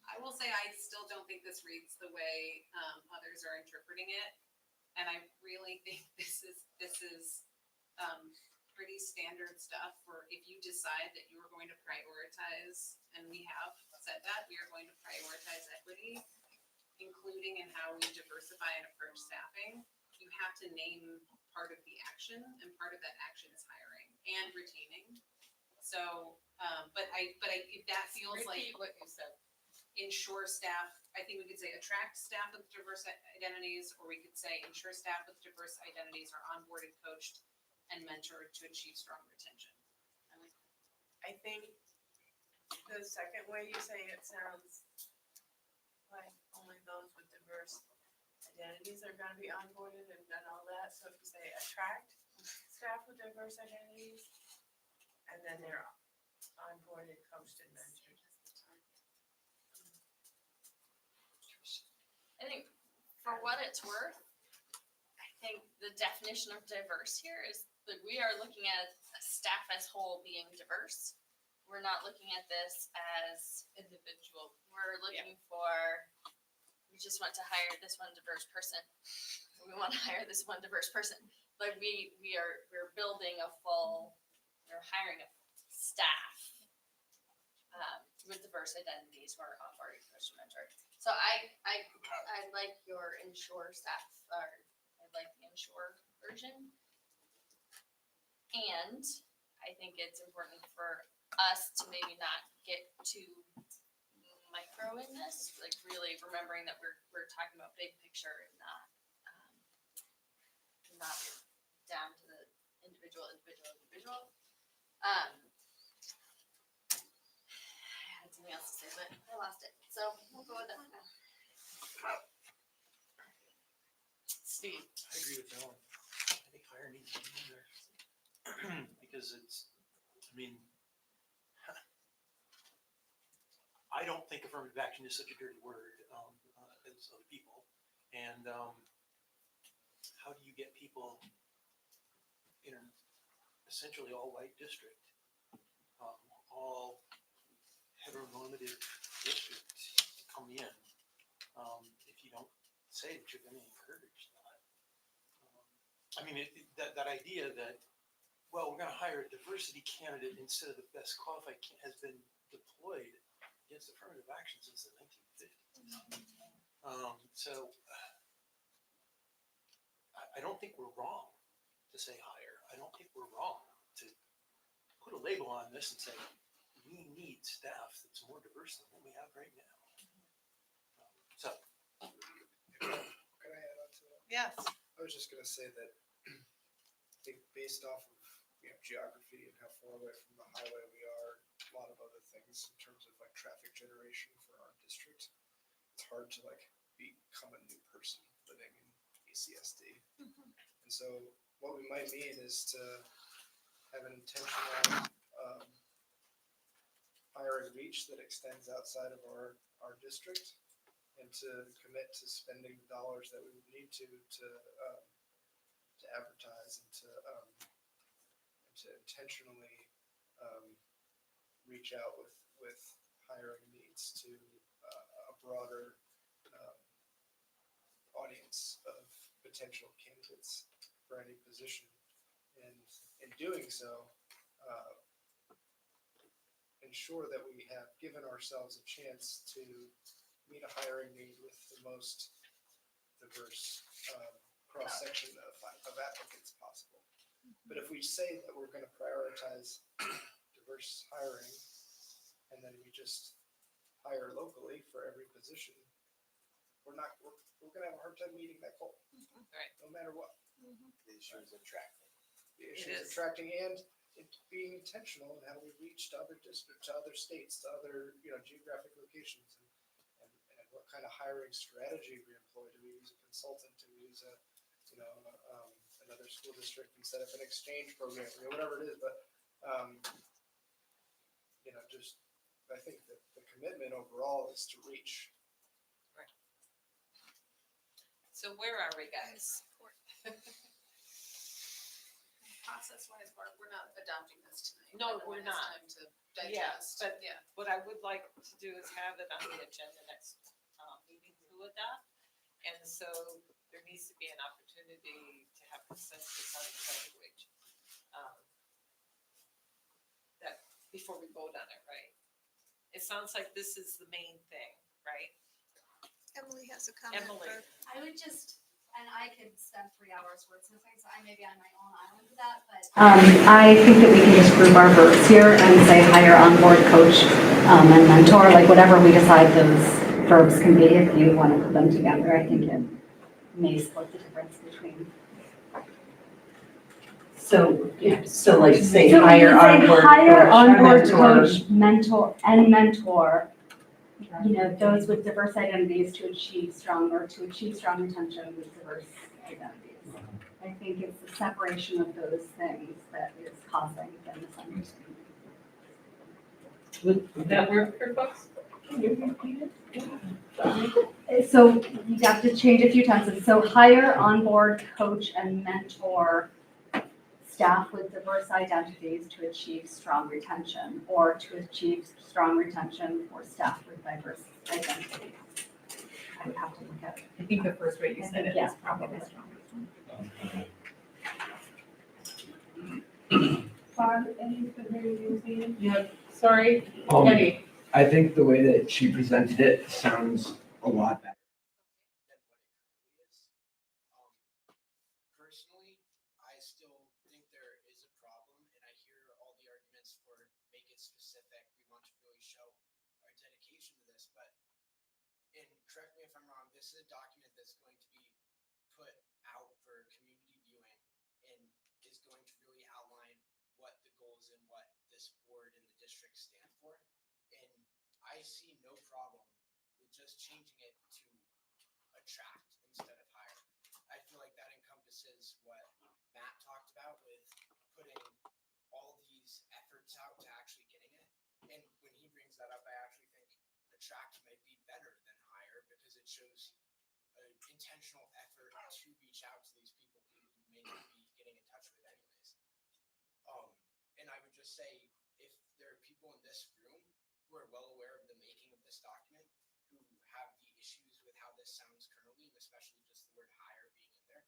Speaker 12: I will say, I still don't think this reads the way, others are interpreting it. And I really think this is, pretty standard stuff for if you decide that you are going to prioritize, and we have said that, we are going to prioritize equity, including in how we diversify and approach staffing, you have to name part of the action, and part of that action is hiring and retaining. So, but if that feels like.
Speaker 4: Repeat what you said.
Speaker 12: Ensure staff, I think we could say attract staff with diverse identities, or we could say ensure staff with diverse identities are onboarded, coached, and mentored to achieve strong retention.
Speaker 1: I think the second way you say it sounds like only those with diverse identities are gonna be onboarded and done all that, so if you say attract staff with diverse identities, and then they're onboarded, coached, and mentored.
Speaker 21: I think for what it's worth, I think the definition of diverse here is that we are looking at staff as whole being diverse. We're not looking at this as
Speaker 4: Individual.
Speaker 21: we're looking for, we just want to hire this one diverse person. We want to hire this one diverse person. Like we're building we're hiring a staff with diverse identities who are onboarded, coached, and mentored. So I like your ensure staff, or I like the ensure version. And I think it's important for us to maybe not get too micro in this, like really remembering that we're talking about big picture and not down to the individual. I had something else to say, but I lost it. So we'll go with that now.
Speaker 4: Steve?
Speaker 2: I agree with Ellen. I think hire needs to be in there. Because it's, I mean, I don't think affirmative action is such a dirty word, as other people. And, how do you get people in an essentially all-white district, all heteronormative district to come in, if you don't say that you're gonna encourage that? I mean, that idea that, well, we're gonna hire a diversity candidate instead of the best qualified has been deployed against affirmative action since the 1950s. So I don't think we're wrong to say hire. I don't think we're wrong to put a label on this and say, we need staff that's more diverse than what we have right now. So.
Speaker 11: Can I add on to that?
Speaker 4: Yes.
Speaker 11: I was just gonna say that I think based off of, geography and how far away from the highway we are, a lot of other things in terms of like traffic generation for our district, it's hard to like become a new person living in ACSD. And so what we might mean is to have an intentional hiring reach that extends outside of our district, and to commit to spending the dollars that we would need to advertise and to intentionally reach out with hiring needs to a broader audience of potential candidates for any position. And in doing so, ensure that we have given ourselves a chance to meet a hiring need with the most diverse cross-section of applicants possible. But if we say that we're going to prioritize diverse hiring, and then we just hire locally for every position, we're going to have a hard time meeting that goal.
Speaker 4: Right.
Speaker 11: No matter what.
Speaker 6: The issue is attracting.
Speaker 11: The issue
Speaker 4: It
Speaker 11: is
Speaker 4: is.
Speaker 11: attracting and being intentional in how we reach to other districts, to other states, to other, geographic locations, and what kind of hiring strategy we employ. Do we use a consultant? Do we use another school district instead of an exchange program, whatever it is, but, I think that the commitment overall is to reach.
Speaker 4: So where are we, guys?
Speaker 12: Process-wise, we're not adopting this tonight.
Speaker 4: No,
Speaker 12: When
Speaker 4: we're
Speaker 12: it's
Speaker 4: not.
Speaker 12: time to
Speaker 4: Yes,
Speaker 12: digest.
Speaker 4: but
Speaker 12: Yeah.
Speaker 4: what I would like to do is have it on the agenda next meeting to adopt. And so there needs to be an opportunity to have consensus on the language. That, before we vote on it, right? It sounds like this is the main thing, right?
Speaker 19: Emily has a comment.
Speaker 4: Emily.
Speaker 7: I would just, and I could spend 3 hours wordsmithing, so I may be on my own island with that, but.
Speaker 13: I think that we can just group our verbs here and say hire onboard coach and mentor, like whatever we decide those verbs can be, if you want to put them together, I think it may split the difference between.
Speaker 22: So like say
Speaker 13: So we
Speaker 22: hire
Speaker 13: would say
Speaker 22: onboard
Speaker 13: hire
Speaker 22: coach,
Speaker 13: onboard
Speaker 22: mentor.
Speaker 13: coach, mentor, those with diverse identities to achieve strong retention with diverse identities. I think it's the separation of those things that is causing the misunderstanding.
Speaker 15: Would that work for folks?
Speaker 13: So you have to change a few tenses. So hire, onboard, coach, and mentor staff with diverse identities to achieve strong retention, or to achieve strong retention for staff with diverse identities. I would have to look at it.
Speaker 15: I think the first way you
Speaker 13: I
Speaker 15: said
Speaker 13: think,
Speaker 15: it
Speaker 13: yeah,
Speaker 15: is probably
Speaker 13: probably.
Speaker 15: strong.
Speaker 16: Bob, anything
Speaker 15: Yeah, sorry,
Speaker 23: Um,
Speaker 15: Eddie.
Speaker 23: I think the way that she presented it sounds a lot better.
Speaker 6: Personally, I still think there is a problem, and I hear all the arguments for make it specific. We want to really show our dedication to this, but correct me if I'm wrong, this is a document that's going to be put out for community viewing and is going to really outline what the goals and what this board and the district stand for. And I see no problem with just changing it to attract instead of hire. I feel like that encompasses what Matt talked about with putting all these efforts out to actually getting it. And when he brings that up, I actually think attract might be better than hire because it shows an intentional effort to reach out to these people who you may not be getting in touch with anyways. And I would just say, if there are people in this room who are well aware of the making of this document, who have the issues with how this sounds currently, and especially just the word hire being in there,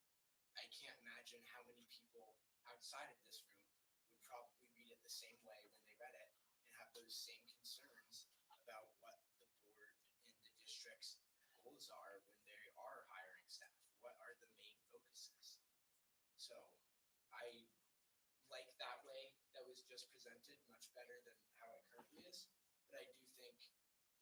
Speaker 6: I can't imagine how many people outside of this room would probably read it the same way when they read it and have those same concerns about what the board and the district's goals are when they are hiring staff. What are the main focuses? So I like that way that was just presented much better than how it currently is. But I do think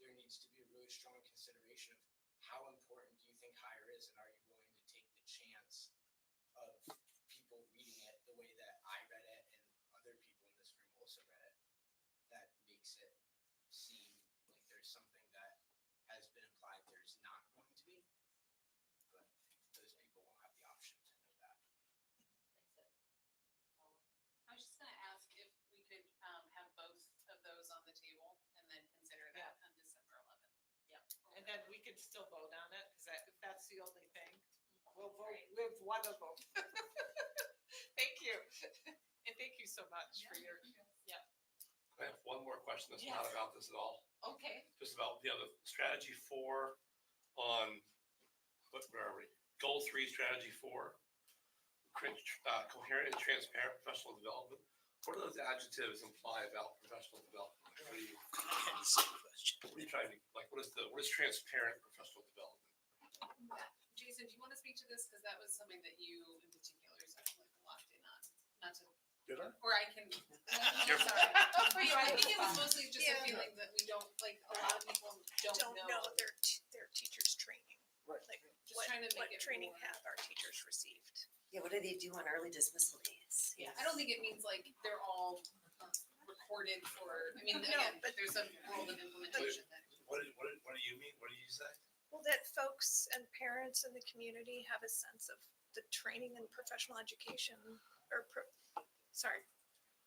Speaker 6: there needs to be a really strong consideration of how important do you think hire is, and are you willing to take the chance of people reading it the way that I read it and other people in this room also read it, that makes it seem like there's something that has been implied there's not going to be, but those people won't have the option to know that.
Speaker 4: can still vote on it, because if that's the only thing, we'll vote with one of them. Thank you. And thank you so much for your,
Speaker 17: I have one more question that's not about this at all.
Speaker 4: okay.
Speaker 17: Just about the other strategy 4 on, where are we? Goal 3, strategy 4. Coherent and transparent professional development. What do those adjectives imply about professional development? What are you trying to, like, what is transparent professional development?
Speaker 12: Jason, do you want to speak to this? Because that was something that you in particular is like locked in on, not to.
Speaker 11: Did I?
Speaker 12: Or I can.
Speaker 17: You're-
Speaker 12: Sorry. For you, I think it was mostly just a feeling that we don't, like, a lot of people don't know.
Speaker 19: their teachers' training.
Speaker 11: Right.
Speaker 19: Like,
Speaker 12: Just trying to make it
Speaker 19: training
Speaker 12: more-
Speaker 19: have our teachers received?
Speaker 9: Yeah, what do they do on early dismissal days?
Speaker 12: Yeah, I don't think it means like they're all recorded for, I mean,
Speaker 19: No,
Speaker 12: again,
Speaker 19: but-
Speaker 12: there's a world of implementation that.
Speaker 17: What do you mean? What did you say?
Speaker 19: Well, that folks and parents in the community have a sense of the training and professional education, or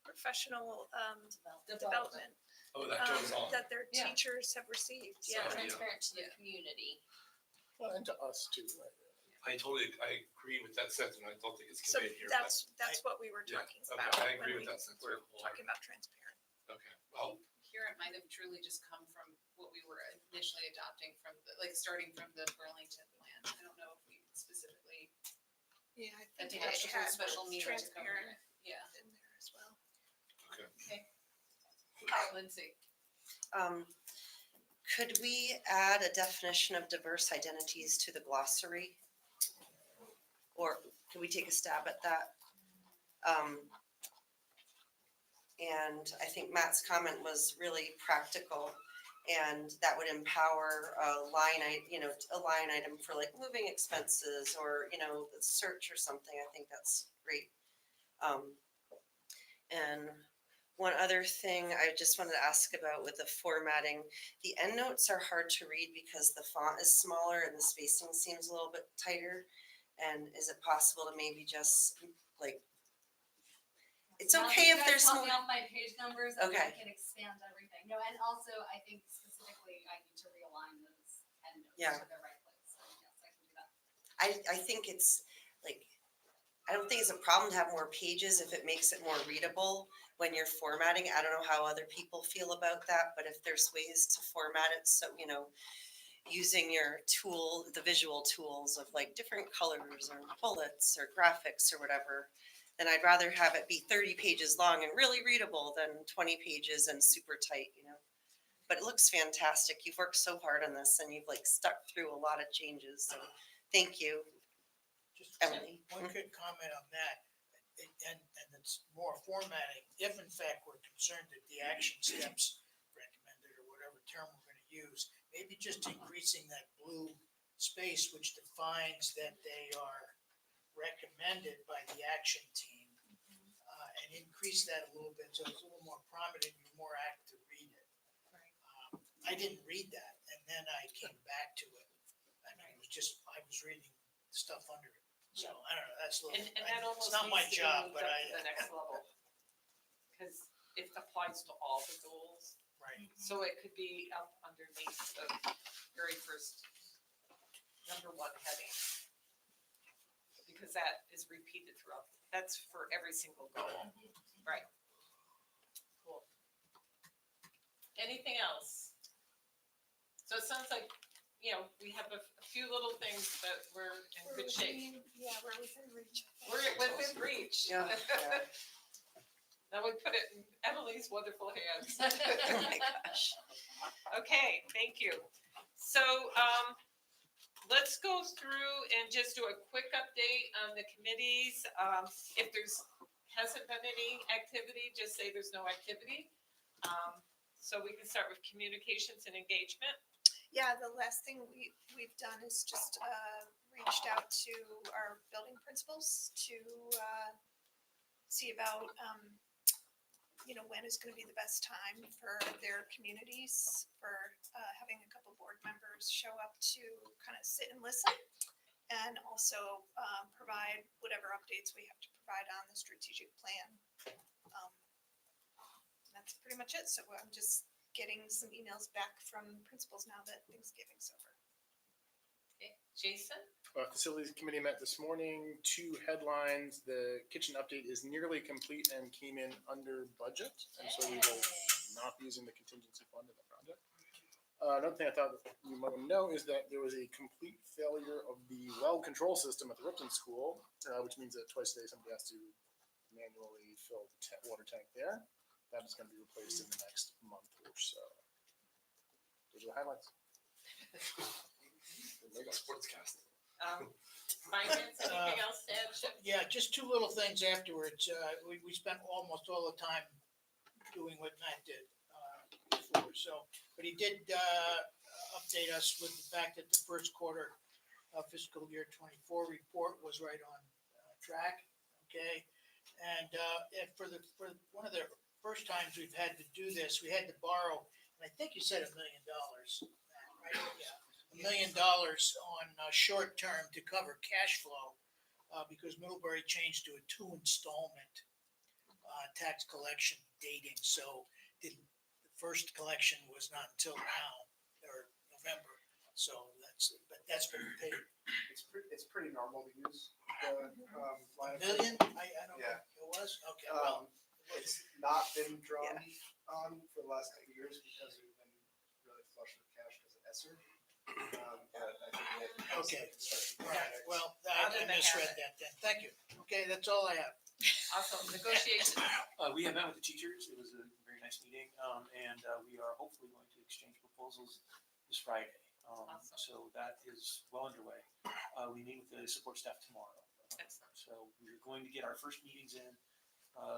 Speaker 19: professional development.
Speaker 17: Oh, that goes on.
Speaker 19: That their
Speaker 12: Yeah.
Speaker 19: teachers have received,
Speaker 17: So,
Speaker 19: yeah.
Speaker 17: yeah.
Speaker 12: Transparent to the community.
Speaker 11: Well, and to us too, right?
Speaker 17: I agree with that sentence. I don't think it's
Speaker 19: So
Speaker 17: conveyed here.
Speaker 19: that's what we were
Speaker 17: Yeah,
Speaker 19: talking
Speaker 17: okay,
Speaker 19: about.
Speaker 17: I agree
Speaker 19: when
Speaker 17: with
Speaker 19: we
Speaker 17: that sentence.
Speaker 19: were talking about transparent.
Speaker 17: Okay, well,
Speaker 12: Here it might have truly just come from what we were initially adopting from, starting from the Burlington plan. I don't know if we specifically
Speaker 19: Yeah, I think it
Speaker 12: attached to a
Speaker 19: had
Speaker 12: special meeting to cover
Speaker 19: transparent
Speaker 12: it. Yeah.
Speaker 19: in there as well.
Speaker 17: okay.
Speaker 12: Lindsay.
Speaker 9: Could we add a definition of diverse identities to the glossary? Or could we take a stab at that? And I think Matt's comment was really practical, and that would empower a line item for like moving expenses or, the search or something. I think that's great. And one other thing I just wanted to ask about with the formatting, the endnotes are hard to read because the font is smaller and the spacing seems a little bit tighter. And is it possible to maybe just like, it's okay if there's
Speaker 13: Help
Speaker 9: some,
Speaker 13: me off my page numbers and I
Speaker 9: Okay.
Speaker 13: can expand everything. No, and also I think specifically I need to realign those endnotes
Speaker 9: Yeah.
Speaker 13: to their right place. So yes, I can do that.
Speaker 9: I think it's like, I don't think it's a problem to have more pages if it makes it more readable when you're formatting. I don't know how other people feel about that, but if there's ways to format it, so, using your tool, the visual tools of like different colors or bullets or graphics or whatever, then I'd rather have it be 30 pages long and really readable than 20 pages and super tight, But it looks fantastic. You've worked so hard on this and you've like stuck through a lot of changes. So thank you,
Speaker 10: Just
Speaker 9: Emily.
Speaker 10: one quick comment on that, and it's more formatting. If in fact we're concerned that the action steps recommended, or whatever term we're gonna use, maybe just increasing that blue space which defines that they are recommended by the action team, and increase that a little bit so it's a little more prominent, you're more apt to read it. I didn't read that, and then I came back to it, and I was reading stuff under it. So, I don't know, that's a little,
Speaker 4: And that almost
Speaker 10: it's not my
Speaker 4: needs to be
Speaker 10: job,
Speaker 4: moved
Speaker 10: but
Speaker 4: up to the next level. Because it applies to all the goals.
Speaker 10: right.
Speaker 4: So it could be up underneath the very first number 1 heading. Because that is repeated throughout, that's for every single goal, right? Cool. Anything else? So it sounds like, we have a few little things that we're in good shape.
Speaker 19: Yeah, we're within reach.
Speaker 4: We're within reach.
Speaker 9: Yeah.
Speaker 4: Now we put it in Emily's wonderful hands.
Speaker 9: Oh my gosh.
Speaker 4: Okay, thank you. So, let's go through and just do a quick update on the committees. If hasn't been any activity, just say there's no activity. So we can start with communications and engagement.
Speaker 19: Yeah, the last thing we've done is just reached out to our building principals to see about when is going to be the best time for their communities, for having a couple board members show up to kind of sit and listen, and also provide whatever updates we have to provide on the strategic plan. That's pretty much it. So I'm just getting some emails back from principals now that Thanksgiving's over.
Speaker 4: Jason?
Speaker 11: Facilities committee met this morning, 2 headlines. The kitchen update is nearly complete and came in under budget. And so we will not be using the contingency fund in the project. Another thing I thought that you might want to know is that there was a complete failure of the well control system at the Ripton School, which means that twice a day somebody has to manually fill the water tank there. That is going to be replaced in the next month or so. Those are the highlights.
Speaker 6: Sportscast.
Speaker 4: Finance, anything else to add, Chip?
Speaker 10: Yeah, just 2 little things afterwards. We spent almost all the time doing what Matt did before, so, but he did update us with the fact that the first quarter of fiscal year 24 report was right on track, okay? And for one of the first times we've had to do this, we had to borrow, and I think you said $1 million, right? Yeah, $1 million on short term to cover cash flow because Middlebury changed to a 2 installment tax collection dating. So the first collection was not until now or November. So that's been paid.
Speaker 11: It's pretty normal to use the line of
Speaker 10: $1 million? I don't know.
Speaker 11: Yeah.
Speaker 10: It was? Okay, well.
Speaker 11: It's not been drawn on for the last couple of years because we've been really flush with cash because of ESSER. But I think we have
Speaker 10: Okay,
Speaker 11: construction
Speaker 10: all right,
Speaker 11: projects.
Speaker 10: well,
Speaker 4: Other
Speaker 10: I
Speaker 4: than
Speaker 10: misread
Speaker 4: that.
Speaker 10: that then. Thank you. Okay, that's all I have.
Speaker 4: Awesome, negotiations.
Speaker 2: We have met with the teachers. It was a very nice meeting, and we are hopefully going to exchange proposals this Friday.
Speaker 4: Awesome.
Speaker 2: So that is well underway. We meet with the support staff tomorrow.
Speaker 4: Excellent.
Speaker 2: So we're going to get our first meetings in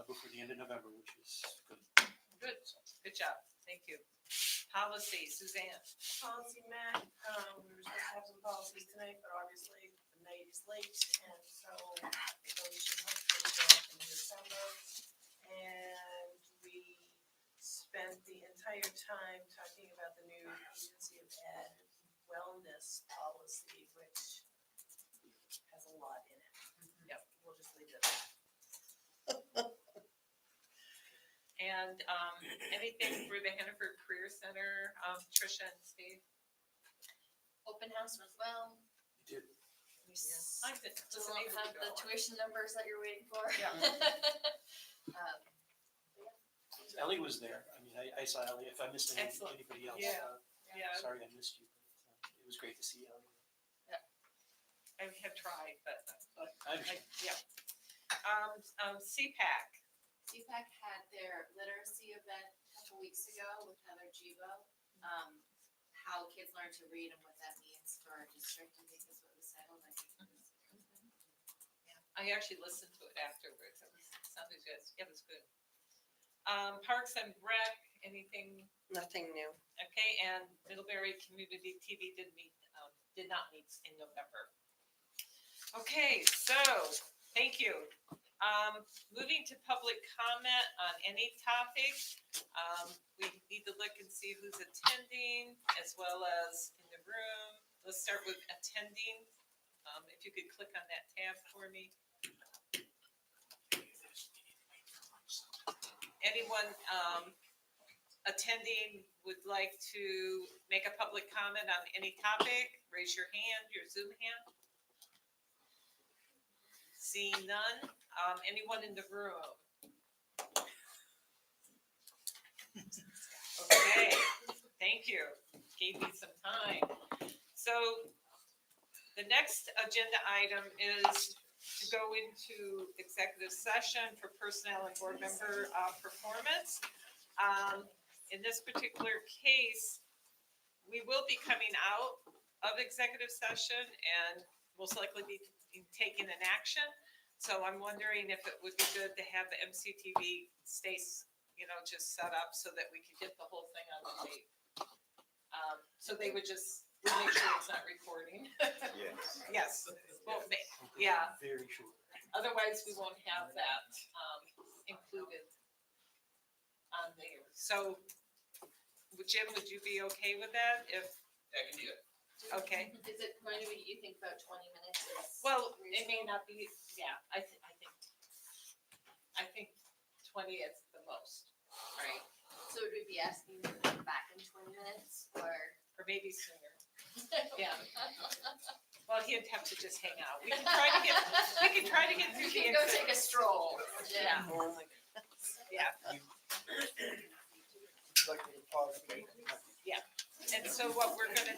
Speaker 2: before the end of November, which is good.
Speaker 4: Good, good job, thank you. Policy, Suzanne.
Speaker 1: Policy Matt, we were supposed to have some policies tonight, but obviously the night is late, and so those should hopefully go up in December. And we spent the entire time talking about the new Agency of Ed wellness policy, which has a lot in it. Yep, we'll just leave it at that.
Speaker 4: And anything for the Hannaford Career Center, Tricia and Steve?
Speaker 5: Open house went well.
Speaker 2: You did.
Speaker 5: We
Speaker 4: I did.
Speaker 5: still don't have the tuition numbers that you're waiting for.
Speaker 4: Yeah.
Speaker 2: Ellie was there. I mean, I saw Ellie. If I missed
Speaker 4: Excellent.
Speaker 2: anybody else,
Speaker 4: Yeah. Yeah,
Speaker 2: sorry I missed you. But it was great to see Ellie.
Speaker 4: I have tried, but
Speaker 2: I understand.
Speaker 4: yeah. CPAC.
Speaker 14: CPAC had their literacy event a couple weeks ago with Heather Gibo. How kids learn to read and what that means for our district, I think is what was said. I think it was
Speaker 4: I actually listened to it afterwards. It sounded good. It was good. Parks and Rec, anything?
Speaker 9: Nothing new.
Speaker 4: Okay, and Middlebury Community TV did not meet in November. Okay, so, thank you. Moving to public comment on any topic. We need to look and see who's attending as well as in the room. Let's start with attending. If you could click on that tab for me. Anyone attending would like to make a public comment on any topic, raise your hand, your Zoom hand. Seeing none, anyone in the room? Okay, thank you. Gave me some time. So the next agenda item is to go into executive session for personnel and board member performance. In this particular case, we will be coming out of executive session and most likely be taking an action. So I'm wondering if it would be good to have the MCTV stays, just set up so that we could get the whole thing on the tape. So they would just make sure it's not recording.
Speaker 6: Yes.
Speaker 4: Yes. Well, yeah.
Speaker 2: Very sure.
Speaker 4: Otherwise, we won't have that included on there. So, Jim, would you be okay with that? If
Speaker 6: I can do it.
Speaker 4: okay.
Speaker 5: Is it going to be, you think about 20 minutes?
Speaker 4: Well, it may not be. Yeah, I think 20 is the most.
Speaker 5: Right. So would we be asking you to come back in 20 minutes or
Speaker 4: maybe sooner? Yeah. Well, he'd have to just hang out. We can try to get through
Speaker 5: You
Speaker 4: the
Speaker 5: can go
Speaker 4: exit.
Speaker 5: take a stroll.
Speaker 4: Yeah, yeah,
Speaker 11: Like to pause the meeting?
Speaker 4: and so what we're gonna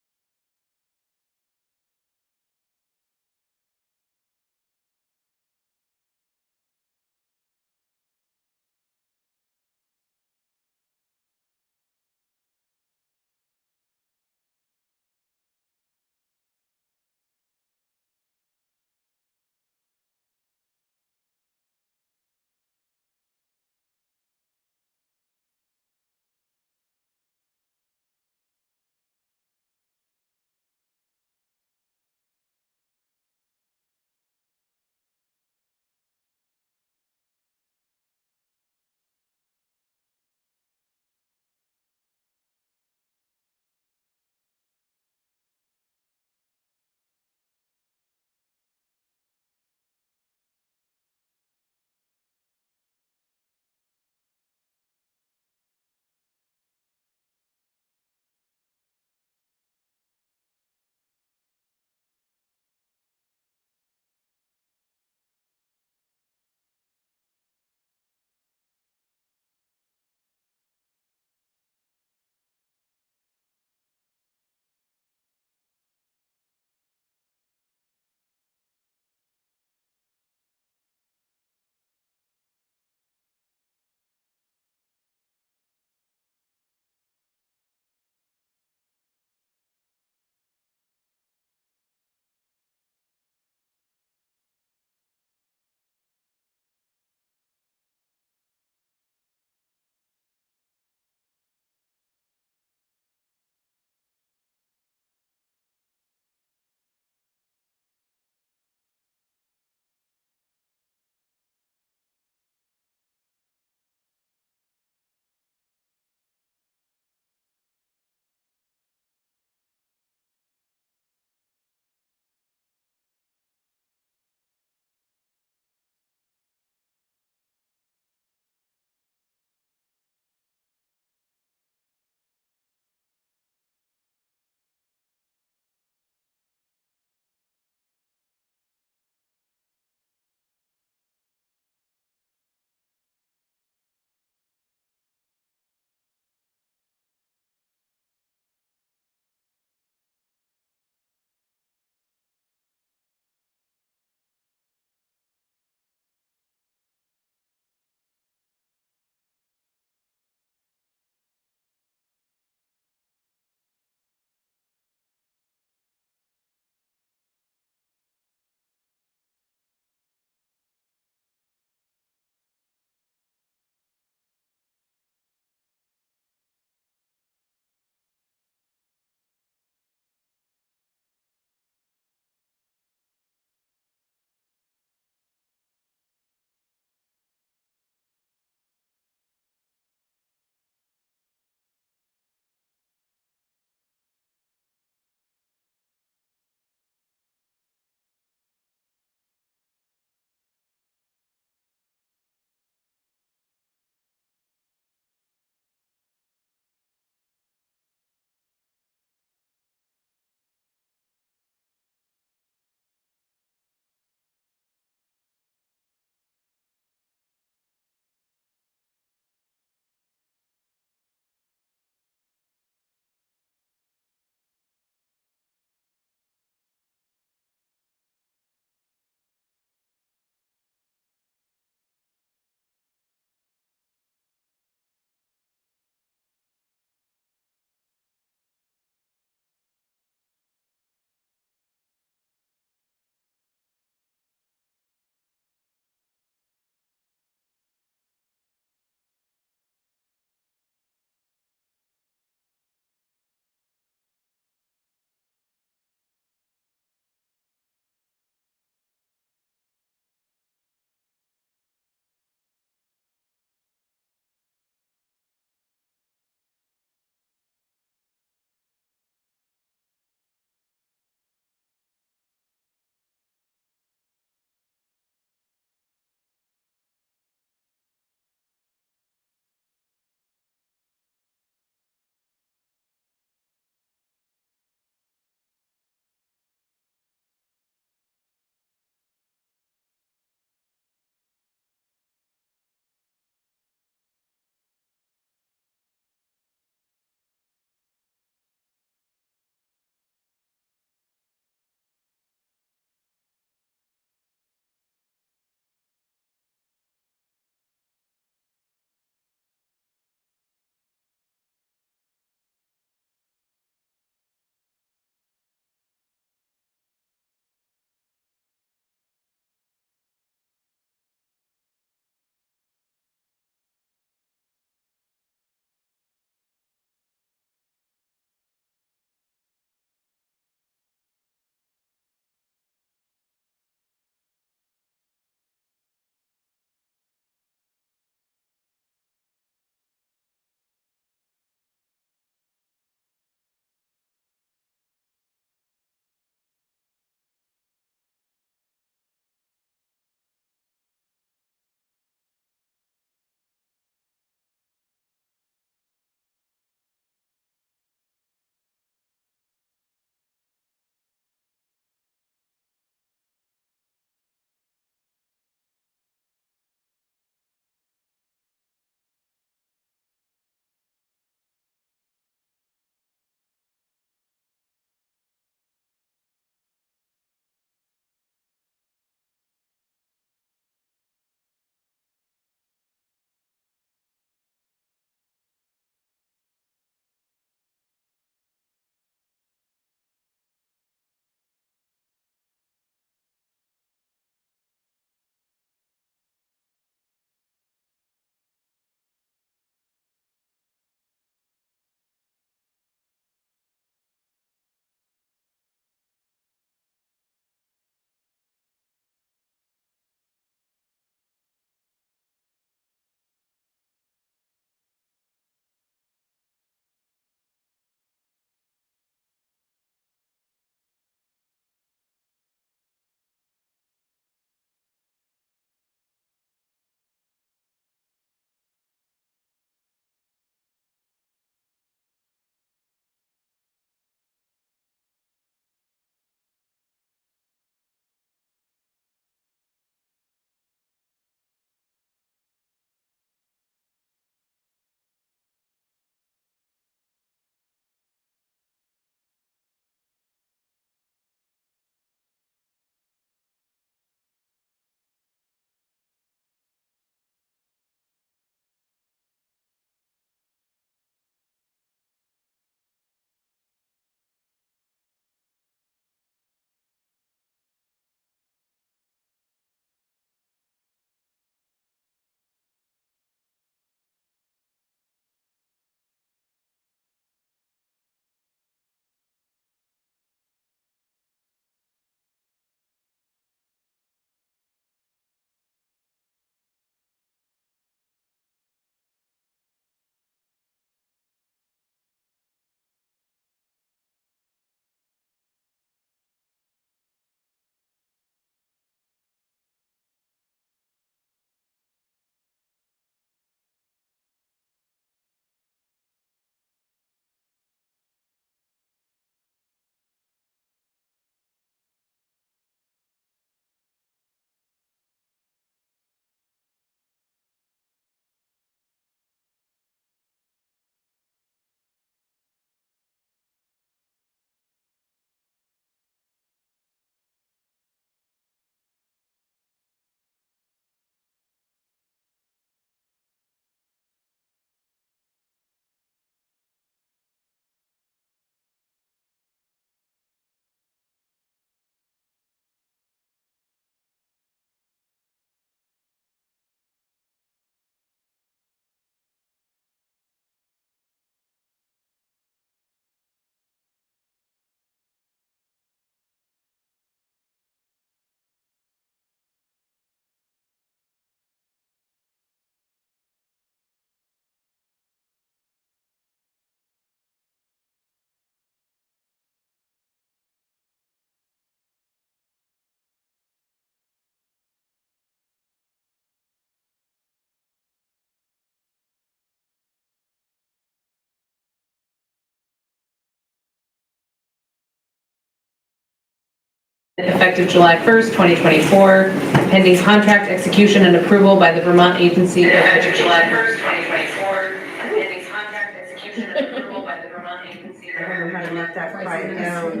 Speaker 12: effective July 1st, 2024, pending contract execution and approval by the Vermont Agency of Education. July 1st, 2024, pending contract execution and approval by the Vermont Agency.
Speaker 22: I don't know how to make that quiet down.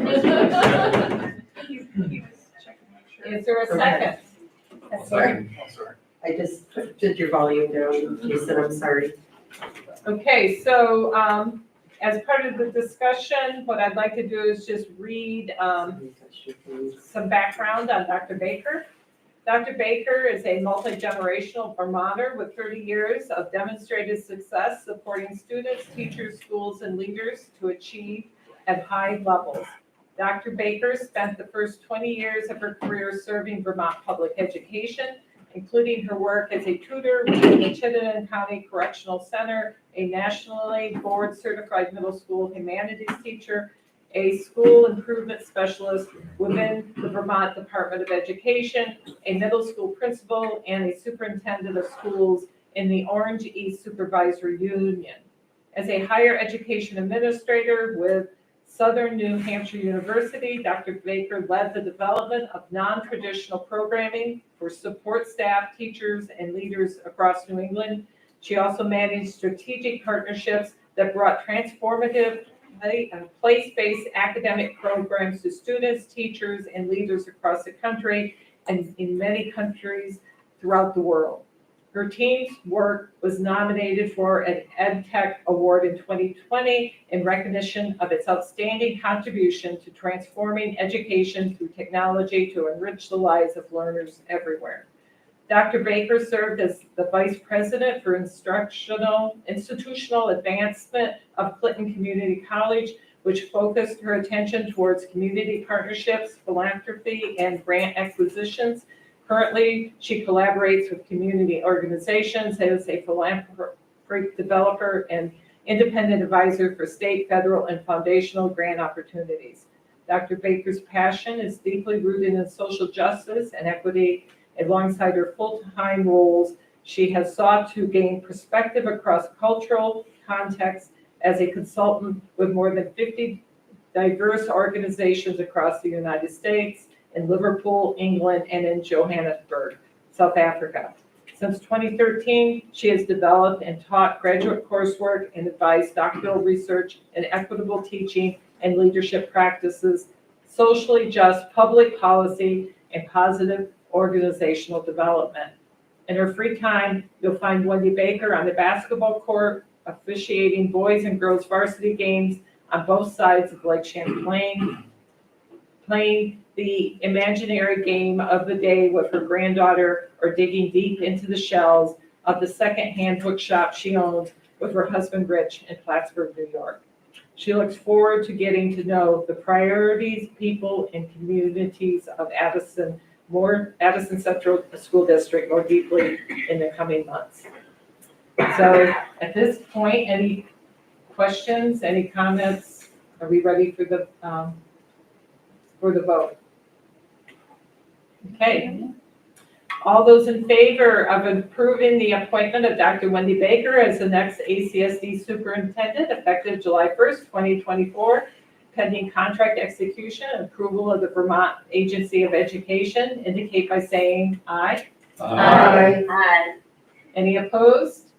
Speaker 15: Is there a second?
Speaker 17: Second.
Speaker 22: I just did your volume down, Jason, I'm sorry.
Speaker 15: Okay, so, as part of the discussion, what I'd like to do is just read, some background on Dr. Baker. Dr. Baker is a multi-generational Vermonter with 30 years of demonstrated success supporting students, teachers, schools, and leaders to achieve at high levels. Dr. Baker spent the first 20 years of her career serving Vermont public education, including her work as a tutor within the Chittenden County Correctional Center, a nationally board-certified middle school humanities teacher, a school improvement specialist within the Vermont Department of Education, a middle school principal, and a superintendent of schools in the Orange East Supervisory Union. As a higher education administrator with Southern New Hampshire University, Dr. Baker led the development of non-traditional programming for support staff, teachers, and leaders across New England. She also managed strategic partnerships that brought transformative place-based academic programs to students, teachers, and leaders across the country and in many countries throughout the world. Her team's work was nominated for an EdTech Award in 2020 in recognition of its outstanding contribution to transforming education through technology to enrich the lives of learners everywhere. Dr. Baker served as the Vice President for Institutional Advancement of Clinton Community College, which focused her attention towards community partnerships, philanthropy, and grant acquisitions. Currently, she collaborates with community organizations as a philanthropic developer and independent advisor for state, federal, and foundational grant opportunities. Dr. Baker's passion is deeply rooted in social justice and equity. Alongside her full-time roles, she has sought to gain perspective across cultural contexts as a consultant with more than 50 diverse organizations across the United States, in Liverpool, England, and in Johannesburg, South Africa. Since 2013, she has developed and taught graduate coursework and advised doctoral research in equitable teaching and leadership practices, socially just public policy, and positive organizational development. In her free time, you'll find Wendy Baker on the basketball court, officiating boys and girls varsity games on both sides of Lake Champlain, playing the imaginary game of the day with her granddaughter, or digging deep into the shelves of the second-hand bookshop she owns with her husband Rich in Plattsburgh, New York. She looks forward to getting to know the priorities, people, and communities of Addison Central School District more deeply in the coming months. So at this point, any questions, any comments? Are we ready for the vote? Okay. All those in favor of approving the appointment of Dr. Wendy Baker as the next ACSD superintendent effective July 1st, 2024, pending contract execution and approval of the Vermont Agency of Education, indicate by saying aye.
Speaker 17: Aye.
Speaker 14: Aye.
Speaker 15: Any opposed?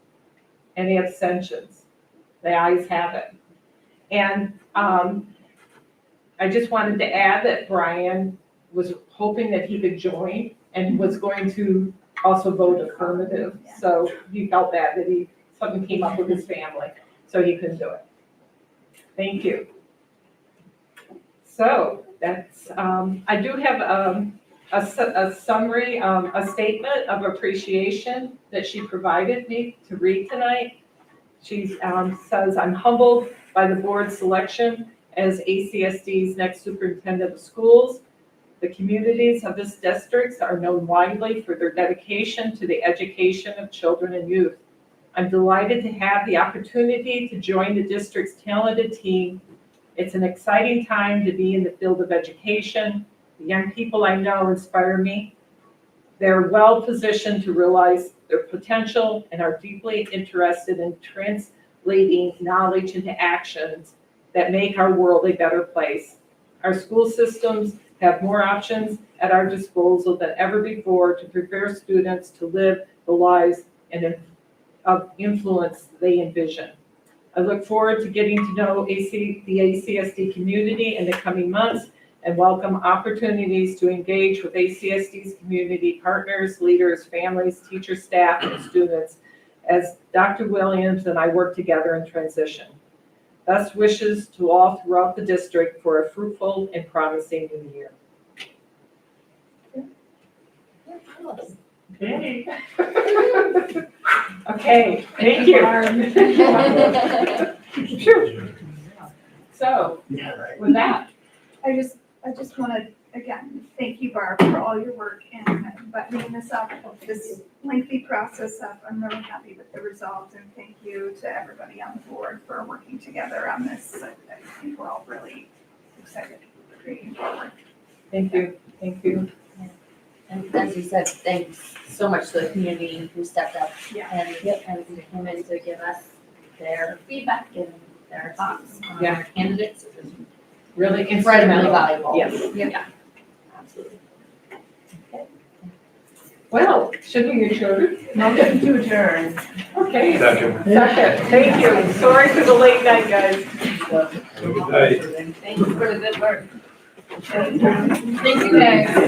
Speaker 15: Any abstentions? The ayes have it. And I just wanted to add that Brian was hoping that he could join and was going to also vote affirmative. So he felt bad that something came up with his family, so he couldn't do it. Thank you. So that's, I do have a summary, a statement of appreciation that she provided me to read tonight. She says, "I'm humbled by the board's selection as ACSD's next superintendent of schools. The communities of this district are known widely for their dedication to the education of children and youth. I'm delighted to have the opportunity to join the district's talented team. It's an exciting time to be in the field of education. The young people I know inspire me. They're well positioned to realize their potential and are deeply interested in translating knowledge into actions that make our world a better place. Our school systems have more options at our disposal than ever before to prepare students to live the lives of influence they envision. I look forward to getting to know the ACSD community in the coming months and welcome opportunities to engage with ACSD's community partners, leaders, families, teachers, staff, and students as Dr. Williams and I work together in transition. Best wishes to all throughout the district for a fruitful and promising new year. Okay. Okay, thank you. So, with that,
Speaker 19: I just want to, again, thank you, Barb, for all your work in buttoning this up, this lengthy process up. I'm really happy with the results, and thank you to everybody on the board for working together on this. I think we're all really excited moving forward.
Speaker 15: thank you, thank you.
Speaker 5: And as you said, thanks so much to the community who stepped up
Speaker 19: Yeah.
Speaker 5: and came in to give us their feedback and their thoughts on
Speaker 15: Yeah.
Speaker 5: our candidates. It was
Speaker 15: Really
Speaker 5: incredibly
Speaker 15: instrumental.
Speaker 5: valuable.
Speaker 15: Yes.
Speaker 5: Yeah, absolutely.
Speaker 15: Well, should we adjourn?
Speaker 19: Motion to adjourn.
Speaker 15: Okay.
Speaker 17: Second.
Speaker 15: Second, thank you. Sorry for the late night, guys.
Speaker 17: Good night.
Speaker 5: Thank you for the good work. Thank you, guys.